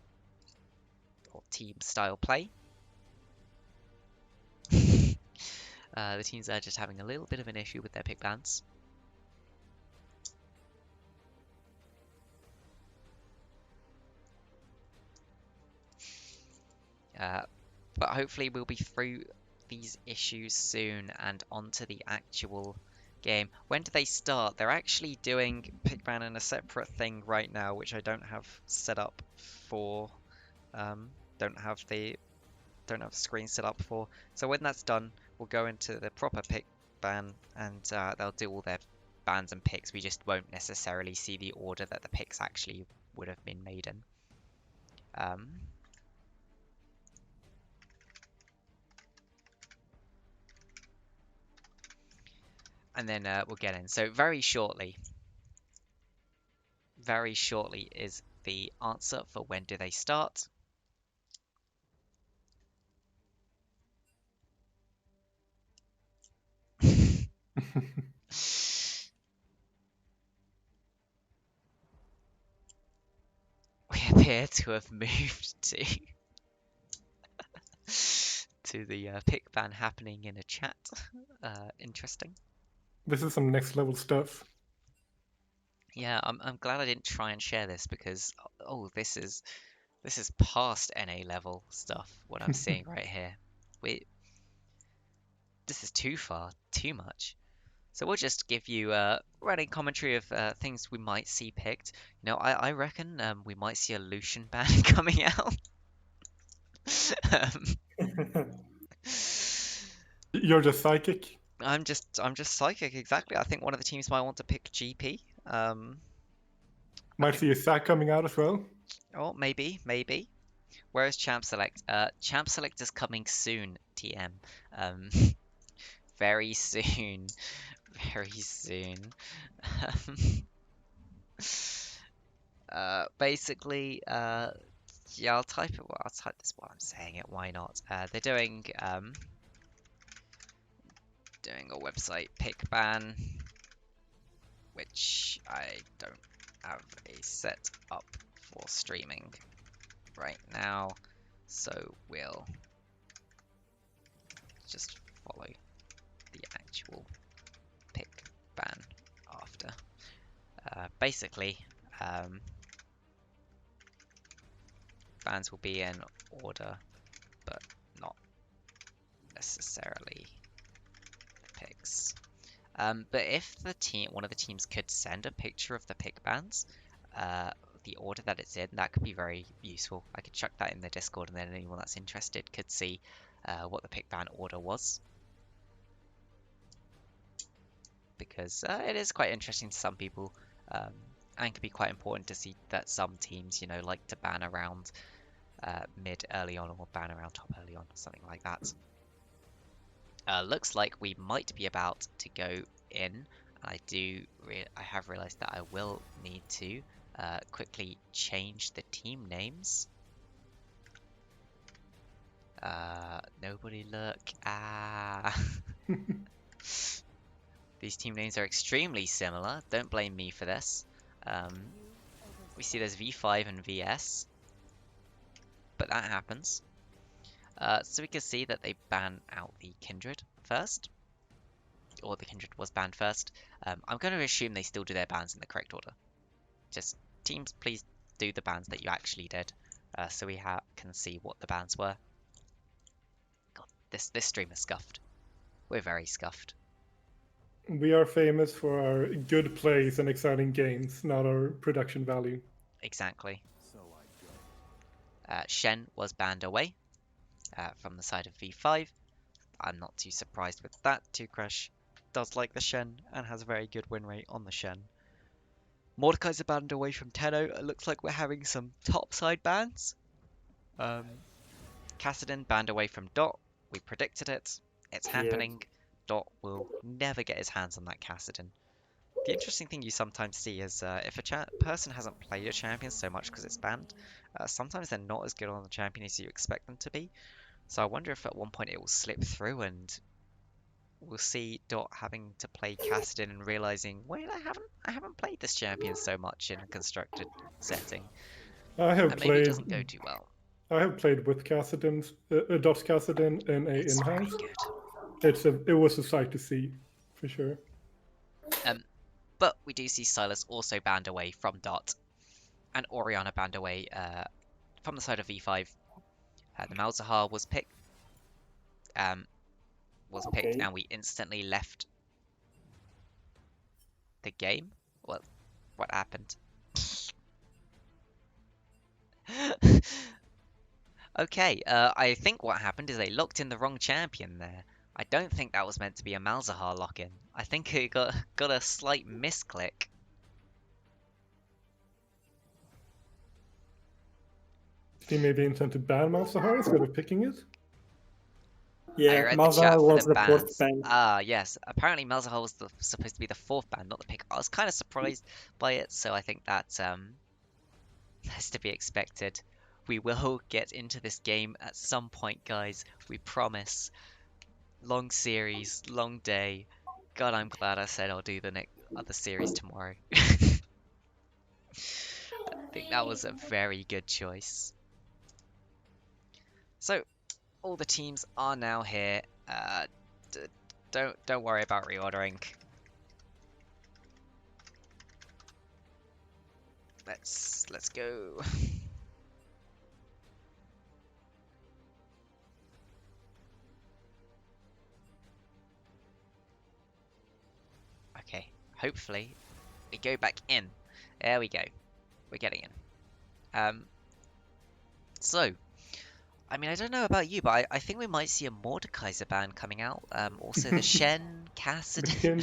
or team style play. The teams are just having a little bit of an issue with their pick bans. But hopefully we'll be through these issues soon and onto the actual game. When do they start? They're actually doing pick ban in a separate thing right now, which I don't have set up for. Don't have the screen set up for. So when that's done, we'll go into the proper pick ban, and they'll do all their bans and picks. We just won't necessarily see the order that the picks actually would have been made in. And then we'll get in. So very shortly is the answer for when do they start. We appear to have moved to the pick ban happening in a chat. Interesting. This is some next level stuff. Yeah, I'm glad I didn't try and share this because this is past NA level stuff. What I'm seeing right here, this is too far, too much. So we'll just give you a running commentary of things we might see picked. You know, I reckon we might see a Lucian ban coming out. You're just psychic. I'm just psychic, exactly. I think one of the teams might want to pick GP. Might see a sack coming out as well. Oh, maybe. Where is Champ Select? Champ Select is coming soon, TM. Very soon. Very soon. Basically, yeah, I'll type it. Well, I'll type this while I'm saying it. Why not? They're doing a website pick ban, which I don't have a set up for streaming right now, so we'll just follow the actual pick ban after. Basically, bans will be in order, but not necessarily the picks. But if one of the teams could send a picture of the pick bans, the order that it's in, that could be very useful. I could chuck that in the Discord, and then anyone that's interested could see what the pick ban order was. Because it is quite interesting to some people, and can be quite important to see that some teams, you know, like to ban around mid early on or ban around top early on, something like that. Looks like we might be about to go in. I have realized that I will need to quickly change the team names. Nobody look. These team names are extremely similar. Don't blame me for this. We see there's V5 and VS, but that happens. So we can see that they ban out the Kindred first, or the Kindred was banned first. I'm going to assume they still do their bans in the correct order. Just teams, please do the bans that you actually did, so we can see what the bans were. God, this stream is scuffed. We're very scuffed. We are famous for our good plays and exciting games, not our production value. Exactly. Shen was banned away from the side of V5. I'm not too surprised with that. 2Crush does like the Shen and has a very good win rate on the Shen. Mordekaiser banned away from Tenno. It looks like we're having some topside bans. Kassadin banned away from Dot. We predicted it. It's happening. Dot will never get his hands on that Kassadin. The interesting thing you sometimes see is if a person hasn't played a champion so much because it's banned, sometimes they're not as good on the champion as you expect them to be. So I wonder if at one point it will slip through and we'll see Dot having to play Kassadin and realizing, wait, I haven't played this champion so much in a constructed setting, I have and maybe it played. doesn't go too well. I have played with Kassadin's Dot Kassadin in a It's very in-house. good. It was a sight to see, for sure. But we do see Silas also banned away from Dot, and Oriana banned away from the side of V5. The Malzahar was picked. Okay. And we instantly left the game. Well, what happened? Okay, I think what happened is they locked in the wrong champion there. I don't think that was meant to be a Malzahar lock-in. I think it got a slight misclick. Did he maybe intend to ban Malzahar instead of picking it? I Yeah, read the chat Malzahar for was the the fourth bans. ban. Ah, yes. Apparently Malzahar was supposed to be the fourth ban, not the pick. I was kind of surprised by it, so I think that has to be expected. We will get into this game at some point, guys. We promise. Long series, long day. God, I'm glad I said I'll do the next other series tomorrow. I think that was a very good choice. So, all the teams are now here. Don't worry about reordering. Let's go. Okay, hopefully we go back in. There we go. We're getting in. So, I mean, I don't know about you, but I think we might see a Mordekaiser band coming out. Also the Shen, Kassadin,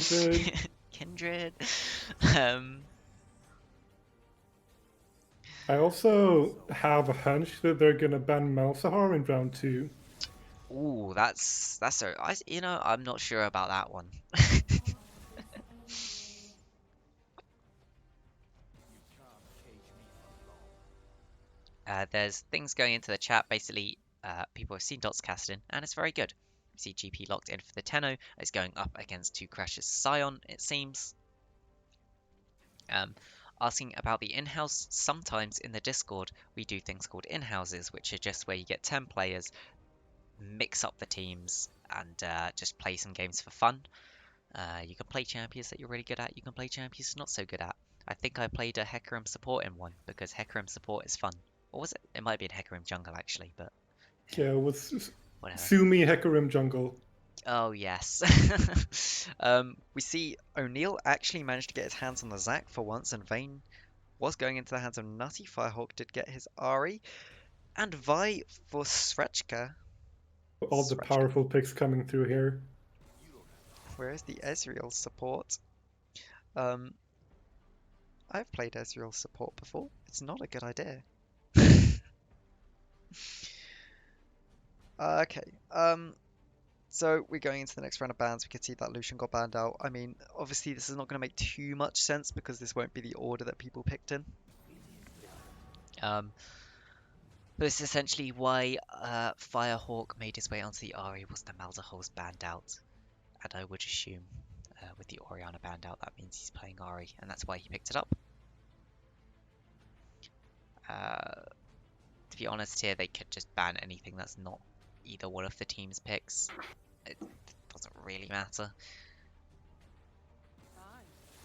Kindred. Kindred. I also have a hunch that they're gonna ban Malzahar in round 2. Ooh, that's you know, I'm not sure about that one. There's things going into the chat. Basically, people have seen Dot's Kassadin, and it's very good. We see GP locked in for the Tenno. It's going up against 2 Crashes Scion, it seems. Asking about the in-house, sometimes in the Discord, we do things called in-houses, which are just where you get 10 players, mix up the teams, and just play some games for fun. You can play champions that you're really good at, you can play champions you're not so good at. I think I played a Hecarim support in one, because Hecarim support is fun. Or was it? It might be in Hecarim jungle, actually, but... Yeah, it was whatever. Sumi Hecarim jungle. Oh, yes. We see O'Neal actually managed to get his hands on the Zac for once, and Vayne was going into the hands of Nutty. Firehawk did get his Ari. And Vi for Srečka. All the powerful picks coming through here. Where is the Ezreal support? I've played Ezreal support before. It's not a good idea. Okay. So we're going into the next round of bans. We can see that Lucian got banned out. I mean, obviously this is not going to make too much sense because this won't be the order that people picked in. But it's essentially why Firehawk made his way onto the Ari was the Malzahar's banned out. And I would assume with the Oriana banned out, that means he's playing Ari, and that's why he picked it up. To be honest here, they could just ban anything that's not either one of the team's picks. It doesn't really matter.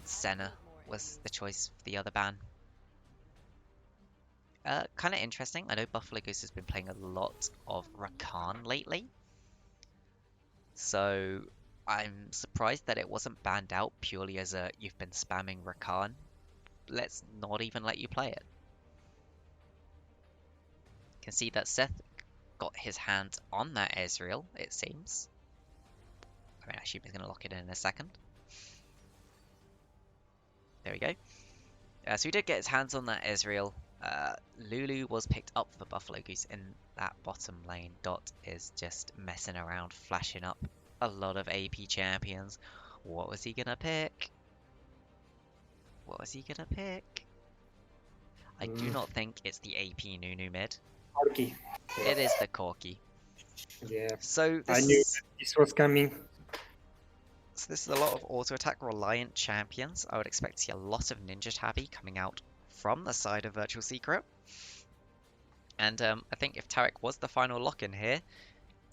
Senna was the choice for the other ban. Kind of interesting. I know Buffalo Goose has been playing a lot of Rakan lately. So I'm surprised that it wasn't banned out purely as a you've been spamming Rakan. Let's not even let you play it. You can see that Seth got his hands on that Ezreal, it seems. I mean, I assume he's going to lock it in a second. There we go. So he did get his hands on that Ezreal. Lulu was picked up for Buffalo Goose in that bottom lane. Dot is just messing around, flashing up a lot of AP champions. What was he gonna pick? What was he gonna pick? I do not think it's the AP Nunu mid. Corki. It is the Corki. Yeah. So I knew this was coming. So this is a lot of auto attack reliant champions. I would expect to see a lot of Ninja Tabby coming out from the side of Virtual Secret. And I think if Tarek was the final lock-in here,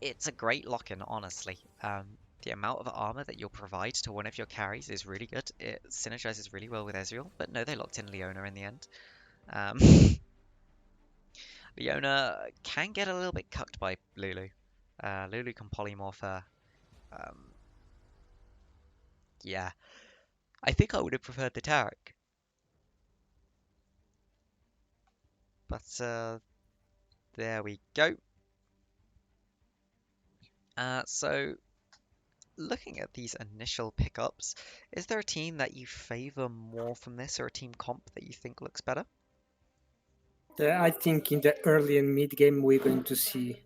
it's a great lock-in, honestly. The amount of armor that you'll provide to one of your carries is really good. It synergizes really well with Ezreal, but no, they locked in Leona in the end. Leona can get a little bit cucked by Lulu. Lulu can polymorph her. Yeah, I think I would have preferred the Tarek. But there we go. So looking at these initial pickups, is there a team that you favor more from this or a team comp that you think looks better? Yeah, I think in the early and mid game we're going to see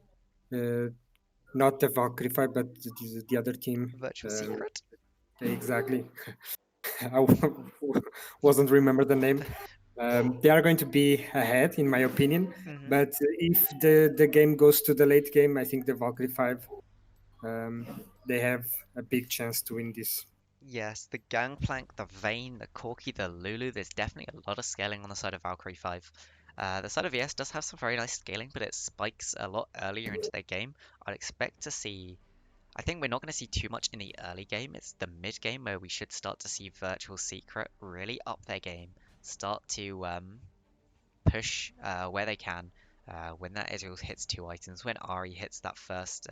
not the Valkyrie fight, but the other team. Virtual Secret? Exactly. I wasn't remember the name. They are going to be ahead, in my opinion. Mhm. But if the game goes to the late game, I think the Valkyrie 5, they have a big chance to win this. Yes, the Gangplank, the Vayne, the Corki, the Lulu, there's definitely a lot of scaling on the side of Valkyrie 5. The side of ES does have some very nice scaling, but it spikes a lot earlier into their game. I'd expect to see... I think we're not going to see too much in the early game. It's the mid game where we should start to see Virtual Secret really up their game. Start to push where they can. When that Ezreal hits 2 items, when Ari hits that first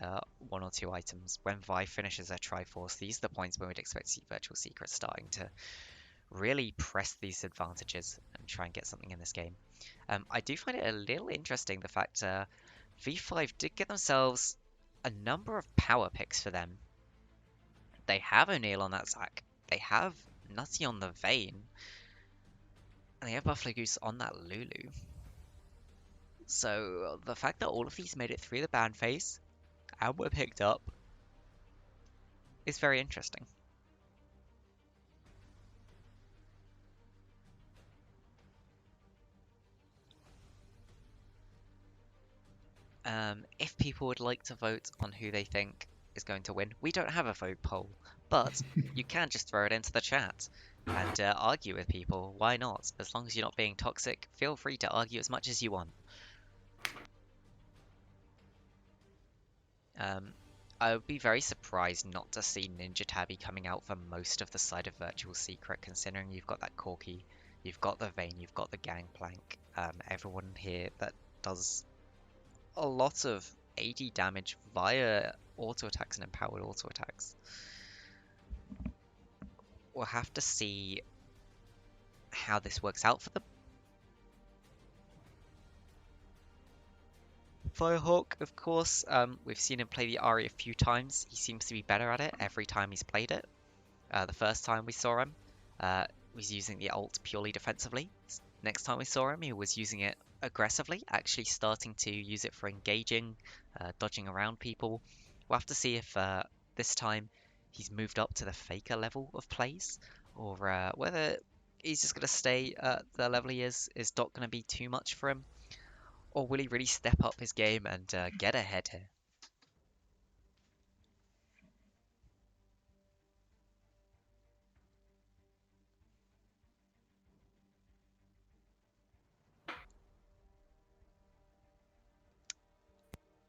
1 or 2 items, when Vi finishes their Triforce, these are the points when we'd expect to see Virtual Secret starting to really press these advantages and try and get something in this game. I do find it a little interesting the fact V5 did get themselves a number of power picks for them. They have O'Neal on that Zac, they have Nutty on the Vayne, and they have Buffalo Goose on that Lulu. So the fact that all of these made it through the ban phase and were picked up is very interesting. If people would like to vote on who they think is going to win, we don't have a vote poll, but you can just throw it into the chat and argue with people. Why not? As long as you're not being toxic, feel free to argue as much as you want. I would be very surprised not to see Ninja Tabby coming out for most of the side of Virtual Secret, considering you've got that Corki, you've got the Vayne, you've got the Gangplank, everyone here that does a lot of AD damage via auto attacks and empowered auto attacks. We'll have to see how this works out for them. Firehawk, of course, we've seen him play the Ahri a few times. He seems to be better at it every time he's played it. The first time we saw him, was using the ult purely defensively. Next time we saw him, he was using it aggressively, actually starting to use it for engaging, dodging around people. We'll have to see if this time he's moved up to the faker level of plays, or whether he's just going to stay at the level he is not going to be too much for him, or will he really step up his game and get ahead here?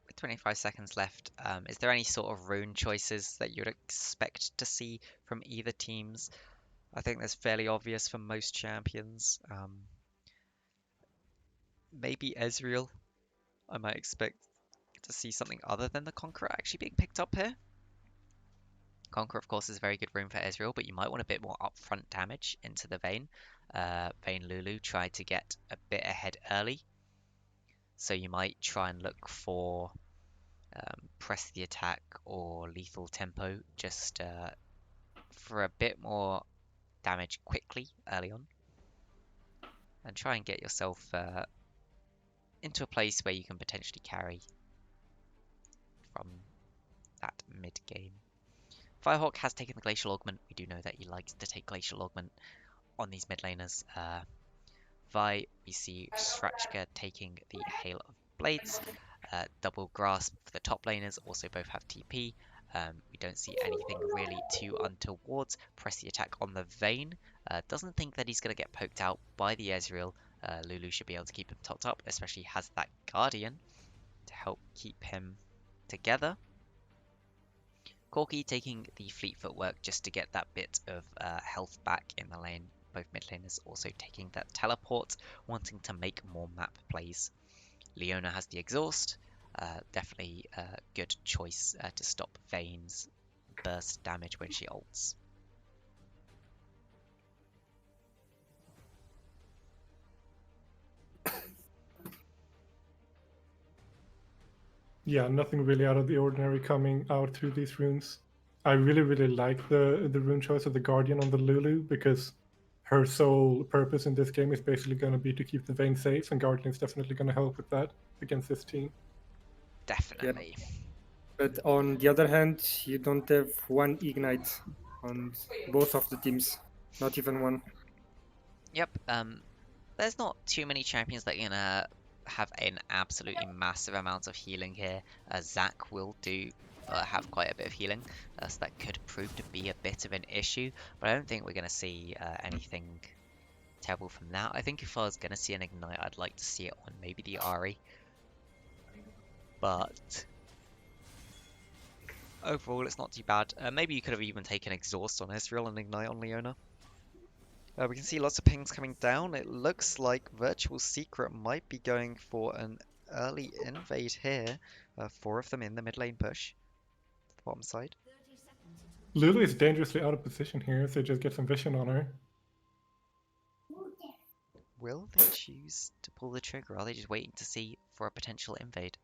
With 25 seconds left, is there any sort of rune choices that you'd expect to see from either teams? I think that's fairly obvious for most champions. Maybe Ezreal. I might expect to see something other than the Conqueror actually being picked up here. Conqueror, of course, is a very good rune for Ezreal, but you might want a bit more upfront damage into the Vayne. Vayne Lulu tried to get a bit ahead early, so you might try and look for press the attack or lethal tempo just for a bit more damage quickly early on, and try and get yourself into a place where you can potentially carry from that mid game. Firehawk has taken the Glacial Augment. We do know that he likes to take Glacial Augment on these mid laners. Vi, we see Srachka taking the Hail of Blades. Double Grasp for the top laners, also both have TP. We don't see anything really too untoward. Press the attack on the Vayne. Doesn't think that he's going to get poked out by the Ezreal. Lulu should be able to keep him topped up, especially has that Guardian to help keep him together. Corki taking the fleet footwork just to get that bit of health back in the lane. Both mid laners also taking that teleport, wanting to make more map plays. Leona has the exhaust. Definitely a good choice to stop Vayne's burst damage when she ults. Yeah, nothing really out of the ordinary coming out through these runes. I really like the rune choice of the Guardian on the Lulu, because her sole purpose in this game is basically going to be to keep the Vayne safe, and Guardian's definitely going to help with that against this team. Definitely. But on the other hand, you don't have one Ignite on both of the teams. Not even one. Yep. There's not too many champions that are gonna have an absolutely massive amount of healing here. Zac will have quite a bit of healing, so that could prove to be a bit of an issue. But I don't think we're gonna see anything terrible from that. I think if I was gonna see an Ignite, I'd like to see it on maybe the Ahri. But overall, it's not too bad. Maybe you could have even taken Exhaust on Ezreal and Ignite on Leona. We can see lots of pings coming down. It looks like Virtual Secret might be going for an early invade here. 4 of them in the mid lane push. To the bottom side. Lulu is dangerously out of position here, so just get some vision on her. Will they choose to pull the trigger? Or are they just waiting to see for a potential invade?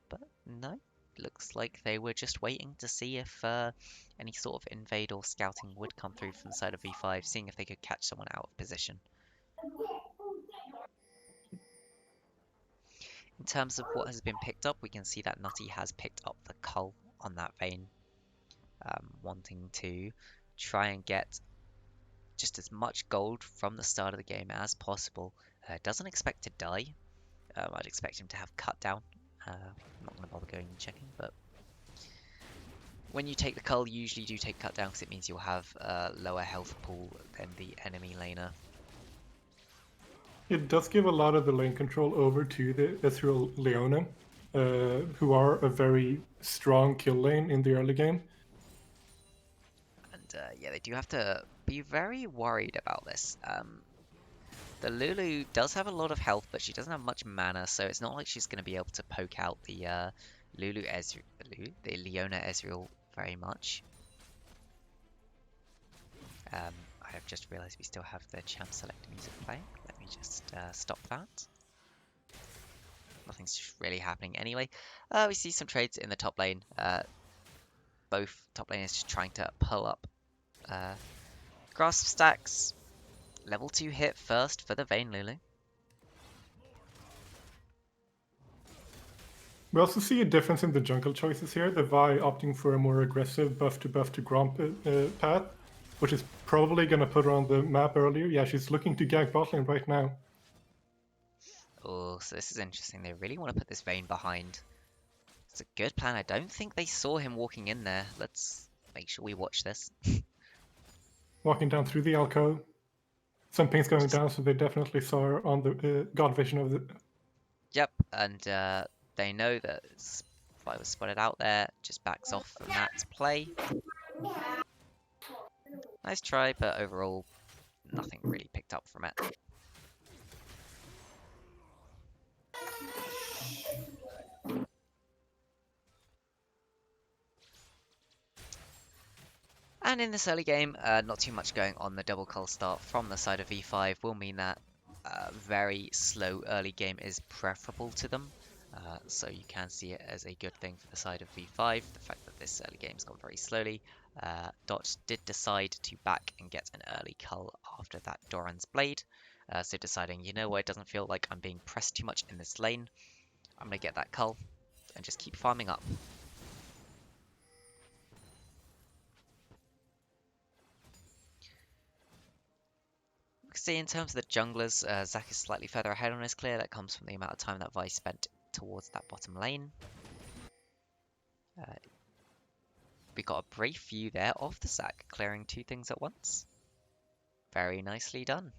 But no, looks like they were just waiting to see if any sort of invade or scouting would come through from the side of V5, seeing if they could catch someone out of position. In terms of what has been picked up, we can see that Nutty has picked up the Cull on that Vayne, wanting to try and get just as much gold from the start of the game as possible. Doesn't expect to die. I'd expect him to have cut down. I'm not going to bother going and checking, but when you take the Cull, you usually do take cut down because it means you'll have a lower health pool than the enemy laner. It does give a lot of the lane control over to the Ezreal Leona, who are a very strong kill lane in the early game. And yeah, they do have to be very worried about this. The Lulu does have a lot of health, but she doesn't have much mana, so it's not like she's going to be able to poke out the the Leona Ezreal very much. I have just realised we still have the champ select music playing. Let me just stop that. Nothing's really happening anyway. We see some trades in the top lane. Both top laners just trying to pull up grasp stacks. Level 2 hit first for the Vayne Lulu. We also see a difference in the jungle choices here. The Vi opting for a more aggressive buff to Gromp path, which is probably going to put her on the map earlier. Yeah, she's looking to gank bot lane right now. Oh, so this is interesting. They really want to put this Vayne behind. It's a good plan. I don't think they saw him walking in there. Let's make sure we watch this. Walking down through the alcove. Some pings going down, so they definitely saw her on the god vision of the... Yep, and they know that if I was spotted out there, just backs off from that play. Nice try, but overall, nothing really picked up from it. And in this early game, not too much going on. The double cull start from the side of V5 will mean that very slow early game is preferable to them. So you can see it as a good thing for the side of V5. The fact that this early game's gone very slowly. Dot did decide to back and get an early cull after that Doran's Blade. So deciding, you know what, it doesn't feel like I'm being pressed too much in this lane. I'm going to get that cull and just keep farming up. can see in terms of the junglers, Zac is slightly further ahead on his clear. That comes from the amount of time that Vi spent towards that bottom lane. We got a brief view there of the Zac clearing 2 things at once. Very nicely done.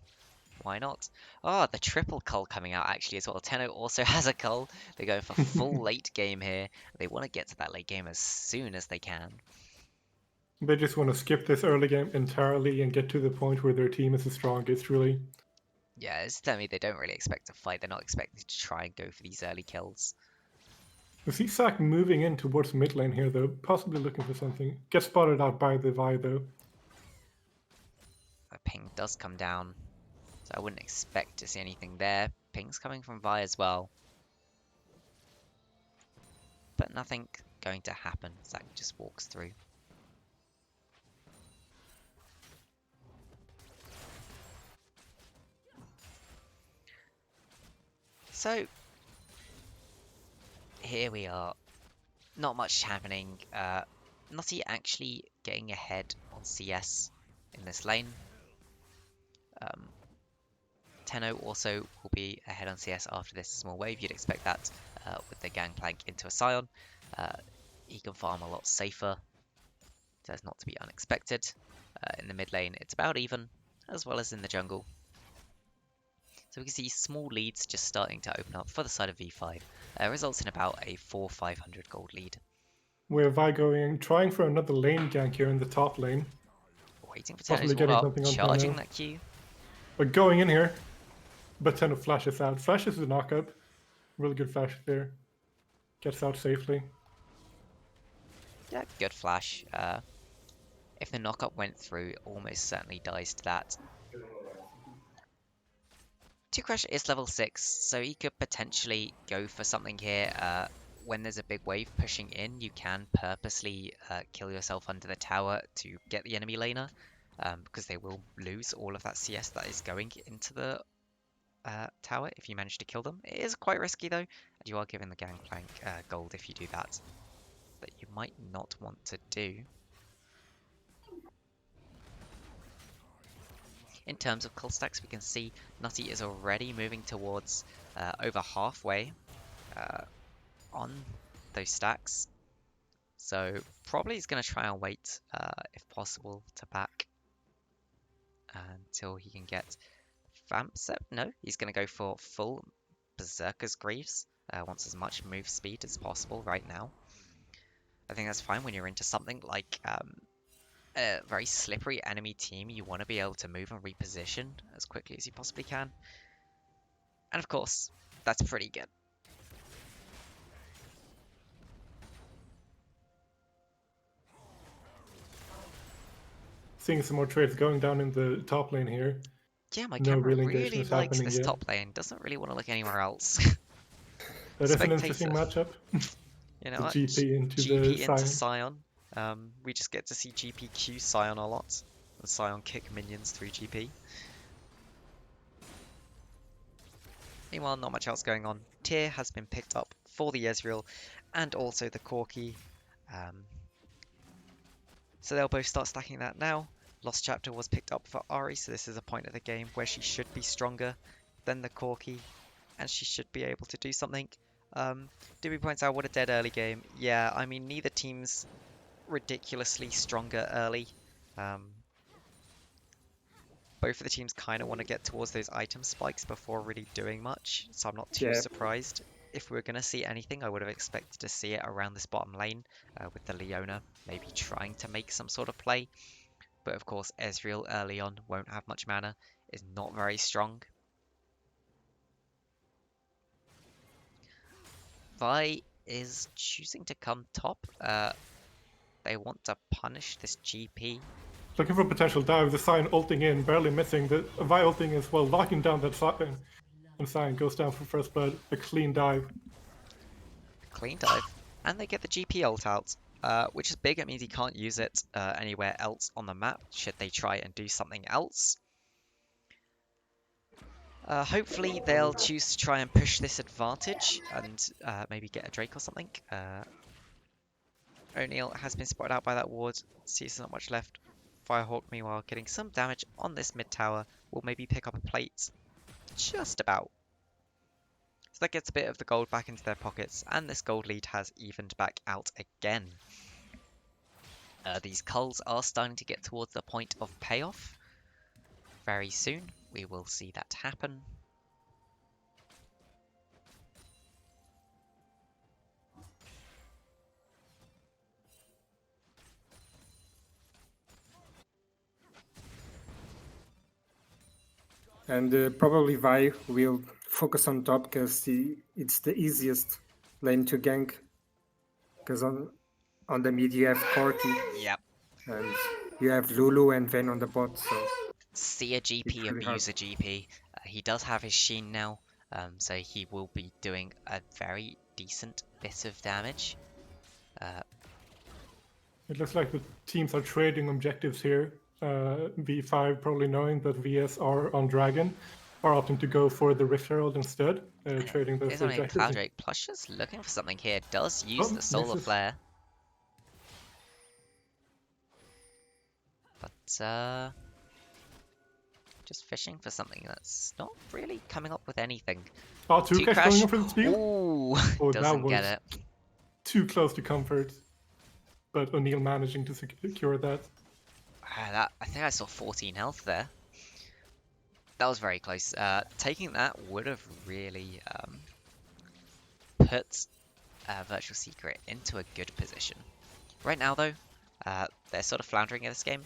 Why not? Oh, the triple cull coming out actually as well. Tenno also has a cull. They're going for full late game here. They want to get to that late game as soon as they can. They just want to skip this early game entirely and get to the point where their team is the strongest, really. Yeah, it's telling me they don't really expect to fight. They're not expecting to try and go for these early kills. We see Zac moving in towards mid lane here, though, possibly looking for something. Gets spotted out by the Vi, though. A ping does come down, so I wouldn't expect to see anything there. Ping's coming from Vi as well. But nothing going to happen. Zac just walks through. So, here we are. Not much happening. Nutty actually getting ahead on CS in this lane. Tenno also will be ahead on CS after this small wave. You'd expect that with the gangplank into a Scion. He can farm a lot safer. So it's not to be unexpected. In the mid lane, it's about even, as well as in the jungle. So we can see small leads just starting to open up for the side of V5. Results in about a 400-500 gold lead. Where Vi trying for another lane gank here in the top lane. Waiting for Possibly Tenno's getting wall up, something on charging Tenno. that Q. But going in here, but Tenno flashes out. Flashes the knockup. Really good flash there. Gets out safely. Yeah, good flash. If the knockup went through, almost certainly dies to that. 2Crush is level 6, so he could potentially go for something here. When there's a big wave pushing in, you can purposely kill yourself under the tower to get the enemy laner, because they will lose all of that CS that is going into the tower if you manage to kill them. It is quite risky though, and you are given the gangplank gold if you do that you might not want to do. In terms of cull stacks, we can see Nutty is already moving towards over halfway on those stacks. So probably he's going to try and wait, if possible, to back until he can get Vamp. No, he's going to go for full Berserker's Greaves. Wants as much move speed as possible right now. I think that's fine when you're into something like a very slippery enemy team. You want to be able to move and reposition as quickly as you possibly can. And of course, that's pretty good. Seeing some more trades going down in the top lane here. Yeah, my No camera real really engagements likes happening this yet. top lane. Doesn't really want to look anywhere else. That is an interesting matchup. You know The what? GP into GP the into Scion. Scion. We just get to see GPQ Scion a lot. And Scion kick minions through GP. Meanwhile, not much else going on. Tier has been picked up for the Ezreal and also the Corki. So they'll both start stacking that now. Lost Chapter was picked up for Ahri, so this is a point of the game where she should be stronger than the Corki, and she should be able to do something. Dibby points out, what a dead early game. Yeah, I mean, neither team's ridiculously stronger early. Both of the teams kind of want to get towards those item spikes before really doing much, so I'm not too surprised. If we were going to see anything, I would have expected to see it around this bottom lane, with the Leona maybe trying to make some sort of play. But of course, Ezreal early on won't have much mana, is not very strong. Vi is choosing to come top. They want to punish this GP. Looking for potential dive, the Scion ulting in, barely missing. The Vi ulting as well, locking down that Scion. And Scion goes down for first blood, a clean dive. Clean dive. And they get the GP ult out, which is big. It means he can't use it anywhere else on the map, should they try and do something else. Hopefully they'll choose to try and push this advantage and maybe get a Drake or something. O'Neal has been spotted out by that ward. Sees not much left. Firehawk, meanwhile, getting some damage on this mid tower, will maybe pick up a plate just about. So that gets a bit of the gold back into their pockets, and this gold lead has evened back out again. These culls are starting to get towards the point of payoff. Very soon, we will see that happen. And probably Vi will focus on top because it's the easiest lane to gank. Because on the mid you have Corki Yep. and you have Lulu and Vayne on the bot. So See a GP, it's really abuse hard. a GP. He does have his Sheen now, so he will be doing a very decent bit of damage. It looks like the teams are trading objectives here. V5 probably knowing that VS are on Dragon, are opting to go for the Rift Herald instead, trading those Is on a objectives. Cloud Drake. Plush is looking for something here. Does use Oh, the Solar misses. Flare. But, just fishing for something that's not really coming up with anything. Oh, two cash going in for the steal? Ooh, Oh, that doesn't was get it. too close to comfort. But O'Neal managing to secure that. I think I saw 14 health there. That was very close. Taking that would have really put Virtual Secret into a good position. Right now, though, they're sort of floundering in this game.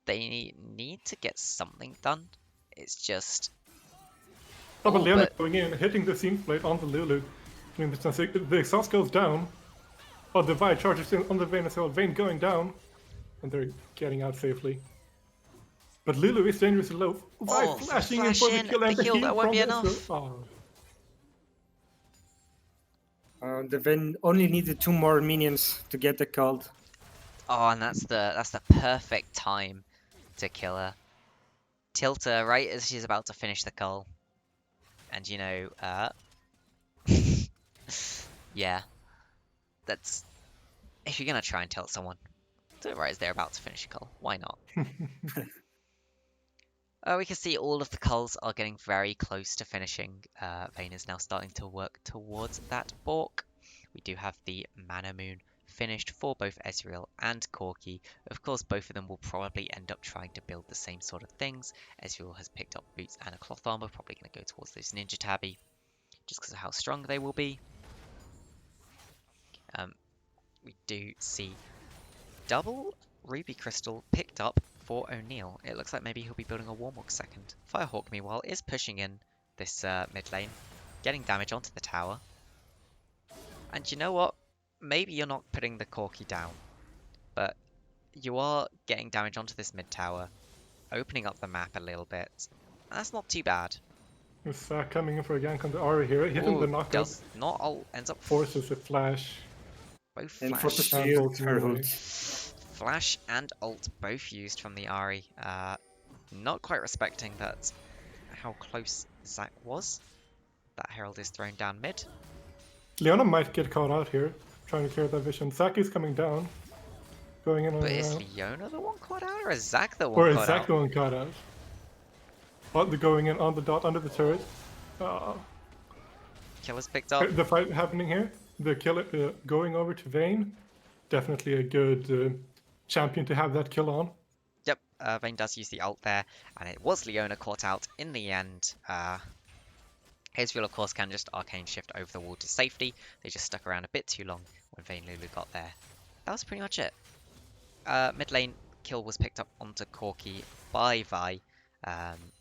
They need to get something done. It's just... Oh, but Oh, Leona but- going in, hitting the Scene Blade on the Lulu. I mean, the exhaust goes down. Oh, the Vi charges in on the Vayne as well. Vayne going down. And they're getting out safely. But Lulu is dangerously low. Vi Oh, flashing in flash for the in, kill and the the heal, heal that won't from be this. enough. Oh. The Vayne only needed 2 more minions to get the cult. Oh, and that's the perfect time to kill her. Tilt her right as she's about to finish the cull. And you know, yeah. That's... If you're gonna try and tilt someone, do it right as they're about to finish a cull. Why not? We can see all of the culls are getting very close to finishing. Vayne is now starting to work towards that Bork. We do have the Mana Moon finished for both Ezreal and Corki. Of course, both of them will probably end up trying to build the same sort of things. Ezreal has picked up boots and a cloth armor, probably going to go towards those Ninja Tabby, just because of how strong they will be. We do see double Ruby Crystal picked up for O'Neal. It looks like maybe he'll be building a Warmog second. Firehawk, meanwhile, is pushing in this mid lane, getting damage onto the tower. And you know what? Maybe you're not putting the Corki down, but you are getting damage onto this mid tower, opening up the map a little bit. That's not too bad. Is coming in for a gank on the Ari here, hitting the knockup. Does not all ends up Forces a flash. both And for the flash, steal, bolting her away. ult. flash and ult both used from the Ari. Not quite respecting that how close Zac was. That Herald is thrown down mid. Leona might get caught out here, trying to clear that vision. Zac is coming down. Going in on But the is round. Leona the one caught out, or is Zac the Or one is caught Zac out? the one caught out? Oh, they're going in on the dot under the turret. Killer's picked up. The fight happening here. The killer going over to Vayne. Definitely a good champion to have that kill on. Yep, Vayne does use the ult there, and it was Leona caught out in the end. Ezreal, of course, can just arcane shift over the wall to safety. They just stuck around a bit too long when Vayne Lulu got there. That was pretty much it. Mid lane kill was picked up onto Corki by Vi,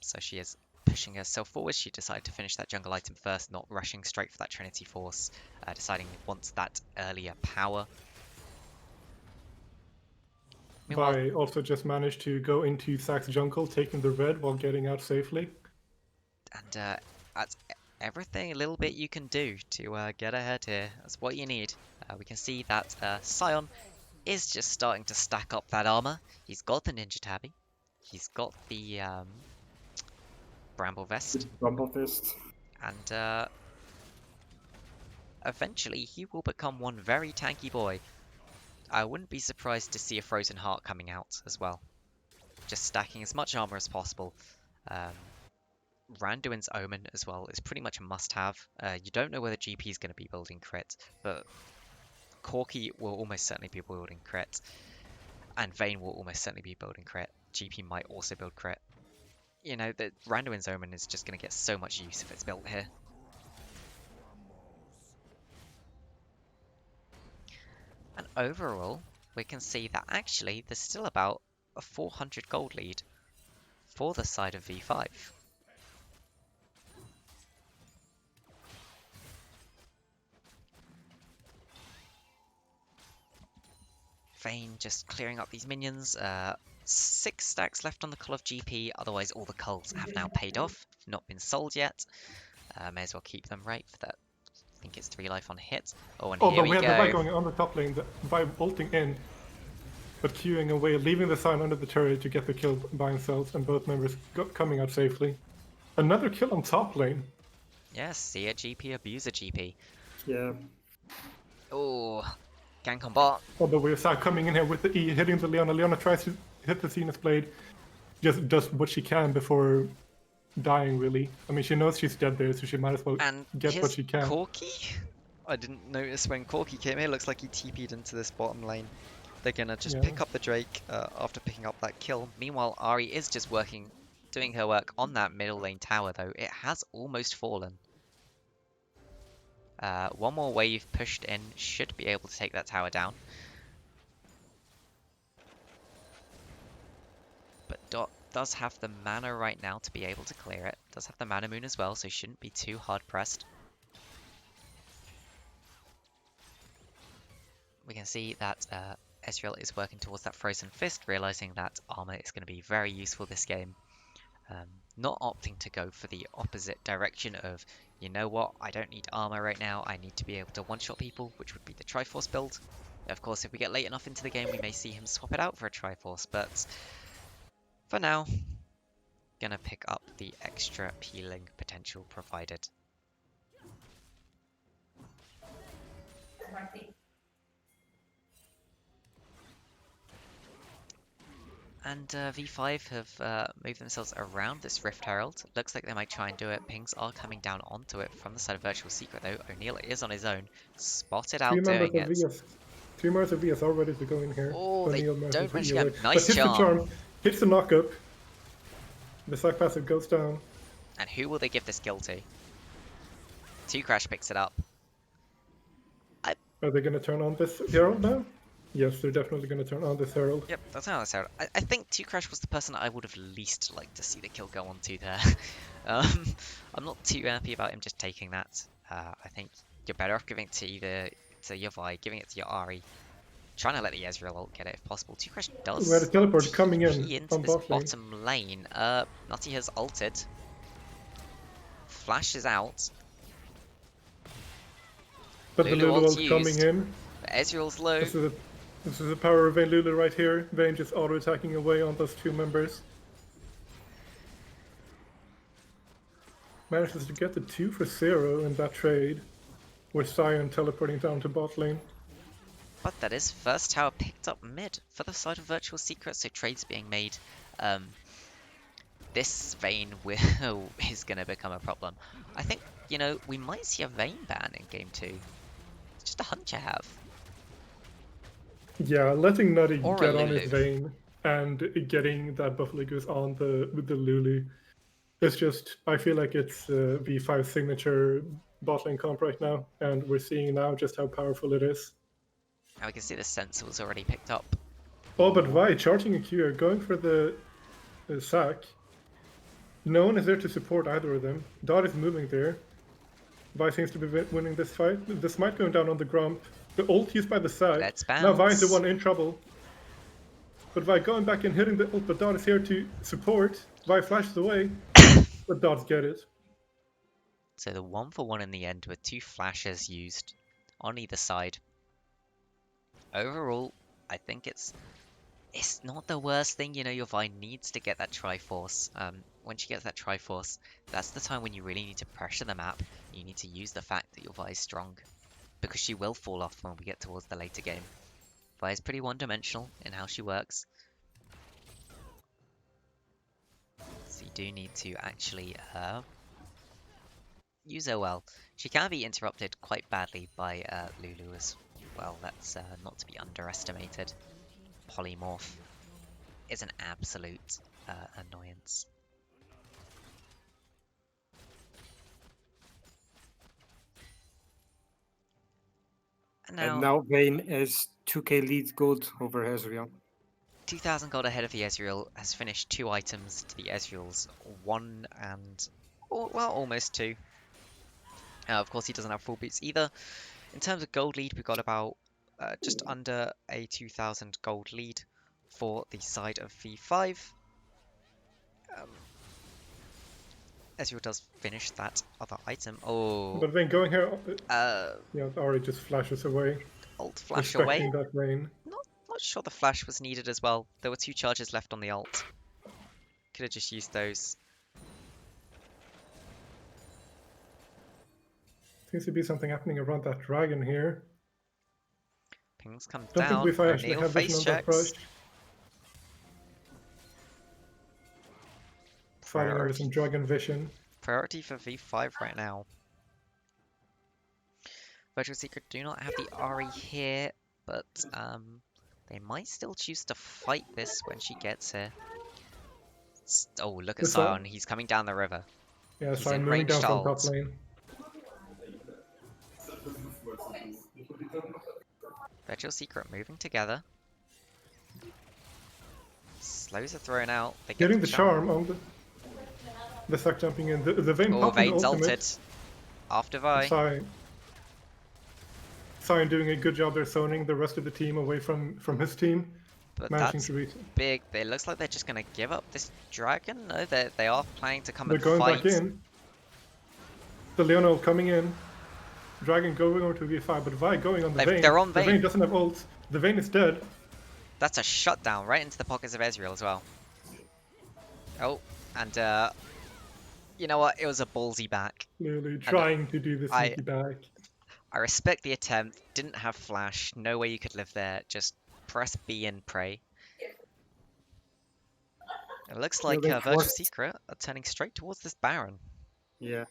so she is pushing herself forward. She decided to finish that jungle item first, not rushing straight for that Trinity Force, deciding it wants that earlier power. Meanwhile, Vi also just managed to go into Zac's jungle, taking the red while getting out safely. and that's everything a little bit you can do to get ahead here. That's what you need. We can see that Sion is just starting to stack up that armor. He's got the Ninja Tabby. He's got the Bramble Vest. Rumble Fist. And eventually he will become one very tanky boy. I wouldn't be surprised to see a Frozen Heart coming out as well. just stacking as much armor as possible. Randuin's Omen as well is pretty much a must-have. You don't know whether GP is going to be building crit, but Corki will almost certainly be building crit, and Vayne will almost certainly be building crit. GP might also build crit. You know, the Randuin's Omen is just going to get so much use if it's built here. And overall, we can see that actually there's still about a 400 gold lead for the side of V5. Vayne just clearing up these minions. 6 stacks left on the Cull of GP, otherwise all the culls have now paid off, not been sold yet. May as well keep them right for that. I think it's 3 life on hit. Oh, and here but we we have go. the Vi going on the top lane, the Vi ulting in, but queuing away, leaving the sign under the turret to get the kill by himself, and both members coming out safely. Another kill on top lane. Yes, see a GP, abuse a GP. Yeah. Oh, gank on bot. Although we're coming in here with the E, hitting the Leona. Leona tries to hit the Zenith Blade, just does what she can before dying, really. I mean, she knows she's dead there, so she might as well And get what here's she can. Corki. I didn't notice when Corki came here. Looks like he TP'd into this bottom lane. They're gonna just Yeah. pick up the Drake after picking up that kill. Meanwhile, Ari is just doing her work on that middle lane tower, though. It has almost fallen. One more wave pushed in should be able to take that tower down. But Dot does have the mana right now to be able to clear it. Does have the mana moon as well, so shouldn't be too hard pressed. We can see that Ezreal is working towards that Frozen Fist, realizing that armor is going to be very useful this game. Not opting to go for the opposite direction of, you know what, I don't need armor right now, I need to be able to one-shot people, which would be the Triforce build. Of course, if we get late enough into the game, we may see him swap it out for a Triforce, but for now, gonna pick up the extra peeling potential provided. And V5 have moved themselves around this Rift Herald. Looks like they might try and do it. Pings are coming down onto it from the side of Virtual Secret, though. O'Neal is on his own. Spotted out doing it. 3 members of VS are ready to go in here. Oh, they O'Neal don't manage to away. get a nice But hits the charm. Hits the knock-up. The sack passive goes down. And who will they give this kill to? 2Crash picks it up. Are they going to turn on this Herald now? Yes, they're definitely going to turn on this Herald. Yep, that's how it's out. I think 2Crash was the person I would have least liked to see the kill go on to there. I'm not too happy about him just taking that. I think you're better off giving it to either to your Vi, giving it to your Ari, trying to let the Ezreal ult get it if possible. 2Crash does We had a teleport coming in TP into on this bot lane. bottom lane. Nutty has ulted. Flash is out. But the Lulu Lulu ult's ult coming used. in. Ezreal's low. This is the power of Vayne Lulu right here. Vayne just auto-attacking away on those 2 members. Manages to get the 2 for 0 in that trade, with Sion teleporting down to bot lane. But that is first tower picked up mid for the side of Virtual Secret, so trades being made. This Vayne is going to become a problem. I think, you know, we might see a Vayne ban in game 2. It's just a hunch I have. Yeah, letting Nutty Or a get on Lulu. his Vayne and getting that Buffalo Goose on with the Lulu. It's just, I feel like it's V5 signature bot lane comp right now, and we're seeing now just how powerful it is. Now we can see the sensor was already picked up. Oh, but Vi charging a Q, going for the sack. No one is there to support either of them. Dot is moving there. Vi seems to be winning this fight. The smite going down on the Grump. The ult used by the sack. Let's Now Vi is the bounce. one in trouble. But Vi going back and hitting the ult, but Dot is here to support. Vi flashes away, but Dots get it. So the 1-for-1 in the end with 2 flashes used on either side. Overall, I think it's not the worst thing. You know, your Vi needs to get that Triforce. When she gets that Triforce, that's the time when you really need to pressure the map. You need to use the fact that your Vi is strong, because she will fall off when we get towards the later game. Vi is pretty one-dimensional in how she works. So you do need to actually use her well. She can be interrupted quite badly by Lulu as well. That's not to be underestimated. Polymorph is an absolute annoyance. And now Vayne has 2k lead gold over Ezreal. 2,000 gold ahead of the Ezreal, has finished 2 items to the Ezreal's 1 and, well, almost 2. Of course, he doesn't have full boots either. In terms of gold lead, we got about just under a 2,000 gold lead for the side of V5. Ezreal does finish that other item. Oh, But Vayne going here, yeah, Ahri just flashes away. ult flash away. Respecting that Vayne. Not sure the flash was needed as well. There were 2 charges left on the ult. Could have just used those. Seems to be something happening around that dragon here. Pings come Don't down. think we actually O'Neal have vision face on that checks. brush. Fighting over some dragon vision. Priority for V5 right now. Virtual Secret do not have the Ahri here, but they might still choose to fight this when she gets here. Oh, look at Sion. He's coming down the river. Yeah, He's Sion in moving down ranged from top ult. lane. Virtual Secret moving together. Slows are thrown out. They get Getting the charm on the Zac jumping in. The Vayne Oh, popping Vayne's the ultimate. ulted. After Vi. Sion doing a good job there, zoning the rest of the team away from his team. But Managing that's to reach. big. It looks like they're just going to give up this dragon. No, they are planning to come They're and going fight. back in. The Leonel coming in. Dragon going over to V5, but Vi going on the Vayne. They're on The Vayne. Vayne doesn't have ults. The Vayne is dead. That's a shutdown right into the pockets of Ezreal as well. Oh, and you know what? It was a ballsy back. Literally trying to do the sneaky back. I respect the attempt. Didn't have flash. No way you could live there. Just press B and pray. It looks like Virtual Secret are turning straight towards this Baron. Yeah.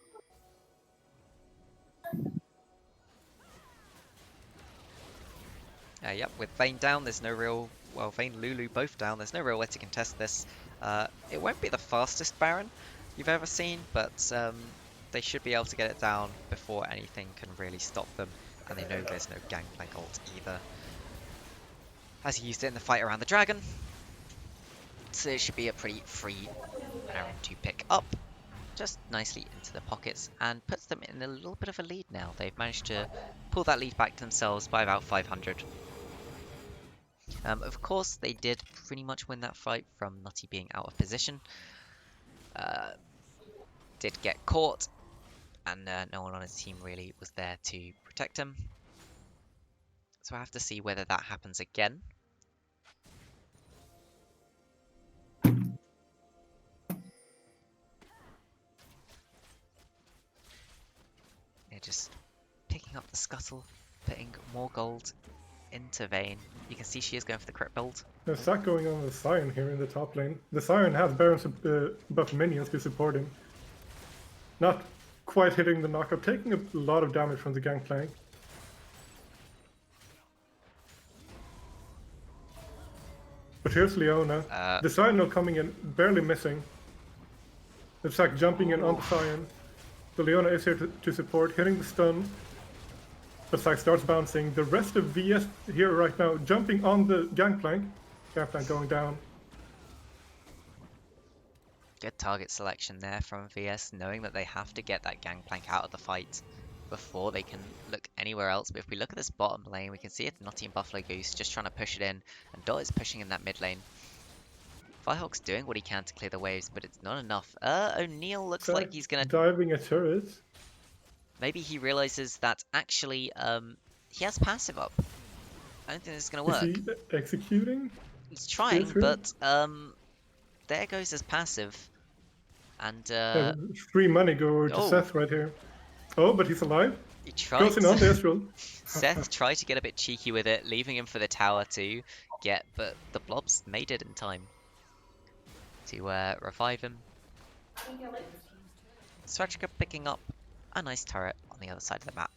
Yep, with Vayne down, there's no real... Well, Vayne, Lulu both down. There's no real way to contest this. It won't be the fastest Baron you've ever seen, but they should be able to get it down before anything can really stop them. And they know there's no Gangplank ult either, as he used it in the fight around the dragon. So it should be a pretty free Baron to pick up. Just nicely into the pockets, and puts them in a little bit of a lead now. They've managed to pull that lead back to themselves by about 500. Of course, they did pretty much win that fight from Nutty being out of position. Did get caught, and no one on his team really was there to protect him. So I have to see whether that happens again. Yeah, just picking up the scuttle, putting more gold into Vayne. You can see she is going for the crit build. There's Zac going on with Sion here in the top lane. The Sion has Baron's buff minions to support him. Not quite hitting the knockup, taking a lot of damage from the Gangplank. But here's Leona. The Sion now coming in, barely missing. The Zac jumping in on the Sion. The Leona is here to support, hitting the stun. The Zac starts bouncing. The rest of VS here right now, jumping on the Gangplank. Gangplank going down. Good target selection there from VS, knowing that they have to get that Gangplank out of the fight before they can look anywhere else. But if we look at this bottom lane, we can see it's Nutty and Buffalo Goose just trying to push it in, and Dot is pushing in that mid lane. Firehawk's doing what he can to clear the waves, but it's not enough. O'Neal looks Zac like he's gonna... diving a turret. Maybe he realizes that actually he has passive up. I don't think this is gonna work. Is he executing? He's trying, but there goes his passive. And free money go over to oh. Seth right here. Oh, but he's alive. he tried Goes in on the Ezreal. Seth tried to get a bit cheeky with it, leaving him for the tower to get, but the blobs made it in time to revive him. Swachka picking up a nice turret on the other side of the map.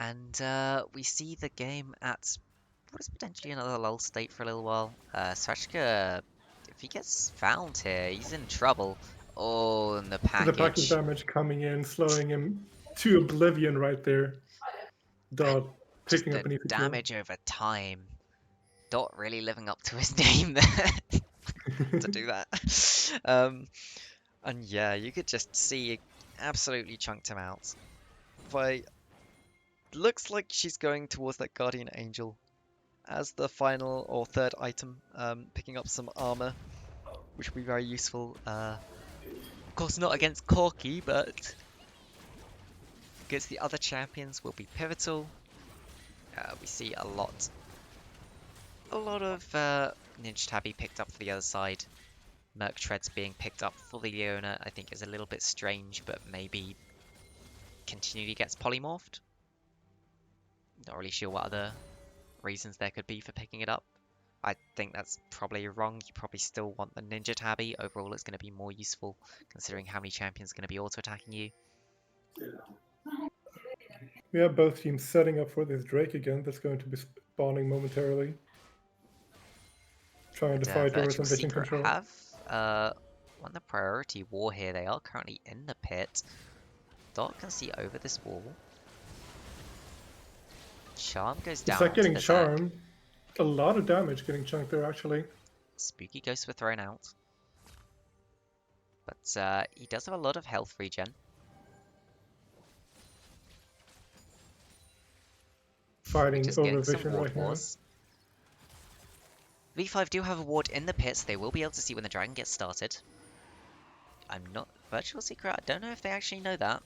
And we see the game at what is potentially another lull state for a little while. Swachka, if he gets found here, he's in trouble. Oh, and the The package package. damage coming in, slowing him to oblivion right there. Dot Just picking the up an easy kill. damage over time. Dot really living up to his name there to do that. And yeah, you could just see absolutely chunked him out. By looks like she's going towards that Guardian Angel as the final or third item, picking up some armor, which will be very useful. Of course, not against Corki, but against the other champions will be pivotal. We see a lot of Ninja Tabby picked up for the other side. Merc Treads being picked up for the Leona, I think is a little bit strange, but maybe continually gets polymorphed. Not really sure what other reasons there could be for picking it up. I think that's probably wrong. You probably still want the Ninja Tabby. Overall, it's going to be more useful considering how many champions are going to be auto-attacking you. We have both teams setting up for this Drake again. That's going to be spawning momentarily. Trying to fight over Virtual some vision Secret control. have won the priority war here. They are currently in the pit. Dot can see over this wall. Charm goes down. It's like getting onto the Zac. charmed. A lot of damage getting chunked there, actually. Spooky Ghosts were thrown out. But he does have a lot of health regen. Fighting Just over getting some vision ward right now. wars. V5 do have a ward in the pit, so they will be able to see when the dragon gets started. I'm not... Virtual Secret, I don't know if they actually know that.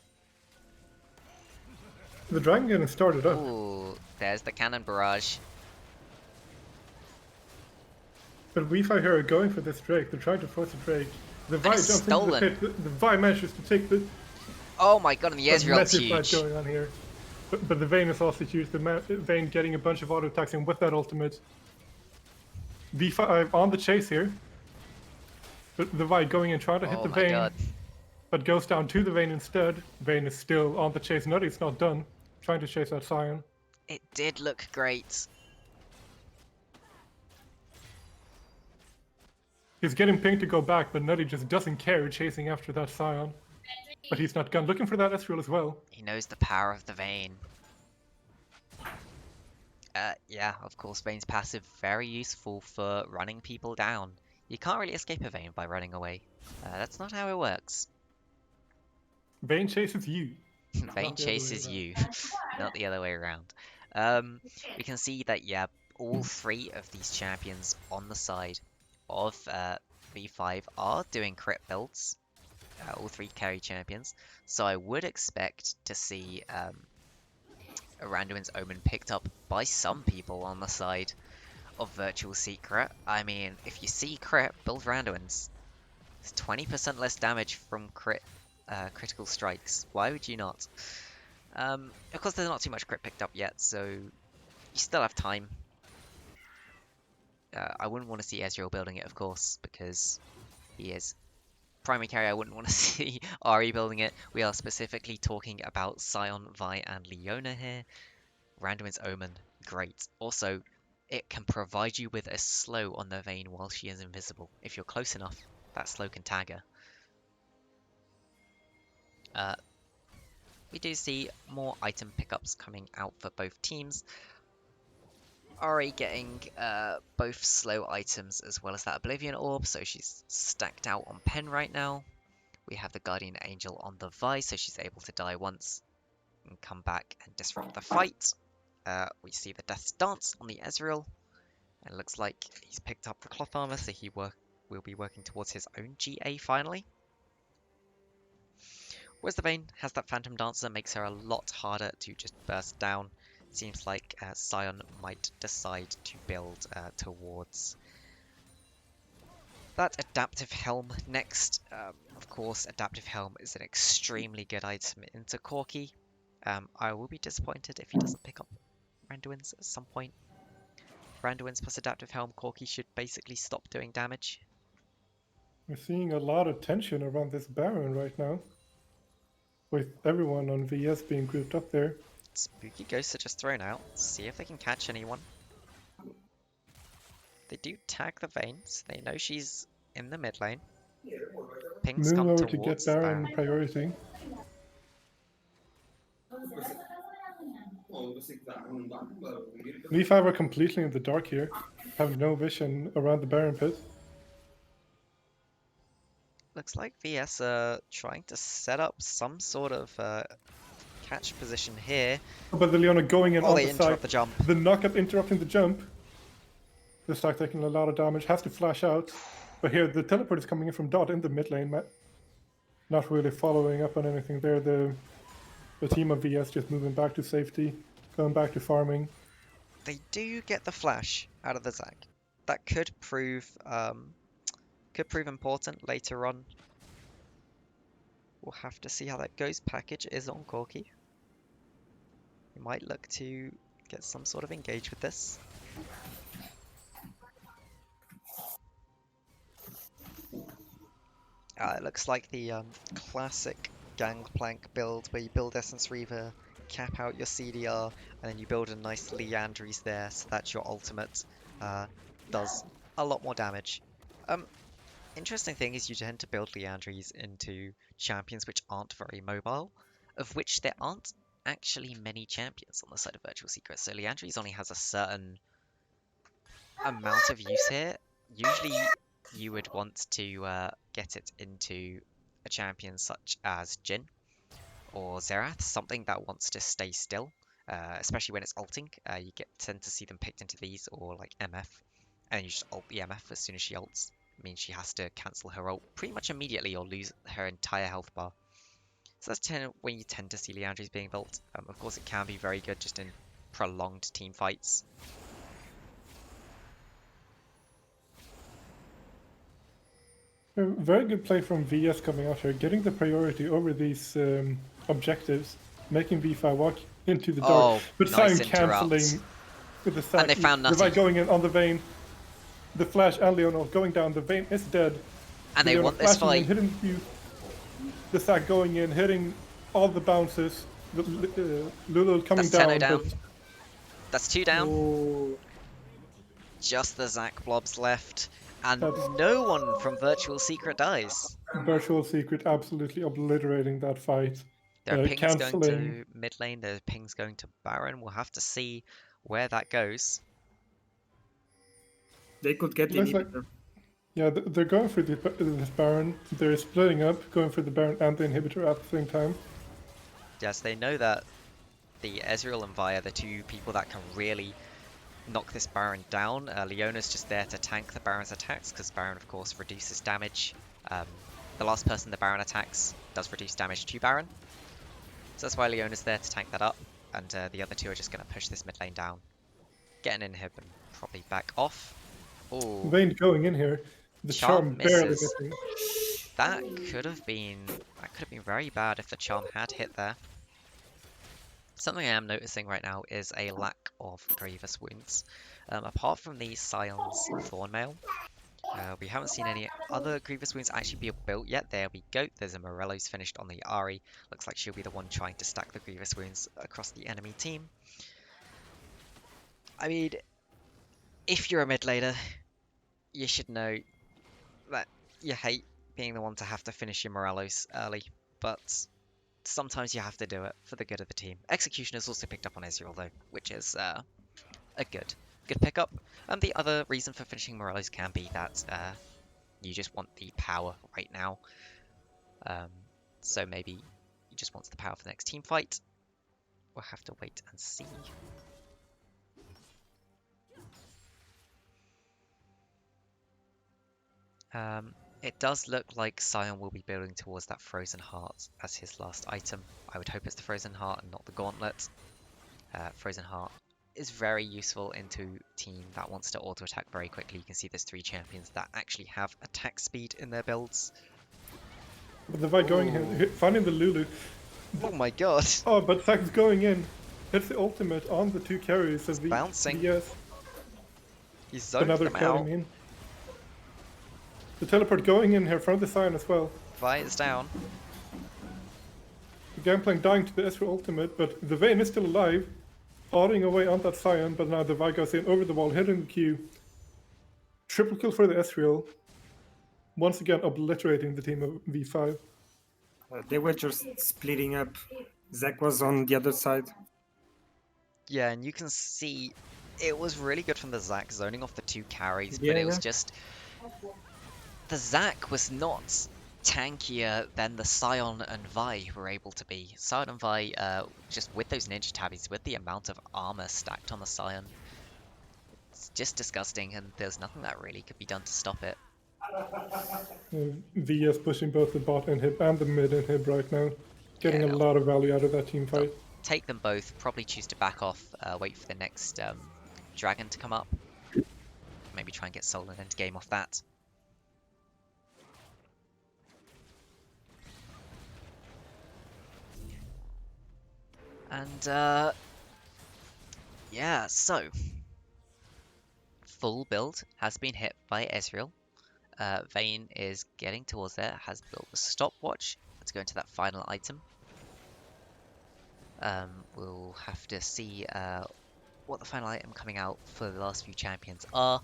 The dragon getting started up. Ooh, there's the cannon barrage. But V5 here are going for this Drake. They're trying to force the Drake. The Vi it's jumps stolen. into the pit. The Vi manages to take the Oh my god, and the Ezreal's massive fight huge. going on here. But the Vayne is also huge. The Vayne getting a bunch of auto attacks in with that ultimate. V5 on the chase here. But the Vi going in trying to hit Oh the my Vayne. god. But goes down to the Vayne instead. Vayne is still on the chase. Nutty's not done. Trying to chase that Scion. It did look great. He's getting pinged to go back, but Nutty just doesn't care chasing after that Scion. But he's not gone. Looking for that Ezreal as well. He knows the power of the Vayne. Yeah, of course, Vayne's passive very useful for running people down. You can't really escape a Vayne by running away. That's not how it works. Vayne chases you. Vayne Not the other way chases around. you, not the other way around. We can see that, yeah, all three of these champions on the side of V5 are doing crit builds. All three carry champions. So I would expect to see Randuin's Omen picked up by some people on the side of Virtual Secret. I mean, if you see crit, build Randuin's. It's 20% less damage from critical strikes. Why would you not? Of course, there's not too much crit picked up yet, so you still have time. I wouldn't want to see Ezreal building it, of course, because he is primary carry. I wouldn't want to see Ari building it. We are specifically talking about Scion, Vi, and Leona here. Randuin's Omen, great. Also, it can provide you with a slow on the Vayne while she is invisible. If you're close enough, that slow can tag her. We do see more item pickups coming out for both teams. Ari getting both slow items as well as that Oblivion Orb, so she's stacked out on Pen right now. We have the Guardian Angel on the Vi, so she's able to die once and come back and disrupt the fight. We see the Death's Dance on the Ezreal. It looks like he's picked up the cloth armor, so he will be working towards his own GA finally. Whereas the Vayne has that Phantom Dancer, makes her a lot harder to just burst down. Seems like Scion might decide to build towards that Adaptive Helm next. Of course, Adaptive Helm is an extremely good item into Corki. I will be disappointed if he doesn't pick up Randuin's at some point. Randuin's plus Adaptive Helm, Corki should basically stop doing damage. We're seeing a lot of tension around this Baron right now, with everyone on VS being grouped up there. Spooky Ghosts are just thrown out. See if they can catch anyone. They do tag the Vayne, so they know she's in the mid lane. Pings Move come over to towards get Baron Baron. priority. V5 are completely in the dark here, have no vision around the Baron pit. Looks like VS are trying to set up some sort of catch position here. But the Leona going in Oh, on they the interrupt side. the jump. The knockup interrupting the jump. The stack taking a lot of damage, has to flash out. But here the teleport is coming in from Dot in the mid lane. Not really following up on anything there. The team of VS just moving back to safety, going back to farming. They do get the flash out of the Zac. That could prove important later on. We'll have to see how that goes. Package is on Corki. You might look to get some sort of engage with this. It looks like the classic Gangplank build where you build Essence Reaver, cap out your CDR, and then you build a nice Liandry's there, so that your ultimate does a lot more damage. Interesting thing is you tend to build Liandry's into champions which aren't very mobile, of which there aren't actually many champions on the side of Virtual Secrets. So Liandry's only has a certain amount of use here. Usually you would want to get it into a champion such as Jhin or Xerath, something that wants to stay still, especially when it's ulting. You tend to see them picked into these, or like MF, and you just ult the MF as soon as she ults. It means she has to cancel her ult pretty much immediately or lose her entire health bar. So that's when you tend to see Liandry's being built. Of course, it can be very good just in prolonged team fights. A very good play from VS coming out here, getting the priority over these objectives, making V5 walk into the dark, Oh, but nice Sion cancelling with the And they found Nutty. Revive going in on the Vayne. The Flash and Leona going down, the Vayne is dead. And they Leona want this flashing in, fight. hitting the fuse. The Sack going in, hitting all the bounces. Lulu coming That's Tenno down. down. That's 2 down. Oh, Just the Zac blobs left. And That's- no one from Virtual Secret dies. Virtual Secret absolutely obliterating that fight. There are pings going to Cancelling. mid lane, there's pings going to Baron. We'll have to see where that goes. they could get Looks like- inhibitor. Yeah, they're going for this Baron. They're splitting up, going for the Baron and the inhibitor at the same time. Yes, they know that the Ezreal and Vi are the two people that can really knock this Baron down. Leona's just there to tank the Baron's attacks, because Baron, of course, reduces damage. The last person the Baron attacks does reduce damage to Baron. So that's why Leona's there to tank that up, and the other two are just going to push this mid lane down. Get an inhib and probably back off. Oh, Vayne going in here. The Charm charm barely misses. missing. that could have been very bad if the charm had hit there. Something I am noticing right now is a lack of grievous wounds. Apart from the Sion's Thornmail, we haven't seen any other grievous wounds actually be built yet. There we go. There's a Morello's finished on the Ahri. Looks like she'll be the one trying to stack the grievous wounds across the enemy team. I mean, if you're a mid laner, you should know that you hate being the one to have to finish your Morello's early, but sometimes you have to do it for the good of the team. Executioner's also picked up on Ezreal though, which is a good pickup. And the other reason for finishing Morello's can be that you just want the power right now. So maybe he just wants the power for the next team fight. We'll have to wait and see. It does look like Sion will be building towards that Frozen Heart as his last item. I would hope it's the Frozen Heart and not the Gauntlet. Frozen Heart is very useful into team that wants to auto attack very quickly. You can see there's 3 champions that actually have attack speed in their builds. But the Vayne going in, finding the Lulu. Oh my god! Oh, but Sack's going in. Hits the ultimate on the 2 carries of the bouncing. VS. He's But zoned now they're them out. cutting in. The teleport going in here from the Sion as well. Vi is down. The Gangplank dying to the Ezreal ultimate, but the Vayne is still alive. Autoing away on that Sion, but now the Vi goes in over the wall, hitting the Q. Triple kill for the Ezreal. Once again obliterating the team of V5. They were just splitting up. Zach was on the other side. Yeah, and you can see it was really good from the Zac zoning off the 2 carries, but Yeah, it was yeah. just the Zac was not tankier than the Sion and Vi were able to be. Sion and Vi, just with those ninja tabbies, with the amount of armor stacked on the Sion, it's just disgusting, and there's nothing that really could be done to stop it. V is pushing both the bot inhib and the mid inhib right now. Getting Yeah, a lot of value out of that team fight. take them both, probably choose to back off, wait for the next dragon to come up. Maybe try and get Solon into game off that. And yeah, so full build has been hit by Ezreal. Vayne is getting towards there, has built the stopwatch. Let's go into that final item. We'll have to see what the final item coming out for the last few champions are.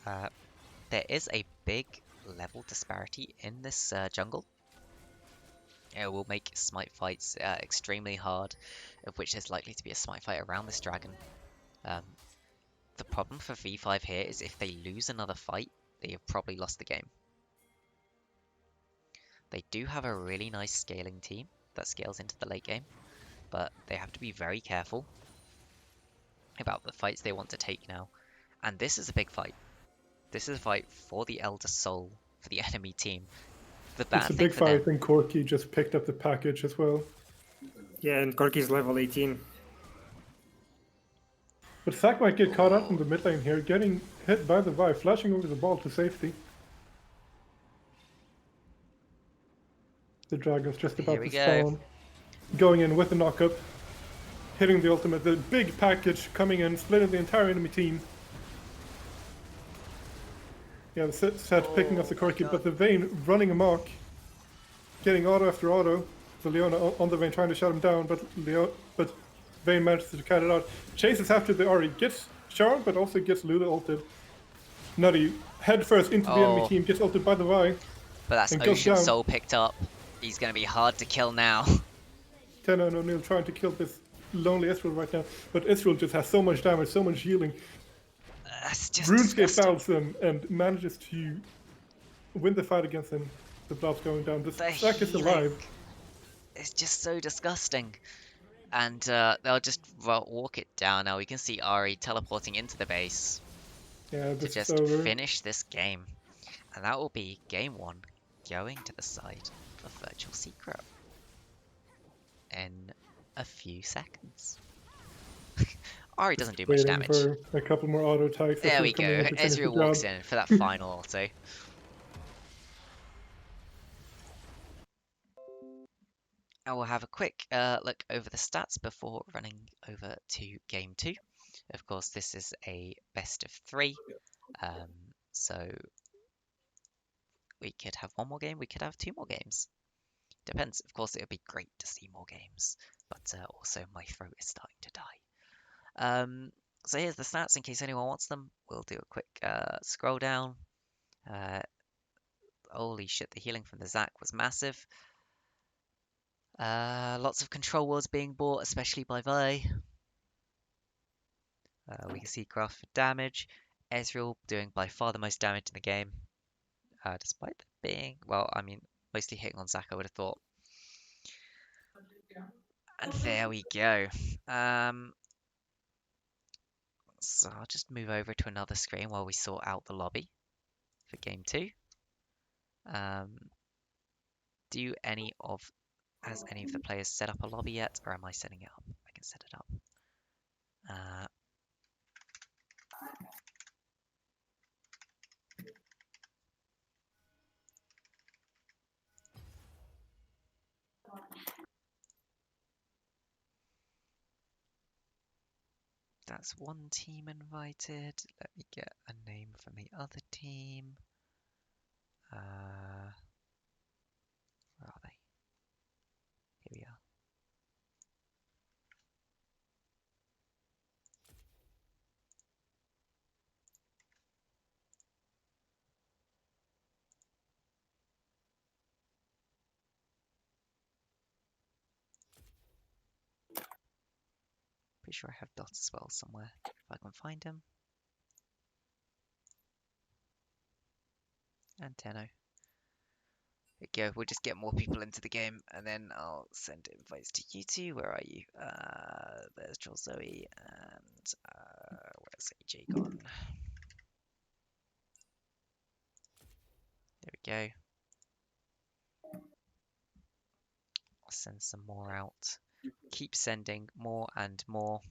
There is a big level disparity in this jungle. It will make smite fights extremely hard, of which there's likely to be a smite fight around this dragon. The problem for V5 here is if they lose another fight, they have probably lost the game. They do have a really nice scaling team that scales into the late game, but they have to be very careful about the fights they want to take now. And this is a big fight. This is a fight for the Elder Soul, for the enemy team. The bad It's a thing big for them, fight, and Corki just picked up the package as well. Yeah, and Corki's level 18. But Zac might get caught up in the mid lane here, getting hit by the Vi, flashing over the ball to safety. The Dragon's just Here about we to go. spawn. Going in with the knockup. Hitting the ultimate, the big package coming in, splitting the entire enemy team. Yeah, the set picking up the Corki, but the Vayne running amok. Getting auto after auto. The Leona on the Vayne trying to shut him down, but Vayne manages to cut it out. Chases after the Ahri, gets Charmed, but also gets Lula ulted. Nutty head first into the enemy Oh. team, gets ulted by the Vi. but that's And goes Ocean down. Soul picked up. He's going to be hard to kill now. Tenno and O'Neill trying to kill this lonely Ezreal right now, but Ezreal just has so much damage, so much healing. That's just RuneScape disgusting. fouls them and manages to win the fight against him. The blob's going down. The The Zac is healing alive. It's just so disgusting. And they'll just walk it down now. We can see Ahri teleporting into the base Yeah, to this is just over. finish this game. And that will be game 1 going to the side of Virtual Secret in a few seconds. Ahri doesn't do much Waiting damage. for a couple more auto attacks. There we go. Ezreal walks in for that final auto. I will have a quick look over the stats before running over to game 2. Of course, this is a best of 3, so we could have 1 more game, we could have 2 more games. Depends. Of course, it would be great to see more games, but also my throat is starting to die. So here's the stats in case anyone wants them. We'll do a quick scroll down. Holy shit, the healing from the Zac was massive. Lots of control wards being bought, especially by Vi. We can see graph for damage. Ezreal doing by far the most damage in the game. Despite being, well, I mean, mostly hitting on Zac, I would have thought. And there we go. So I'll just move over to another screen while we sort out the lobby for game 2. Has any of the players set up a lobby yet, or am I setting it up? I can set it up. that's one team invited. Let me get a name from the other team. Where are they? Here we are. Pretty sure I have Dot as well somewhere, if I can find him. And Tenno. There we go, we'll just get more people into the game, and then I'll send invites to you two. Where are you? There's Trollzoe, and where's AJ gone? There we go. I'll send some more out. Keep sending more and more.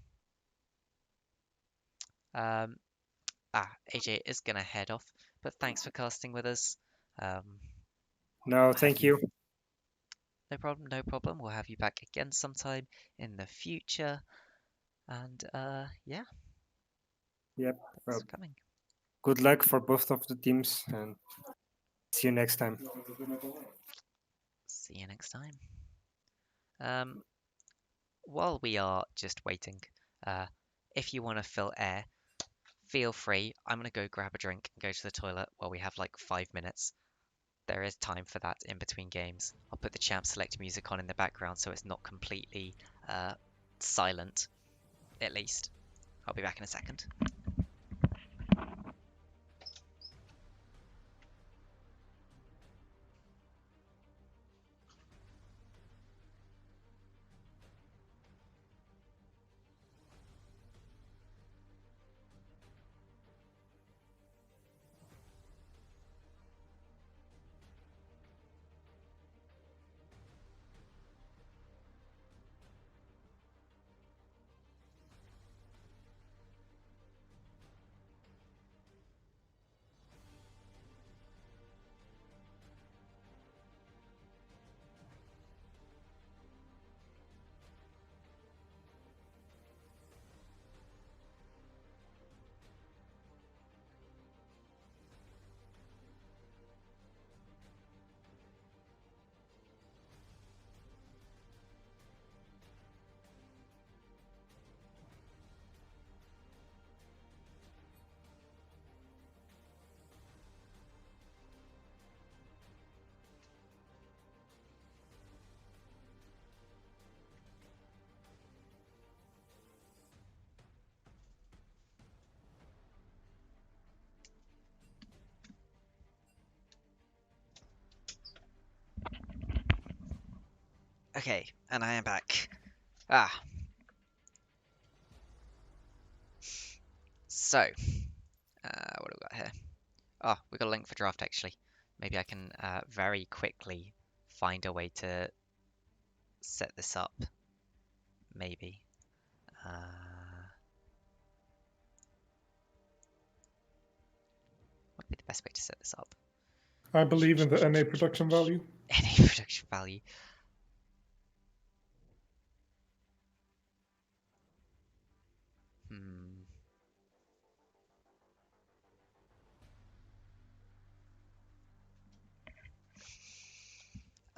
AJ is gonna head off, but thanks for casting with us. No, thank you. No problem, no problem. We'll have you back again sometime in the future. And yeah. Yep. Thanks Well, for coming. good luck for both of the teams, and see you next time. See you next time. While we are just waiting, if you want to fill air, feel free. I'm gonna go grab a drink and go to the toilet while we have like 5 minutes. There is time for that in between games. I'll put the champ select music on in the background so it's not completely silent, at least. I'll be back in a second. Okay, and I am back. So, what do we got here? Oh, we got a link for draft actually. Maybe I can very quickly find a way to set this up. Maybe. What would be the best way to set this up? I believe in the NA production value. NA production value.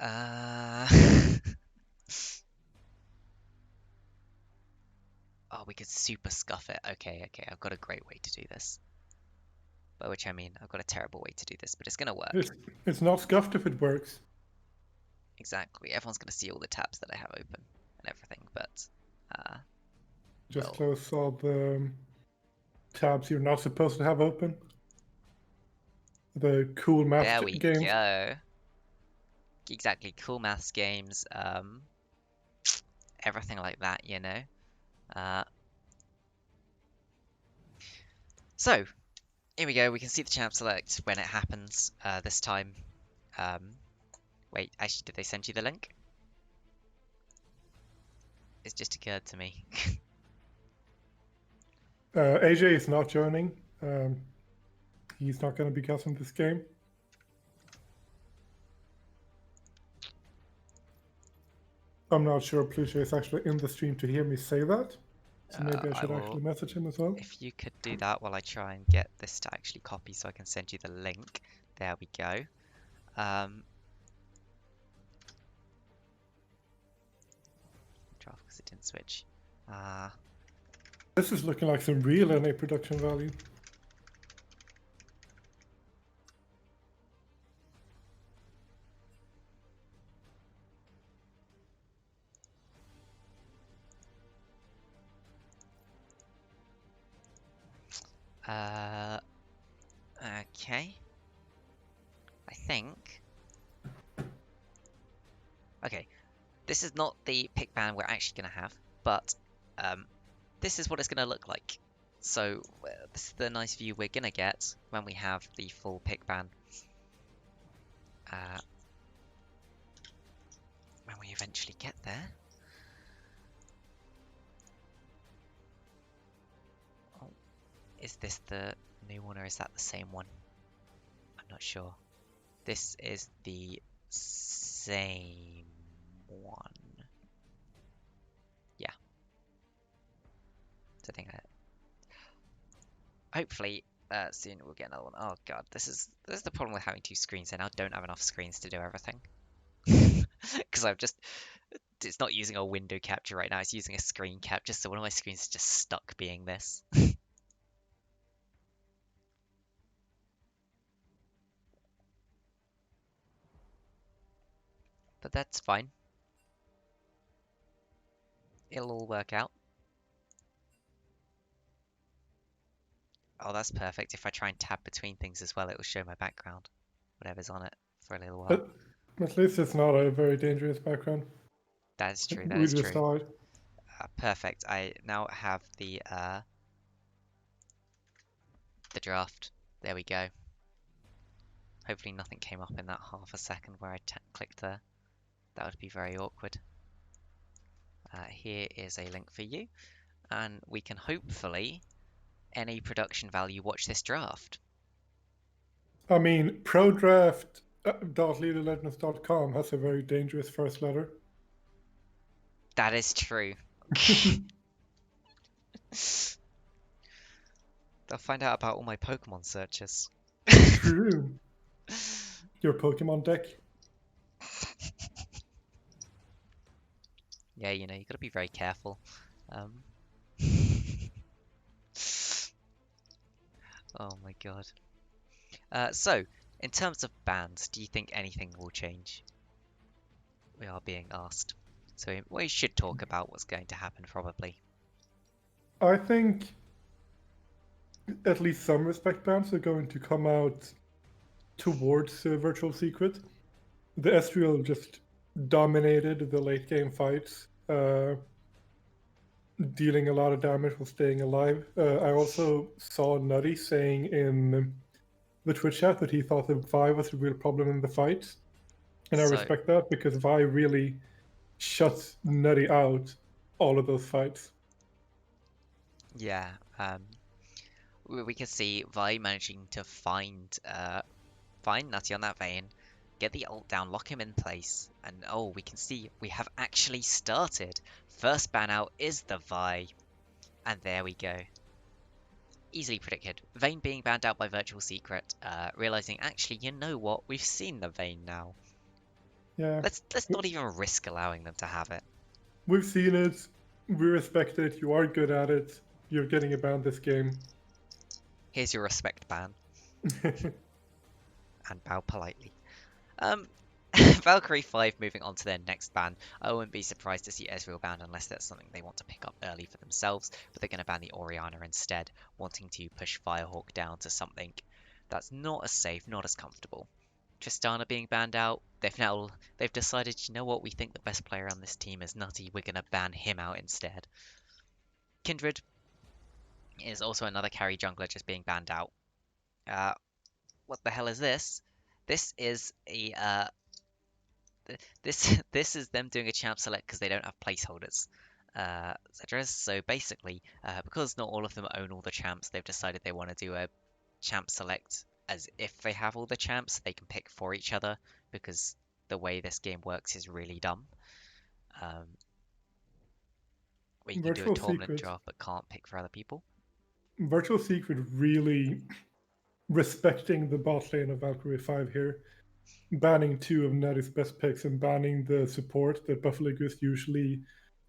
Oh, we could super scuff it. Okay, I've got a great way to do this. By which I mean, I've got a terrible way to do this, but it's gonna work. It's not scuffed if it works. Exactly. Everyone's gonna see all the tabs that I have open and everything, but Just well, close all the tabs you're not supposed to have open. The cool math there we games. go. Exactly, cool maths games, everything like that, you know. So here we go. We can see the champ select when it happens. This time, wait, actually, did they send you the link? It's just occurred to me. AJ is not joining. He's not going to be casting this game. I'm not sure Pluto is actually in the stream to hear me say that. So maybe I I should will. actually message him as well. If you could do that while I try and get this to actually copy, so I can send you the link. There we go. Draft because it didn't switch. This is looking like some real NA production value. Okay. I think. Okay, this is not the pick ban we're actually going to have, but this is what it's going to look like. So this is the nice view we're going to get when we have the full pick ban. When we eventually get there. Oh, is this the new one or is that the same one? I'm not sure. This is the same one. Yeah. So I think hopefully soon we'll get another one. Oh god, this is the problem with having two screens, and I don't have enough screens to do everything. Because it's not using a window capture right now, it's using a screen capture, so one of my screens is just stuck being this. But that's fine. It'll all work out. Oh, that's perfect. If I try and tab between things as well, it will show my background, whatever's on it, for a little while. But at least it's not a very dangerous background. That is true, that We is just true. saw it. Perfect. I now have the draft. There we go. Hopefully nothing came up in that half a second where I clicked there. That would be very awkward. Here is a link for you, and we can hopefully, any production value, watch this draft. I mean, prodraft.leaderlegends.com has a very dangerous first letter. That is true. They'll find out about all my Pokemon searches. True. Your Pokemon deck. Yeah, you know, you gotta be very careful. Oh my god. So, in terms of bans, do you think anything will change? We are being asked. So we should talk about what's going to happen, probably. I think at least some respect bans are going to come out towards Virtual Secret. The Ezreal just dominated the late game fights, dealing a lot of damage while staying alive. I also saw Nutty saying in the Twitch chat that he thought that Vi was a real problem in the fights. And I So- respect that because Vi really shut Nutty out all of those fights. Yeah, we can see Vi managing to find Nutty on that vein, get the ult down, lock him in place, and oh, we can see we have actually started. First ban out is the Vi, and there we go. Easily predicted. Vayne being banned out by Virtual Secret, realizing actually, you know what, we've seen the Vayne now. Yeah. Let's not even risk allowing them to have it. We've seen it. We respect it. You are good at it. You're getting a ban this game. Here's your respect ban. And bow politely. Valkyrie 5 moving on to their next ban. I wouldn't be surprised to see Ezreal banned unless that's something they want to pick up early for themselves, but they're going to ban the Orianna instead, wanting to push Firehawk down to something that's not as safe, not as comfortable. Tristana being banned out, they've decided, you know what, we think the best player on this team is Nutty, we're going to ban him out instead. Kindred is also another carry jungler just being banned out. What the hell is this? This is a this is them doing a champ select because they don't have placeholders, etc. So basically, because not all of them own all the champs, they've decided they want to do a champ select as if they have all the champs, they can pick for each other, because the way this game works is really dumb. where you can do a Virtual tournament Secret. draft but can't pick for other people. Virtual Secret really respecting the bot lane of Valkyrie 5 here, banning 2 of Natty's best picks and banning the support that Buffalo Goose usually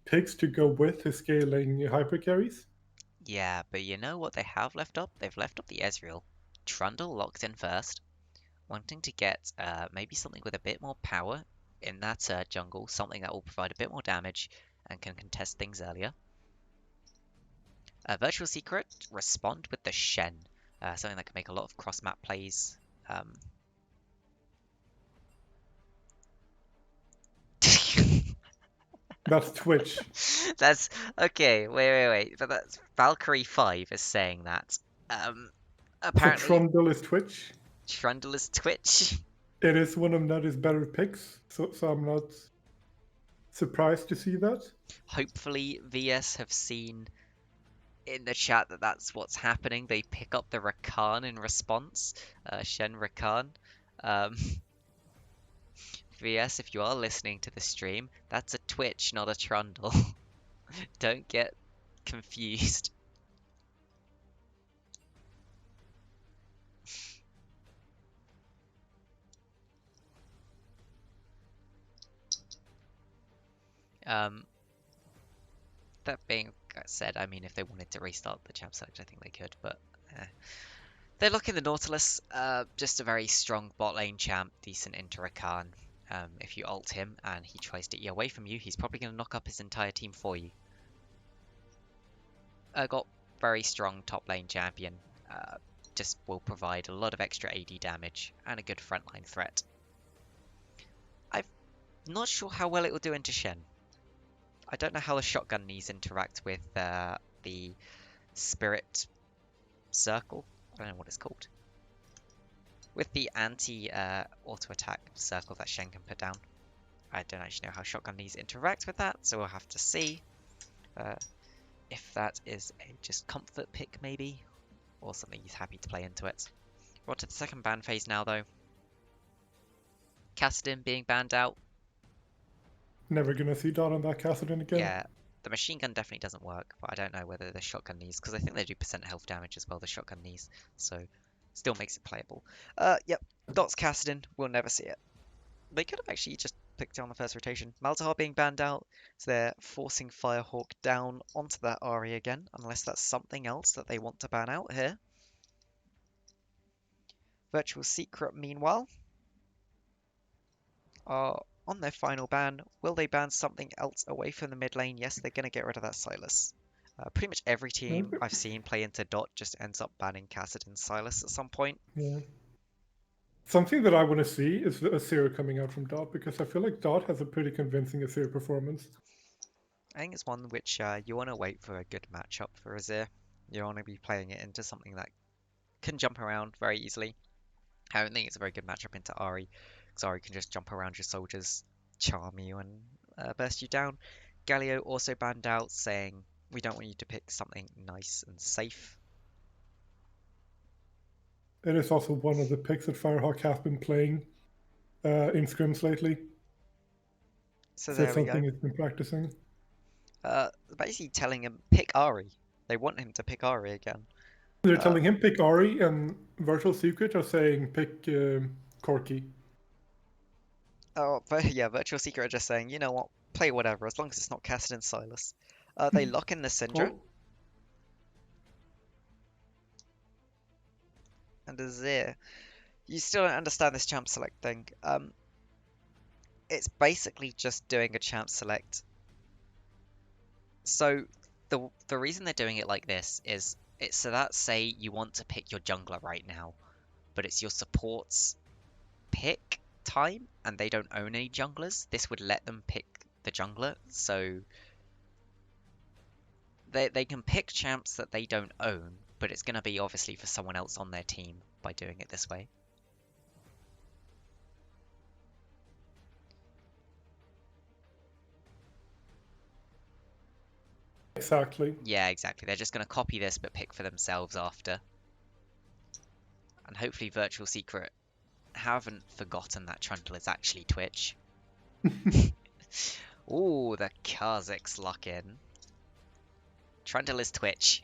picks to go with his scaling hyper carries. Yeah, but you know what they have left up? They've left up the Ezreal. Trundle locked in first, wanting to get maybe something with a bit more power in that jungle, something that will provide a bit more damage and can contest things earlier. Virtual Secret respond with the Shen, something that can make a lot of cross-map plays. That's Twitch. That's okay. Wait. But that's Valkyrie 5 is saying that. So Apparently, Trundle is Twitch. Trundle is Twitch. It is one of Natty's better picks, so I'm not surprised to see that. Hopefully, VS have seen in the chat that that's what's happening. They pick up the Rakan in response. Shen Rakan. Um, VS, if you are listening to the stream, that's a Twitch, not a Trundle. Don't get confused. That being said, I mean, if they wanted to restart the champ select, I think they could, but they're looking the Nautilus. Just a very strong bot lane champ, decent into Rakan. If you ult him and he tries to E away from you, he's probably going to knock up his entire team for you. Got very strong top lane champion. Just will provide a lot of extra AD damage and a good frontline threat. I'm not sure how well it will do into Shen. I don't know how the shotgun knees interact with the spirit circle. I don't know what it's called. With the anti-auto attack circle that Shen can put down. I don't actually know how shotgun knees interact with that, so we'll have to see if that is a just comfort pick maybe, or something he's happy to play into it. We're on to the second ban phase now though. Kassadin being banned out. Never gonna see Dot on that Kassadin again. Yeah, the machine gun definitely doesn't work, but I don't know whether the shotgun knees, because I think they do percent health damage as well, the shotgun knees, so still makes it playable. Yep, Dot's Kassadin, we'll never see it. They could have actually just picked it on the first rotation. Malzahar being banned out, so they're forcing Firehawk down onto that Ahri again, unless that's something else that they want to ban out here. Virtual Secret, meanwhile, are on their final ban. Will they ban something else away from the mid lane? Yes, they're going to get rid of that Sylas. Pretty much every team I've seen play into Dot just ends up banning Kassadin Sylas at some point. Yeah. Something that I want to see is the Azir coming out from Dot, because I feel like Dot has a pretty convincing Azir performance. I think it's one which you want to wait for a good matchup for Azir. You want to be playing it into something that can jump around very easily. I don't think it's a very good matchup into Ahri, because Ahri can just jump around your soldiers, charm you, and burst you down. Galio also banned out, saying we don't want you to pick something nice and safe. It is also one of the picks that Firehawk has been playing in scrims lately. So there we something go. he's been practicing. Basically telling him pick Ahri. They want him to pick Ahri again. They're telling him pick Ahri, and Virtual Secret are saying pick Corki. Oh, but yeah, Virtual Secret are just saying, you know what, play whatever, as long as it's not Kassadin Sylas. They lock in the Syndra. Oh. And Azir. You still don't understand this champ select thing. It's basically just doing a champ select. So the reason they're doing it like this is it's so that say you want to pick your jungler right now, but it's your support's pick time and they don't own any junglers. This would let them pick the jungler, so they can pick champs that they don't own, but it's going to be obviously for someone else on their team by doing it this way. Exactly. Yeah, exactly. They're just going to copy this but pick for themselves after. And hopefully Virtual Secret haven't forgotten that Trundle is actually Twitch. Ooh, the Kazakhs lock in. Trundle is Twitch.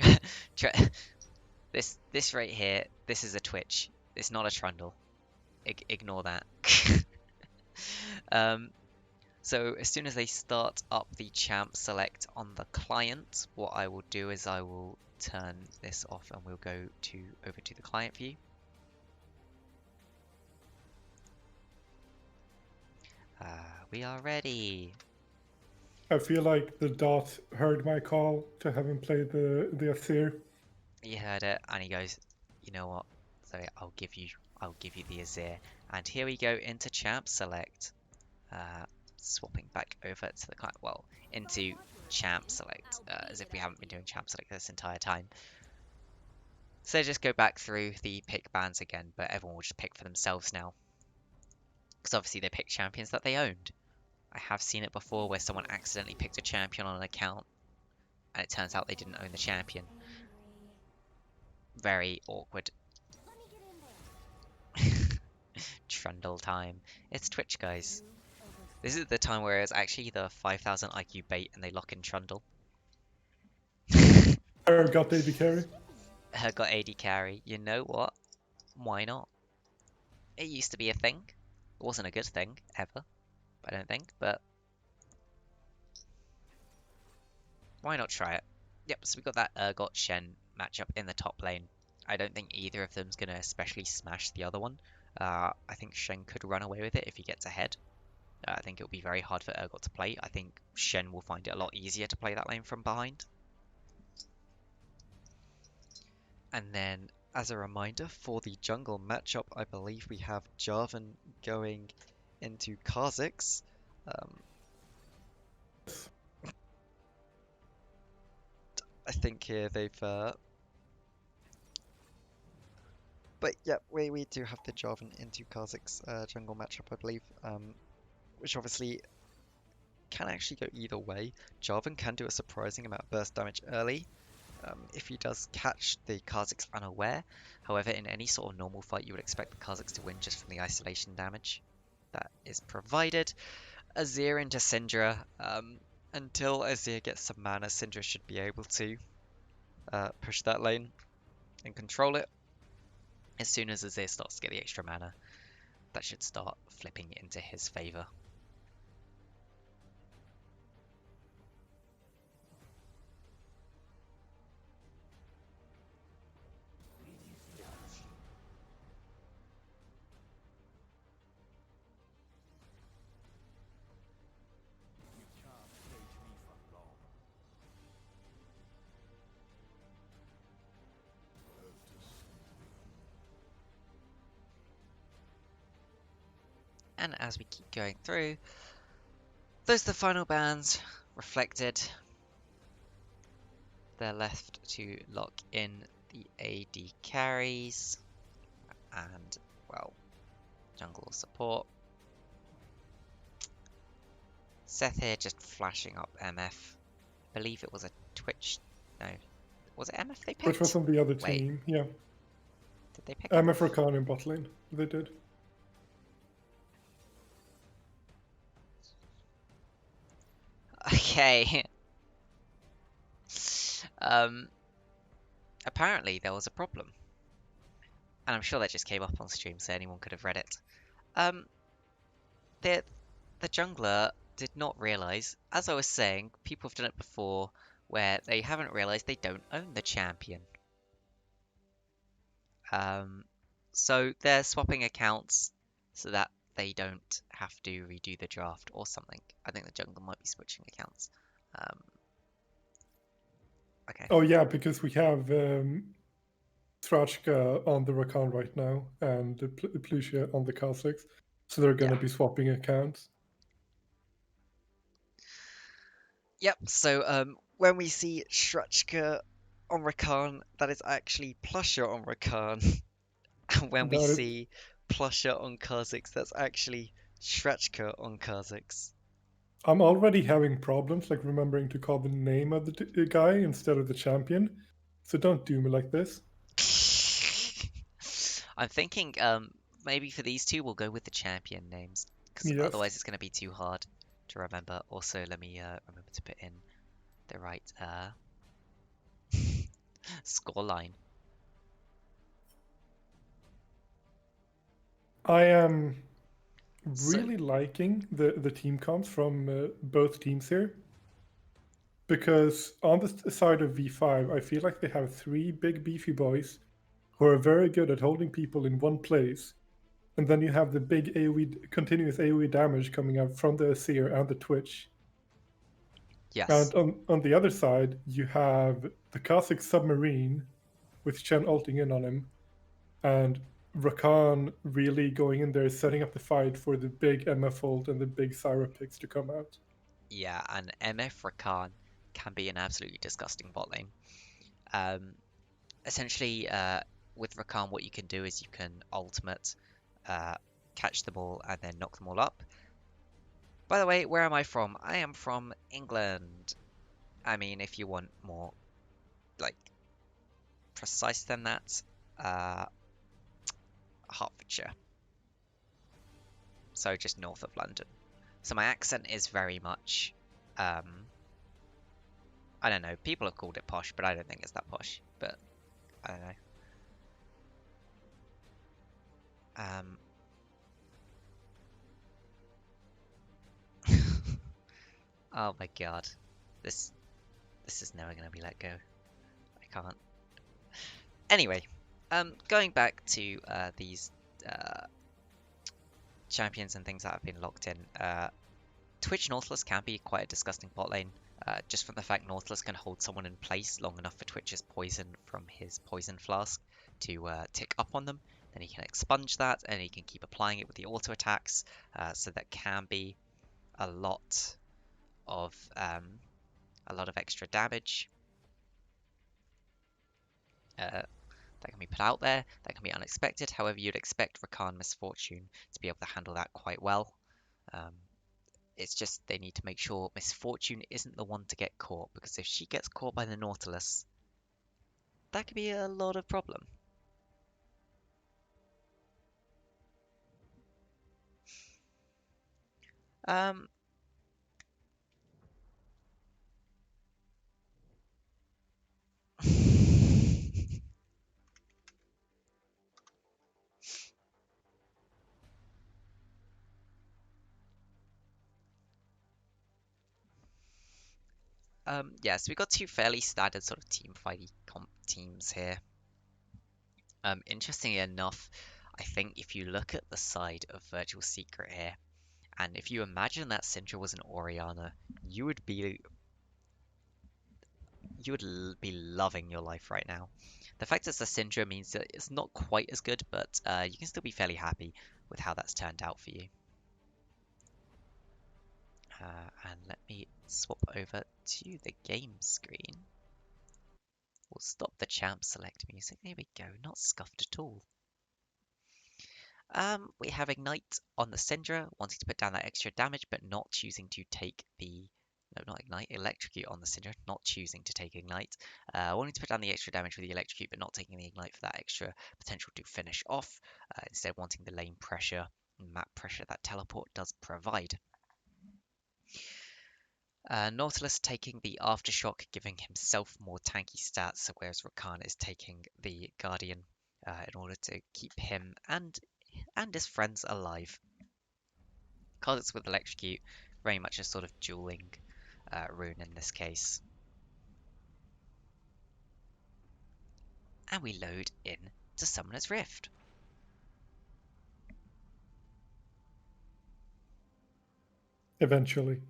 This right here, this is a Twitch. It's not a Trundle. Ignore that. So as soon as they start up the champ select on the client, what I will do is I will turn this off and we'll go over to the client view. We are ready. I feel like the dot heard my call to have him play the Azir. He heard it and he goes, you know what? Sorry, I'll give you the Azir. And here we go into champ select. Swapping back over to the client, well, into champ select, as if we haven't been doing champ select this entire time. So just go back through the pick bans again, but everyone will just pick for themselves now. Because obviously they picked champions that they owned. I have seen it before where someone accidentally picked a champion on an account and it turns out they didn't own the champion. Very awkward. Trundle time. It's Twitch, guys. This is the time where it's actually the 5000 IQ bait and they lock in Trundle. I got AD carry. Got AD carry. You know what? Why not? It used to be a thing. It wasn't a good thing, ever. I don't think, but why not try it? Yep, so we got that Urgot Shen matchup in the top lane. I don't think either of them's going to especially smash the other one. I think Shen could run away with it if he gets ahead. I think it'll be very hard for Urgot to play. I think Shen will find it a lot easier to play that lane from behind. And then, as a reminder, for the jungle matchup, I believe we have Jarvan going into Kha'Zix. I think here they've... But yeah, we do have the Jarvan into Kha'Zix jungle matchup, I believe. Which obviously can actually go either way. Jarvan can do a surprising amount of burst damage early. If he does catch the Kha'Zix unaware. However, in any sort of normal fight, you would expect the Kha'Zix to win just from the isolation damage that is provided. Azir into Syndra. Until Azir gets some mana, Syndra should be able to push that lane and control it. As soon as Azir starts to get the extra mana, that should start flipping into his favor. And as we keep going through, those are the final bans reflected. They're left to lock in the AD carries and, well, jungle support. Seth here just flashing up MF. I believe it was a Twitch. No. Was it MF they picked? Which was on the other Wait. team, yeah. Did they pick MF Rakan in bot lane. They did. Okay. Apparently there was a problem. And I'm sure that just came up on stream so anyone could have read it. The jungler did not realise, as I was saying, people have done it before, where they haven't realised they don't own the champion. So they're swapping accounts so that they don't have to redo the draft or something. I think the jungler might be switching accounts. Okay. Oh yeah, because we have Thrashka on the Rakan right now and Plutia on the Kha'Zix. So they're going to be swapping accounts. Yep, so when we see Shrachka on Rakan, that is actually Plusher on Rakan. And when we see Plusher on Kha'Zix, that's actually Shrachka on Kha'Zix. I'm already having problems like remembering to call the name of the guy instead of the champion. So don't do me like this. I'm thinking maybe for these two we'll go with the champion names. Because otherwise it's going to be too hard to remember. Also, let me remember to put in the right Scoreline. I am So really liking the team comps from both teams here. Because on the side of V5, I feel like they have three big beefy boys who are very good at holding people in one place. And then you have the big AoE, continuous AoE damage coming out from the Seer and the Twitch. yes, And on the other side, you have the Cossack Submarine with Chen ulting in on him, and Rakan really going in there, setting up the fight for the big MF ult and the big Syra picks to come out. yeah, and MF Rakan can be an absolutely disgusting bot lane. Essentially, with Rakan, what you can do is you can ultimate, catch them all, and then knock them all up. By the way, where am I from? I am from England. I mean, if you want more, like, precise than that, Hertfordshire. So just north of London. So my accent is very much, I don't know, people have called it posh, but I don't think it's that posh, but I don't know. Oh my god. This is never gonna be let go. I can't. Anyway, going back to these champions and things that have been locked in. Twitch Nautilus can be quite a disgusting bot lane. Just from the fact Nautilus can hold someone in place long enough for Twitch's poison from his poison flask to tick up on them. Then he can expunge that, and he can keep applying it with the auto attacks. So that can be a lot of extra damage that can be put out there. That can be unexpected. However, you'd expect Rakan Misfortune to be able to handle that quite well. It's just they need to make sure Misfortune isn't the one to get caught, because if she gets caught by the Nautilus, that could be a lot of problem. Um, yeah, so we've got two fairly standard sort of team fighty comp teams here. Interestingly enough, I think if you look at the side of Virtual Secret here, and if you imagine that Syndra was an Orianna, you would be loving your life right now. The fact it's a Syndra means that it's not quite as good, but you can still be fairly happy with how that's turned out for you. And let me swap over to the game screen. We'll stop the champ select music. There we go, not scuffed at all. We have Ignite on the Syndra, wanting to put down that extra damage, but not choosing to take the... No, not Ignite. Electrocute on the Syndra, not choosing to take Ignite. Wanting to put down the extra damage with the Electrocute, but not taking the Ignite for that extra potential to finish off. Instead wanting the lane pressure and map pressure that Teleport does provide. Nautilus taking the Aftershock, giving himself more tanky stats, whereas Rakan is taking the Guardian in order to keep him and his friends alive. Kha'Zix with Electrocute, very much a sort of dueling rune in this case. And we load in to Summoner's Rift. Eventually.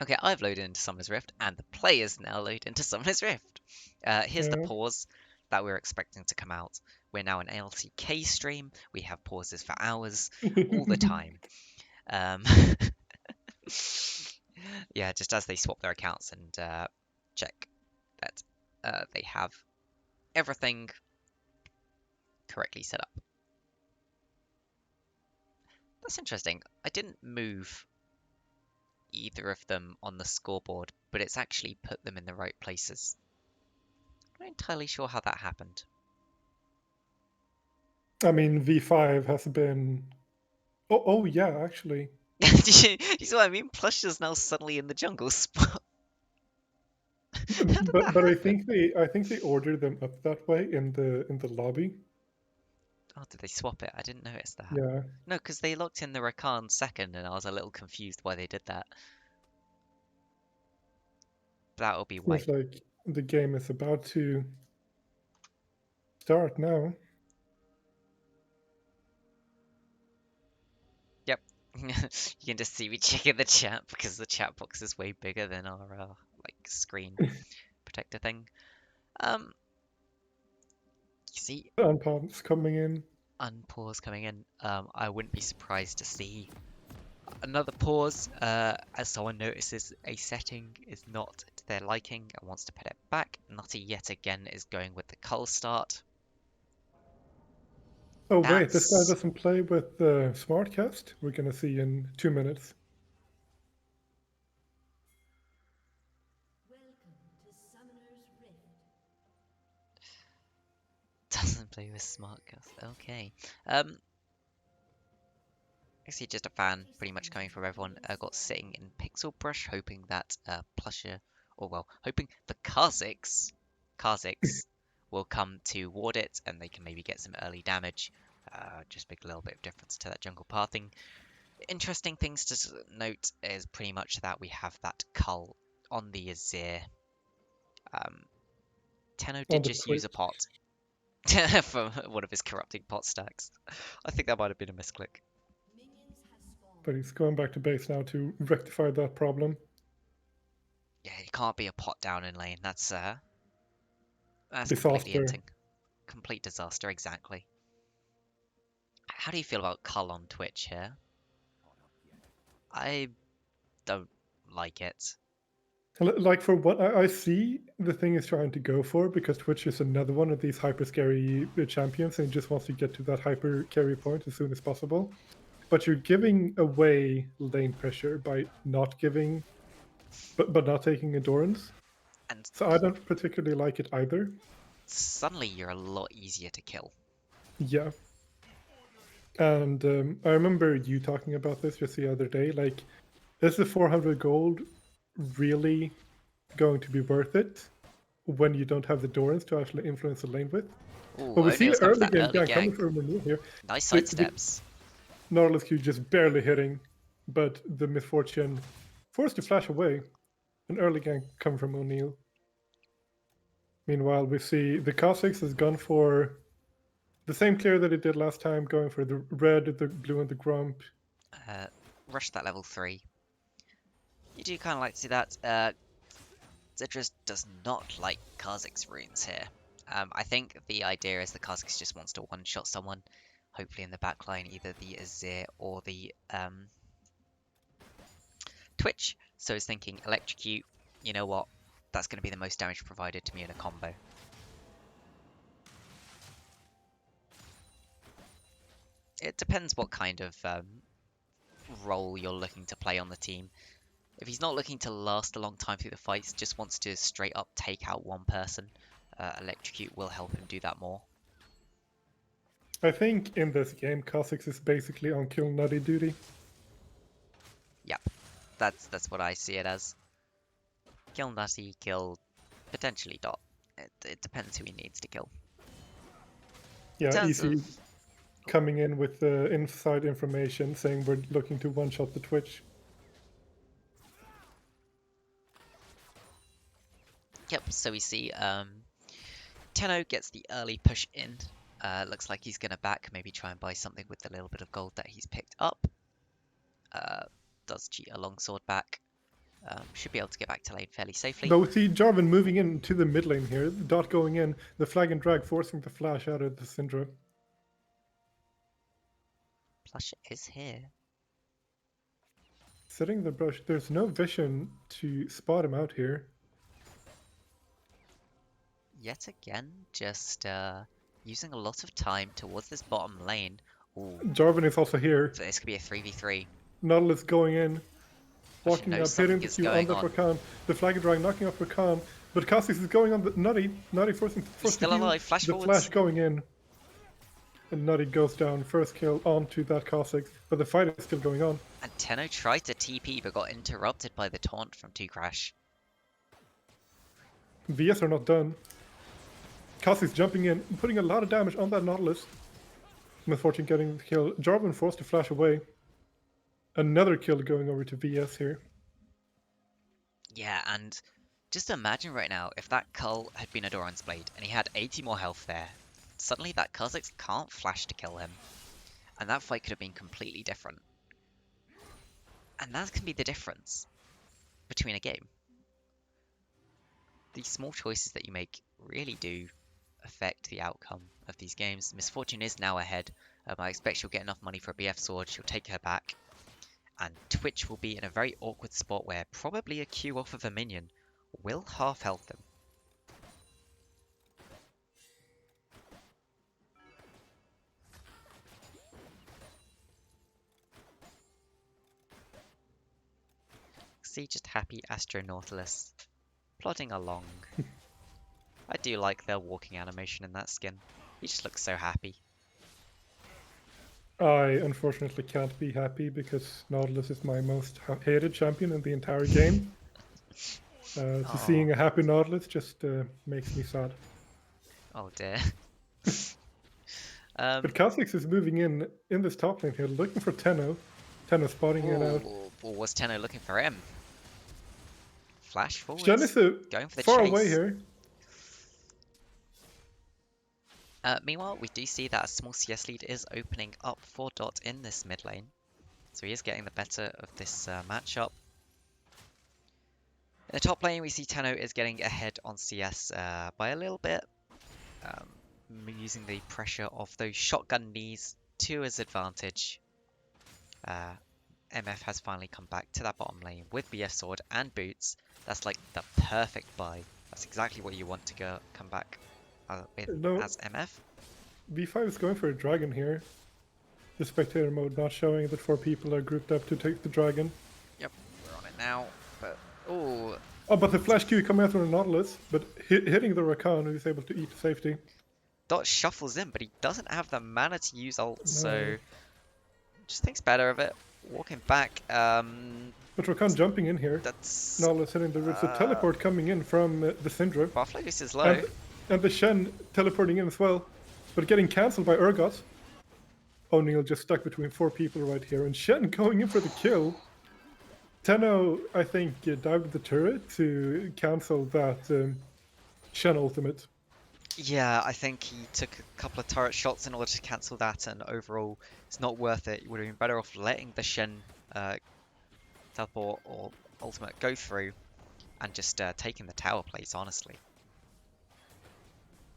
Okay, I've loaded into Summoner's Rift, and the players now load into Summoner's Rift. Here's the pause that we're expecting to come out. We're now an ALTK stream. We have pauses for hours, all the time. Yeah, just as they swap their accounts and check that they have everything correctly set up. That's interesting. I didn't move either of them on the scoreboard, but it's actually put them in the right places. I'm not entirely sure how that happened. I mean, V5 has been... Oh yeah, actually. Do you see what I mean? Plush is now suddenly in the jungle spot. How did that But happen? I think they ordered them up that way in the lobby. Oh, did they swap it? I didn't notice that. Yeah. No, because they locked in the Rakan second, and I was a little confused why they did that. That'll be why. Seems like the game is about to start now. Yep. You can just see me checking the chat because the chat box is way bigger than our like screen protector thing. You see, Unpomps coming in. unpause coming in. I wouldn't be surprised to see another pause as someone notices a setting is not to their liking and wants to put it back. Nutty yet again is going with the cull start. Oh wait, this guy That's doesn't play with the Smartcast. We're gonna see in 2 minutes. doesn't play with Smartcast. Okay. Actually, just a fan, pretty much coming from everyone. Got sitting in Pixel Brush, hoping that Plusher, or well, hoping the Kha'Zix will come to ward it, and they can maybe get some early damage. Just make a little bit of difference to that jungle pathing. Interesting things to note is pretty much that we have that cull on the Azir. Tenno On did the just use a Twitch. pot from one of his corrupting pot stacks. I think that might have been a misclick. But he's going back to base now to rectify that problem. Yeah, it can't be a pot down in lane. That's completely Disaster. hinting. Complete disaster, exactly. How do you feel about Cull on Twitch here? I don't like it. Like for what I see, the thing is trying to go for, because Twitch is another one of these hyper scary champions and just wants to get to that hyper carry point as soon as possible. But you're giving away lane pressure by not giving, but not taking endurance. And So I don't particularly like it either. suddenly you're a lot easier to kill. Yeah. And I remember you talking about this just the other day. Like, is the 400 gold really going to be worth it when you don't have the Dorans to actually influence the lane with? Ooh, But we see O'Neill's going for early that game early gank coming gank. from O'Neill here. Nice The sidesteps. Nautilus Q just barely hitting, but the misfortune forced to flash away. An early gank coming from O'Neill. Meanwhile, we see the Kha'Zix has gone for the same clear that it did last time, going for the red, the blue, and the Grump. Rush that level 3. You do kind of like to see that. Zedras does not like Kha'Zix runes here. I think the idea is the Kha'Zix just wants to one-shot someone, hopefully in the backline, either the Azir or the Twitch. So he's thinking electrocute, you know what, that's going to be the most damage provided to me in a combo. It depends what kind of role you're looking to play on the team. If he's not looking to last a long time through the fights, just wants to straight up take out one person, electrocute will help him do that more. I think in this game, Kha'Zix is basically on kill nutty duty. Yep, that's what I see it as. Kill Nutty, kill potentially Dot. It depends who he needs to kill. In Yeah, terms easy of coming in with the inside information saying we're looking to one-shot the Twitch. yep, so we see Tenno gets the early push in. Looks like he's gonna back, maybe try and buy something with the little bit of gold that he's picked up. Does cheat a longsword back. Should be able to get back to lane fairly safely. Though we see Jarvan moving into the mid lane here, the Dot going in, the flag and drag forcing the flash out of the Syndra. Plush is here. Setting the brush, there's no vision to spot him out here. Yet again, just using a lot of time towards this bottom lane. Ooh, Jarvan is also here. so this could be a 3v3. Nautilus going in, Plush walking knows up, hitting something the is Q on going the on. Rakan. The flag and drag knocking off Rakan, but Kha'Zix is going on the Nutty. Nutty forcing He's still alive, flash the forwards. flash going in. And Nutty goes down, first kill onto that Kha'Zix, but the fight is still going on. And Tenno tried to TP but got interrupted by the taunt from 2Crash. VS are not done. Kha'Zix jumping in, putting a lot of damage on that Nautilus. Misfortune getting the kill. Jarvan forced to flash away. Another kill going over to VS here. Yeah, and just imagine right now if that Cull had been a Doran's Blade and he had 80 more health there. Suddenly that Kha'Zix can't flash to kill him. And that fight could have been completely different. And that can be the difference between a game. These small choices that you make really do affect the outcome of these games. Misfortune is now ahead. I expect she'll get enough money for a BF sword. She'll take her back. And Twitch will be in a very awkward spot where probably a Q off of a minion will half health them. See just happy Astro Nautilus plodding along. I do like their walking animation in that skin. He just looks so happy. I unfortunately can't be happy because Nautilus is my most hated champion in the entire game. So seeing a happy Nautilus just makes me sad. Oh dear. But Kha'Zix is moving in this top lane here, looking for Tenno. Tenno spotting it out. Or was Tenno looking for him? Flash forwards. Shen is going for the far chase. away here. Meanwhile, we do see that a small CS lead is opening up for Dot in this mid lane. So he is getting the better of this matchup. In the top lane, we see Tenno is getting ahead on CS by a little bit. Using the pressure of those shotgun knees to his advantage. MF has finally come back to that bottom lane with BF sword and boots. That's like the perfect buy. That's exactly what you want to come back with as MF. V5 is going for a dragon here. The spectator mode not showing that 4 people are grouped up to take the dragon. Yep, we're on it now. But oh, but the flash Q coming out from the Nautilus, but hitting the Rakan, who's able to eat to safety. Dot shuffles in, but he doesn't have the mana to use ult, so just thinks better of it. Walking back. But Rakan jumping in here. That's Nautilus hitting the roof. The teleport coming in from the Syndra. Buffalo's is low. And the Shen teleporting in as well, but getting cancelled by Urgot. O'Neal just stuck between 4 people right here, and Shen going in for the kill. Tenno, I think, dived the turret to cancel that Shen ultimate. Yeah, I think he took a couple of turret shots in order to cancel that, and overall, it's not worth it. You would have been better off letting the Shen teleport or ultimate go through, and just taking the tower plates, honestly.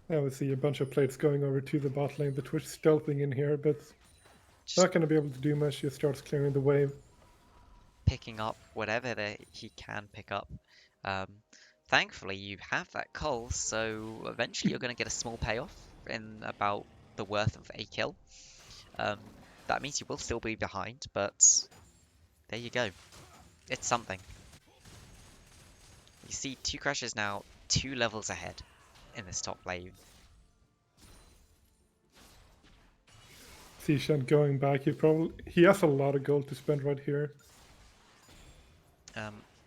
Now we see a bunch of plates going over to the bot lane. The Twitch stealthing in here, but just not going to be able to do much. He starts clearing the wave. Picking up whatever he can pick up. Thankfully, you have that cull, so eventually you're going to get a small payoff in about the worth of a kill. That means you will still be behind, but there you go. It's something. You see 2 crashes now, 2 levels ahead in this top lane. See Shen going back. He has a lot of gold to spend right here.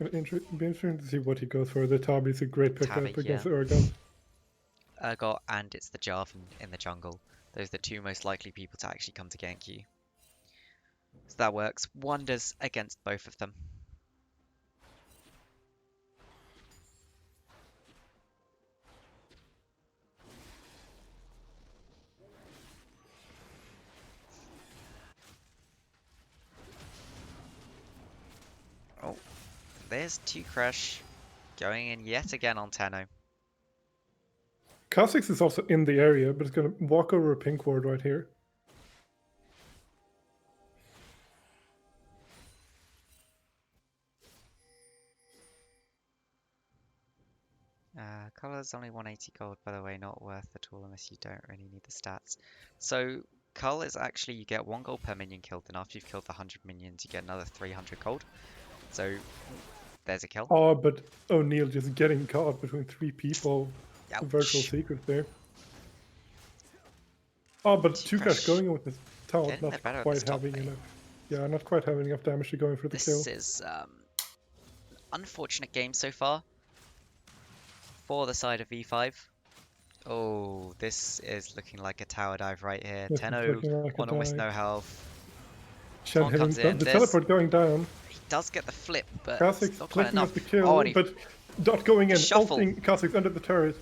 It'll be interesting to see what he goes for. The Tabi is a great pickup against Urgot. Urgot and it's the Jarvan in the jungle. Those are the 2 most likely people to actually come to gank you. So that works wonders against both of them. Oh, there's 2 crash going in yet again on Tenno. Kha'Zix is also in the area, but it's going to walk over a pink ward right here. Color's only 180 gold, by the way, not worth at all unless you don't really need the stats. So Cull is actually, you get 1 gold per minion killed, and after you've killed the 100 minions, you get another 300 gold. So there's a kill. Oh, but O'Neal just getting caught between 3 people. Ouch. Virtual secret there. Oh, but 2 crash going in with the tower, not quite having enough. Yeah, not quite having enough damage to go in for the kill. This is unfortunate game so far. for the side of V5. Oh, this is looking like a tower dive right here. This is 10-0 looking like a on almost dive. no health. Shen Swan hitting comes in. the There's, teleport going down. he does get the flip, but it's Kha'Zix not quite clicking enough. up the kill, Oh, and he, but Dot going in, shuffle. ulting Kha'Zix under the turret.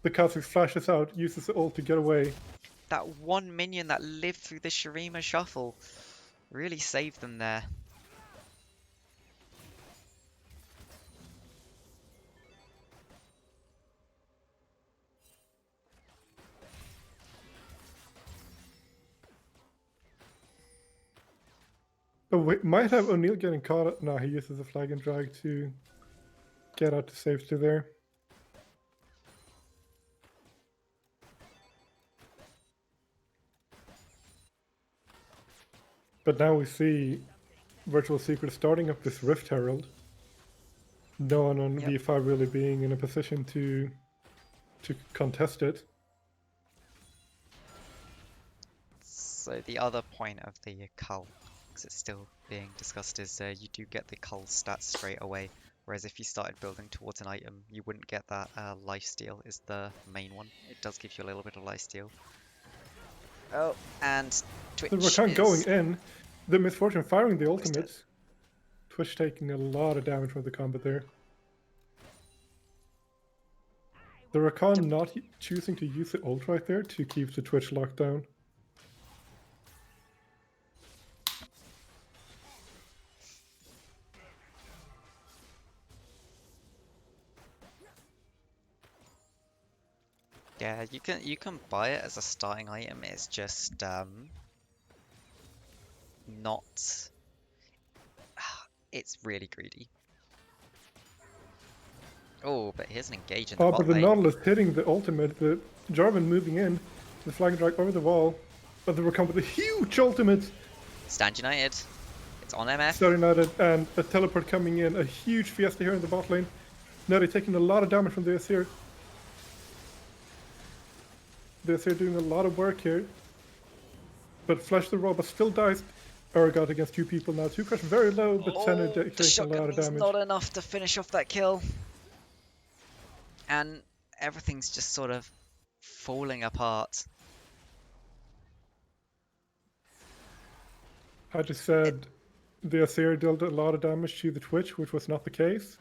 The Kha'Zix flashes out, uses the ult to get away. that one minion that lived through the Shurima shuffle really saved them there. Oh, we might have O'Neal getting caught. No, he uses a flag and drag to get out to safety there. But now we see Virtual Secret starting up this Rift Herald. No one on Yep. V5 really being in a position to contest it. So the other point of the cull, because it's still being discussed, is you do get the cull stats straight away. Whereas if you started building towards an item, you wouldn't get that. Lifesteal is the main one. It does give you a little bit of lifesteal. Oh, and Twitch The Rakan is... going in, the Misfortune firing the Almost ultimate. dead. Twitch taking a lot of damage from the combat there. The Rakan not choosing to use the ult right there to keep the Twitch locked down. Yeah, you can buy it as a starting item. It's just not. It's really greedy. Oh, but here's an engage in the Oh, bot but the lane. Nautilus hitting the ultimate, the Jarvan moving in, the flag and drag over the wall, but the Rakan with a huge ultimate, Stand United. It's on MF. starting out it, and a teleport coming in, a huge fiesta here in the bot lane. Nutty taking a lot of damage from the Asir. The Asir doing a lot of work here. But Flash the Rob still dies. Urgot against two people now. Two crush very low, but Senna The taking a shotgun lot of was damage. not enough to finish off that kill. And everything's just sort of falling apart. I just said the Asir dealt a lot of damage to the Twitch, which was not the case.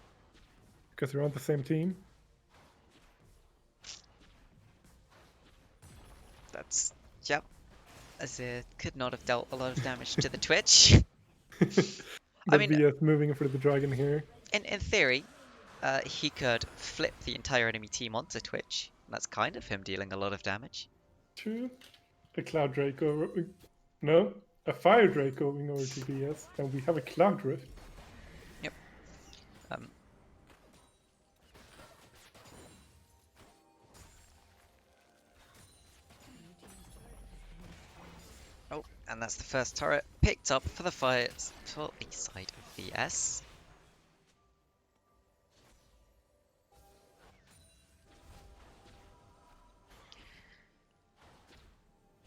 Because they're on the same team. That's, yep. Azir could not have dealt a lot of damage to the Twitch. But mean- VS moving in for the dragon here. In theory, he could flip the entire enemy team onto Twitch. That's kind of him dealing a lot of damage. True. A Cloud Drake over. No, a Fire Drake going over to VS, and we have a Cloud Rift. Yep. Oh, and that's the first turret picked up for the fight for the side of VS.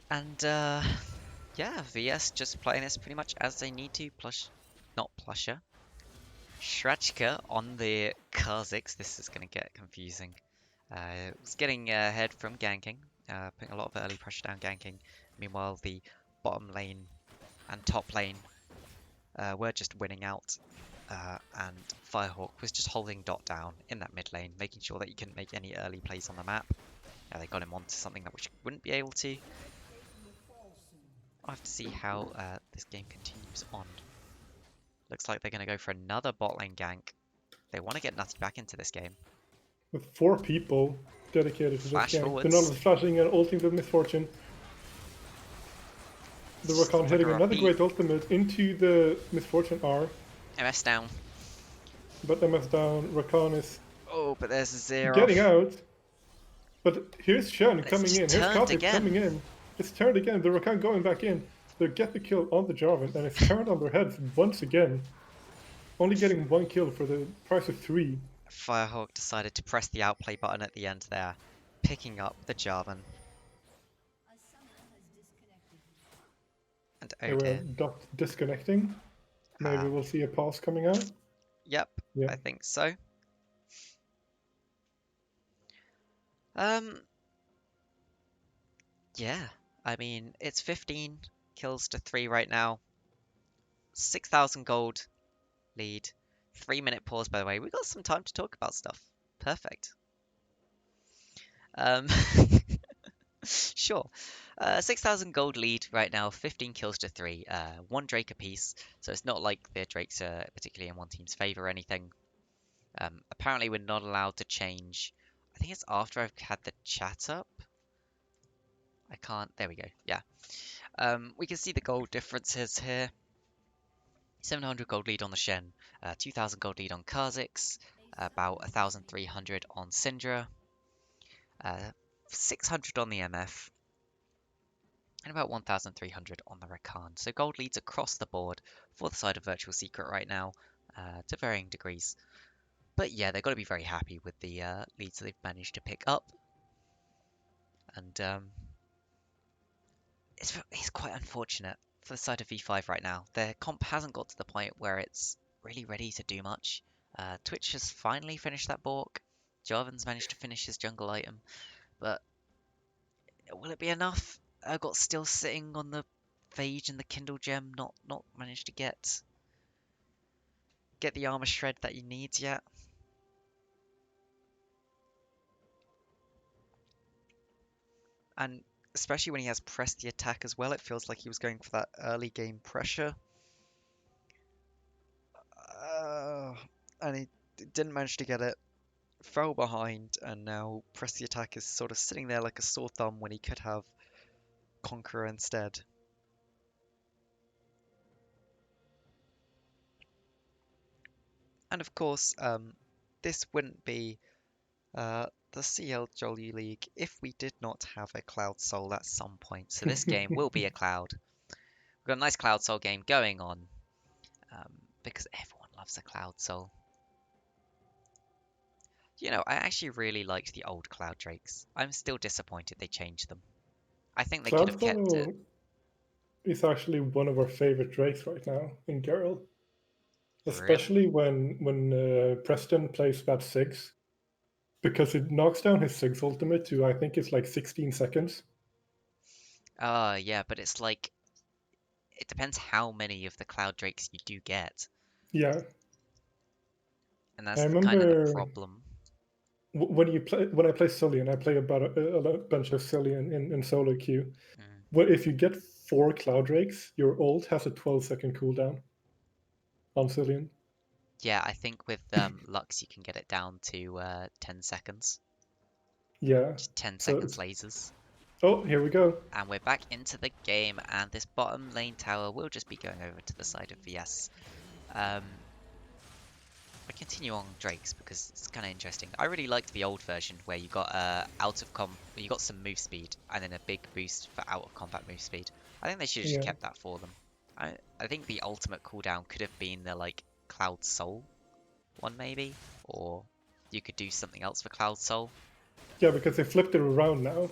And yeah, VS just playing this pretty much as they need to. Not Plusher. Shrachka on the Kha'Zix. This is going to get confusing. Was getting ahead from ganking, putting a lot of early pressure down ganking. Meanwhile, the bottom lane and top lane were just winning out. And Firehawk was just holding Dot down in that mid lane, making sure that you couldn't make any early plays on the map. They got him onto something that which wouldn't be able to. I'll have to see how this game continues on. Looks like they're going to go for another bot lane gank. They want to get Nutty back into this game. With 4 people dedicated to Flash this game. forwards. The Nautilus flashing and ulting the Misfortune. The Just Rakan like hitting a another repeat. great ultimate into the Misfortune R. MS down. But MS down, Rakan is Oh, but there's a zero. getting out. But here's Shen It's coming just in. Here's turned Kha'Zix again. coming in. It's turned again. The Rakan going back in. They get the kill on the Jarvan, and it's turned on their heads once again. Only getting 1 kill for the price of 3. Firehawk decided to press the outplay button at the end there, picking up the Jarvan. And They oh were dear. disconnecting. Maybe Ah. we'll see a pause coming out. Yep, Yeah. I think so. Um, yeah, I mean, it's 15 kills to 3 right now. 6,000 gold lead. 3-minute pause, by the way. We got some time to talk about stuff. Perfect. Um, sure. 6,000 gold lead right now, 15 kills to 3. 1 Drake apiece, so it's not like the Drakes are particularly in one team's favor or anything. Apparently, we're not allowed to change. I think it's after I've had the chat up. I can't. There we go. Yeah. We can see the gold differences here. 700 gold lead on the Shen, 2,000 gold lead on Kha'Zix, about 1,300 on Syndra, 600 on the MF, and about 1,300 on the Rakan. So gold leads across the board for the side of Virtual Secret right now, to varying degrees. But yeah, they've got to be very happy with the leads that they've managed to pick up. And it's quite unfortunate for the side of V5 right now. Their comp hasn't got to the point where it's really ready to do much. Twitch has finally finished that Bork. Jarvan's managed to finish his jungle item, but will it be enough? Got still sitting on the Phage and the Kindle gem, not managed to get the armor shred that he needs yet. And especially when he has pressed the attack as well, it feels like he was going for that early game pressure. And he didn't manage to get it, fell behind, and now press the attack is sort of sitting there like a sore thumb when he could have Conqueror instead. And of course, this wouldn't be the CL Jolyu League if we did not have a Cloud Soul at some point. So this game will be a Cloud. We've got a nice Cloud Soul game going on, because everyone loves a Cloud Soul. You know, I actually really liked the old Cloud Drakes. I'm still disappointed they changed them. I think they could have kept it. Is actually one of our favorite Drakes right now in Geralt. Really? Especially when Preston plays that 6. Because it knocks down his 6 ultimate to, I think it's like 16 seconds. Yeah, but it's like, it depends how many of the Cloud Drakes you do get. Yeah. And that's kind of the problem. When I play Cillian, I play about a bunch of Cillian in solo queue. Well, if you get 4 Cloud Drakes, your ult has a 12-second cooldown on Cillian. Yeah, I think with Lux you can get it down to 10 seconds. Yeah. Just 10 seconds lasers. Oh, here we go. And we're back into the game, and this bottom lane tower will just be going over to the side of VS. I continue on Drakes because it's kind of interesting. I really liked the old version where you got you got some move speed and then a big boost for out of combat move speed. I think they should have just kept that for them. I think the ultimate cooldown could have been the like Cloud Soul one maybe, or you could do something else for Cloud Soul. Yeah, because they flipped it around now,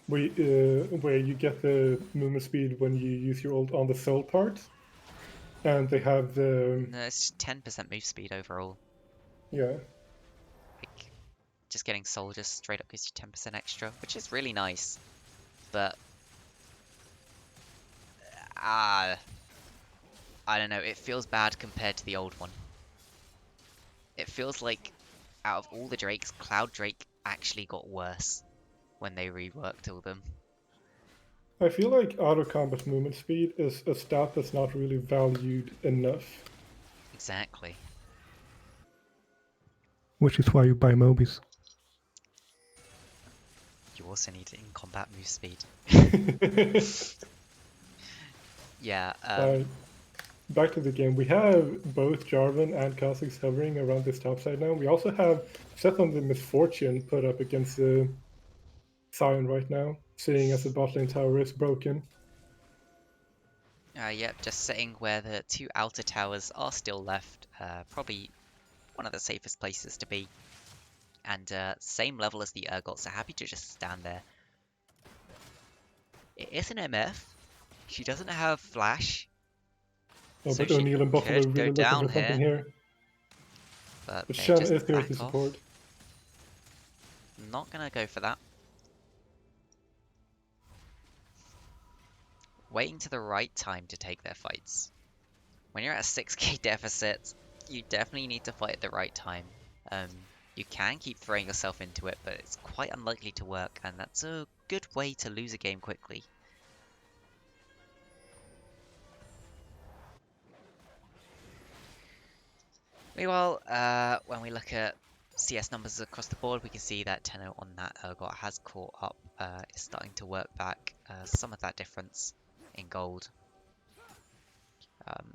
where you get the movement speed when you use your ult on the soul part, and they have the. No, it's 10% move speed overall. Yeah. Like, just getting soul just straight up gives you 10% extra, which is really nice, but I don't know, it feels bad compared to the old one. It feels like out of all the Drakes, Cloud Drake actually got worse when they reworked all them. I feel like auto combat movement speed is a stat that's not really valued enough. Exactly. Which is why you buy Mobies. You also need in combat move speed. Yeah. Back to the game. We have both Jarvan and Kha'Zix hovering around this top side now. We also have Seth on the Misfortune put up against the Sion right now, seeing as the bot lane tower is broken. Yep, just sitting where the 2 outer towers are still left. Probably one of the safest places to be. And same level as the Urgot, so happy to just stand there. It is an MF. She doesn't have flash. Oh, so but O'Neill and Buffalo really looking for something here. But Shen is here to support. not gonna go for that. Waiting to the right time to take their fights. When you're at a 6k deficit, you definitely need to fight at the right time. You can keep throwing yourself into it, but it's quite unlikely to work, and that's a good way to lose a game quickly. Meanwhile, when we look at CS numbers across the board, we can see that 10-0 on that Urgot has caught up, is starting to work back some of that difference in gold.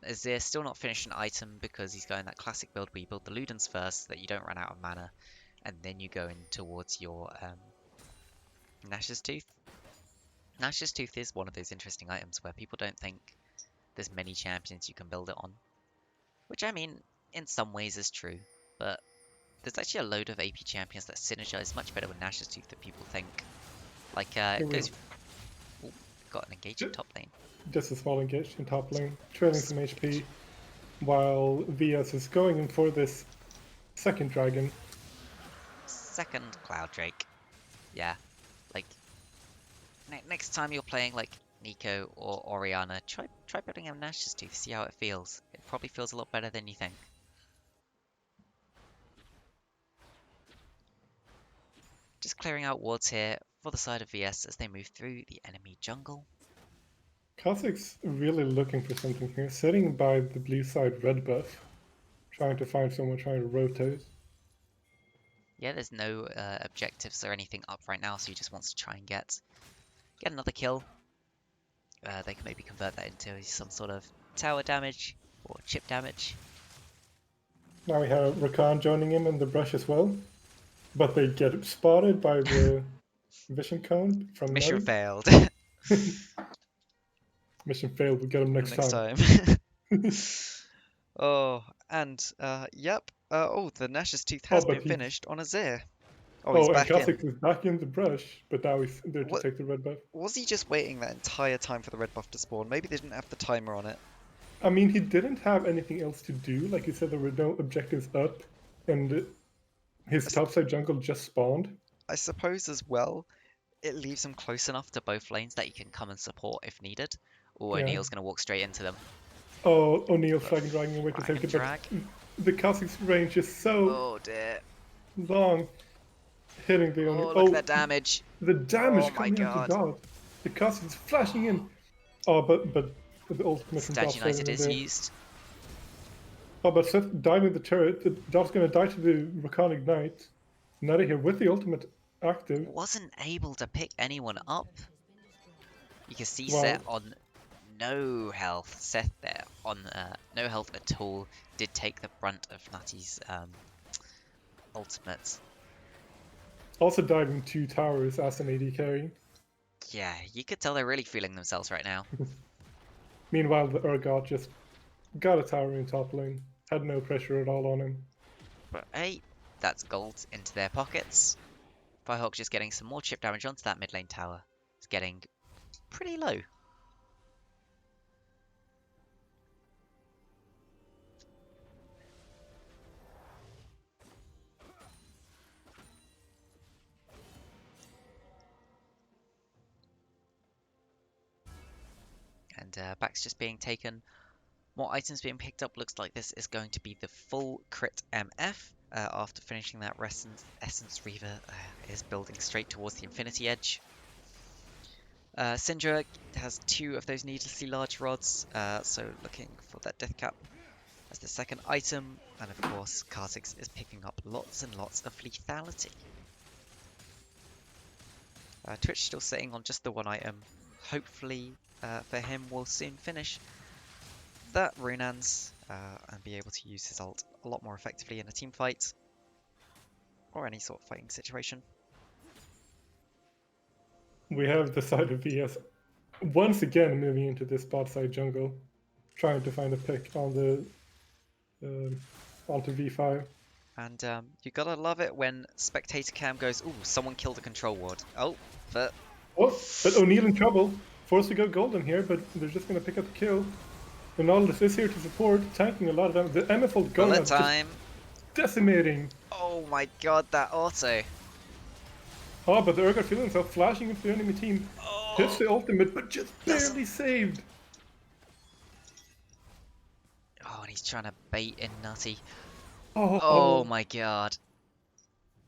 Azir still not finished an item because he's going that classic build where you build the Ludens first so that you don't run out of mana, and then you go in towards your Nash's Tooth. Nash's Tooth is one of those interesting items where people don't think there's many champions you can build it on. Which, I mean, in some ways is true, but there's actually a load of AP champions that synergize much better with Nash's Tooth than people think. Like, it goes... Ooh, got an engaging top lane. Just a small engage in top lane, trailing some HP, while VS is going in for this second dragon. Second Cloud Drake. Yeah, like, next time you're playing, like, Nico or Orianna, try building a Nash's Tooth, see how it feels. It probably feels a lot better than you think. Just clearing out wards here for the side of VS as they move through the enemy jungle. Kha'Zix's really looking for something here, sitting by the blue side red buff, trying to find someone trying to rotate. Yeah, there's no objectives or anything up right now, so he just wants to try and get another kill. They can maybe convert that into some sort of tower damage or chip damage. Now we have Rakan joining him in the brush as well, but they get spotted by the vision cone from Mission Nutty. failed. Mission failed, we'll get him next time. Oh, and yep. Oh, the Nash's Tooth has been finished on Azir. Oh, he's back and in. Kha'Zix is back in the brush, but now he's there to What- take the red buff. Was he just waiting that entire time for the red buff to spawn? Maybe they didn't have the timer on it. I mean, he didn't have anything else to do. Like you said, there were no objectives up, and his topside jungle just spawned. I suppose as well. It leaves him close enough to both lanes that he can come and support if needed. Or Yeah. O'Neill's going to walk straight into them. Oh, O'Neill flag and dragging away to Flag take and it, drag. but the Kha'Zix range is so Oh dear. long, hitting the O'Neill. Oh, look at that damage. The damage Oh my coming out of God. The Kha'Zix is flashing in. Oh, but the ultimate from Stag Dot United saving is there. used. Oh, but Seth diving the turret. The Dot's gonna die to the Rakan Ignite. Nutty here with the ultimate active. Wasn't able to pick anyone up. You can see Well- Seth on no health. Seth there on no health at all. Did take the brunt of Nutty's ultimate. Also diving 2 towers as an AD carry. Yeah, you could tell they're really feeling themselves right now. Meanwhile, the Urgot just got a tower in top lane. Had no pressure at all on him. But hey, that's gold into their pockets. Firehawk just getting some more chip damage onto that mid lane tower. It's getting pretty low. And back's just being taken. More items being picked up. Looks like this is going to be the full crit MF. After finishing that Essence Reaver is building straight towards the Infinity Edge. Syndra has 2 of those needlessly large rods, so looking for that death cap as the second item. And of course, Kha'Zix is picking up lots and lots of lethality. Twitch still sitting on just the 1 item. Hopefully for him we'll soon finish that Runans and be able to use his ult a lot more effectively in a team fight or any sort of fighting situation. We have the side of VS once again moving into this bot side jungle, trying to find a pick on the onto V5. And you gotta love it when spectator cam goes, ooh, someone killed a control ward. Oh, but Oh, but O'Neil in trouble. Forced to go golden here, but they're just going to pick up the kill. Ronaldo is here to support, tanking a lot of damage. The MF ult going bullet out, just time. decimating. Oh my god, that auto. Oh, but the Urgot feeling himself flashing into the enemy team. Hits Oh, the ultimate, but just doesn't. barely saved. Oh, and he's trying to bait in Nutty. Oh, Oh my god.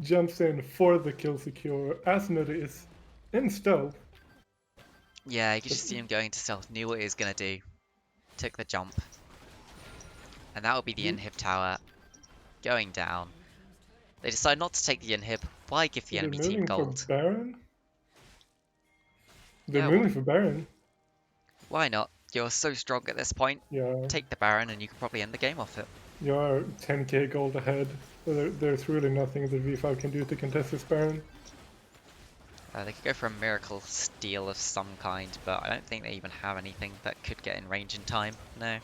jumps in for the kill secure as Nutty is in stealth. Yeah, you could But just see him going to stealth. Knew what he was gonna do. Took the jump. And that would be the they're inhib tower going down. They decide not to take the inhib. Why give the enemy team moving for gold? Baron. They're Yeah, moving for Baron. why not? You're so strong at this point. Yeah, Take the Baron and you can probably end the game off it. you're 10k gold ahead. There's really nothing that V5 can do to contest this Baron. They could go for a miracle steal of some kind, but I don't think they even have anything that could get in range in time. No.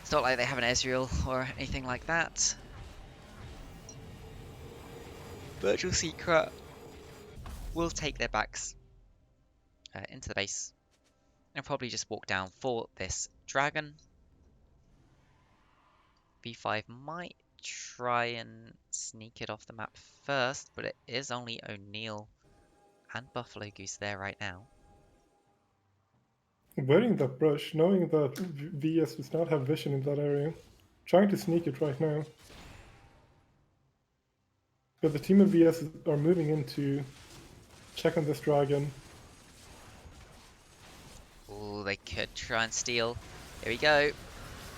It's not like they have an Ezreal or anything like that. Virtual Secret will take their backs into the base and probably just walk down for this dragon. V5 might try and sneak it off the map first, but it is only O'Neal and Buffalo Goose there right now. Wearing that brush, knowing that VS does not have vision in that area. Trying to sneak it right now. But the team of VS are moving in to check on this dragon. Oh, they could try and steal. Here we go.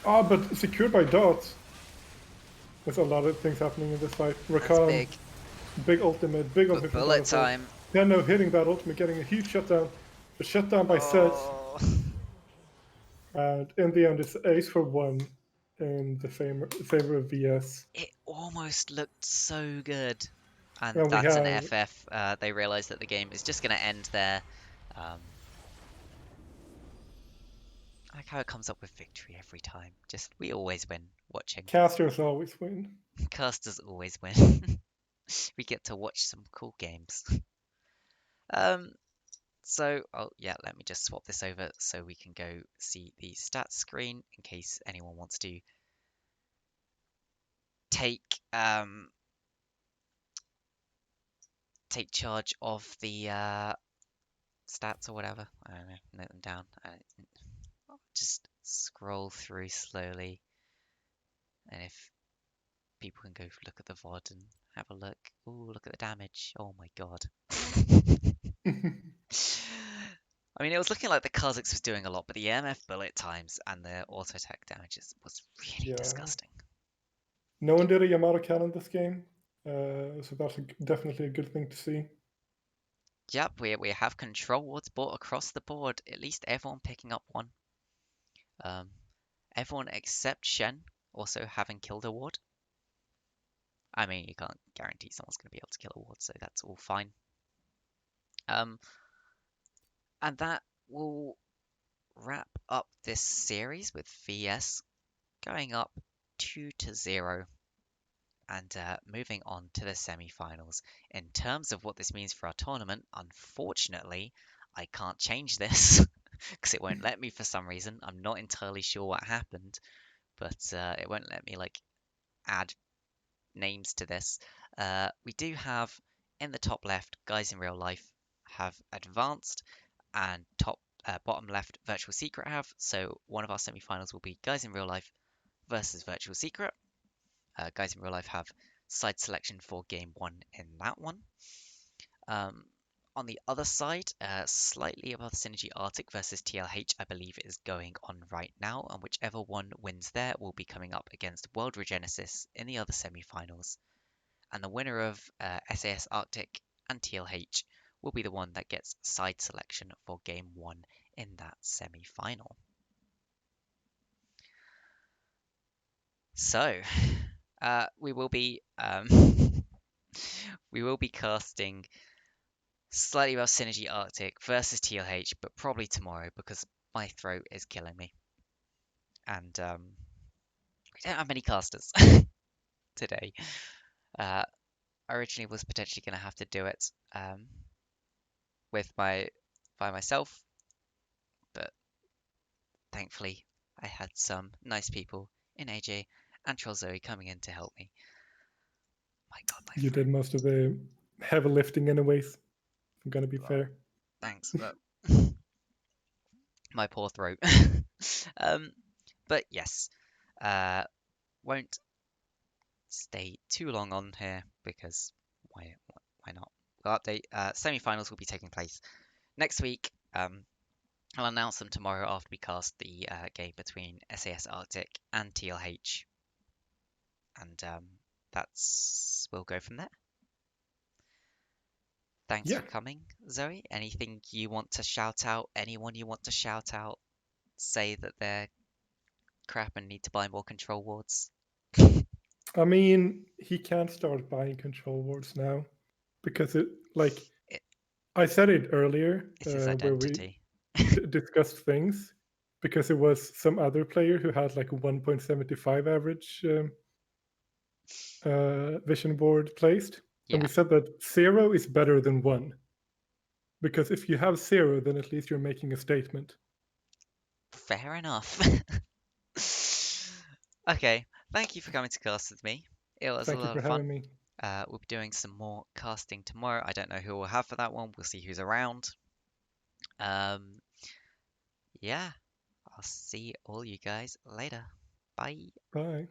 Ah, but secured by dots. There's a lot of things happening in this fight. That's Rakan, big. big ultimate, big ultimate from Bullet Battlefield. time. Tenno hitting that ultimate, getting a huge shutdown. But shut down by Sets. Oh. And in the end, it's ace for one in the favor of VS. It almost looked so good. And And we that's an have FF. They realize that the game is just going to end there. I like how it comes up with victory every time. Just, we always win watching. casters always win. Casters always win. We get to watch some cool games. So, oh yeah, let me just swap this over so we can go see the stats screen in case anyone wants to take take charge of the stats or whatever. I don't know, note them down. I'll just scroll through slowly, and if people can go look at the VOD and have a look. Ooh, look at the damage. Oh my god. I mean, it was looking like the Kha'Zix was doing a lot, but the EMF bullet times and the auto attack damages was really Yeah. disgusting. No one did a Yamato cannon this game, so that's definitely a good thing to see. Yep, we have control wards bought across the board. At least everyone picking up one. Everyone except Shen also having killed a ward. I mean, you can't guarantee someone's going to be able to kill a ward, so that's all fine. And that will wrap up this series with VS going up 2-0 and moving on to the semi-finals. In terms of what this means for our tournament, unfortunately, I can't change this because it won't let me for some reason. I'm not entirely sure what happened, but it won't let me like add names to this. We do have in the top left, guys in real life have advanced, and bottom left, Virtual Secret have. So one of our semi-finals will be guys in real life versus Virtual Secret. Guys in real life have side selection for game one in that one. On the other side, slightly above Synergy Arctic versus TLH, I believe is going on right now, and whichever one wins there will be coming up against World Regenesis in the other semi-finals. And the winner of SAS Arctic and TLH will be the one that gets side selection for game one in that semi-final. So, we will be we will be casting slightly above Synergy Arctic versus TLH, but probably tomorrow because my throat is killing me. And we don't have many casters today. I originally was potentially going to have to do it by myself, but thankfully I had some nice people in AJ and Trollzoe coming in to help me. My god, my You throat. did most of the heavy lifting anyways. If I'm gonna be Well, fair. thanks, but my poor throat. But yes, uh, won't stay too long on here because why not? We'll update. Semi-finals will be taking place next week. I'll announce them tomorrow after we cast the game between SAS Arctic and TLH, and we'll go from there. Thanks Yeah. for coming, Zoe. Anything you want to shout out? Anyone you want to shout out? Say that they're crap and need to buy more control wards? I mean, he can't start buying control wards now because It, I said it earlier it's his where we identity. discussed things because it was some other player who had like a 1.75 average vision board placed, and Yeah, we said that 0 is better than 1 because if you have 0, then at least you're making a statement. fair enough. Okay, thank you for coming to cast with me. It was a Thank you lot for of fun. having me. We'll be doing some more casting tomorrow. I don't know who we'll have for that one. We'll see who's around. Um, yeah, I'll see all you guys later. Bye. Bye.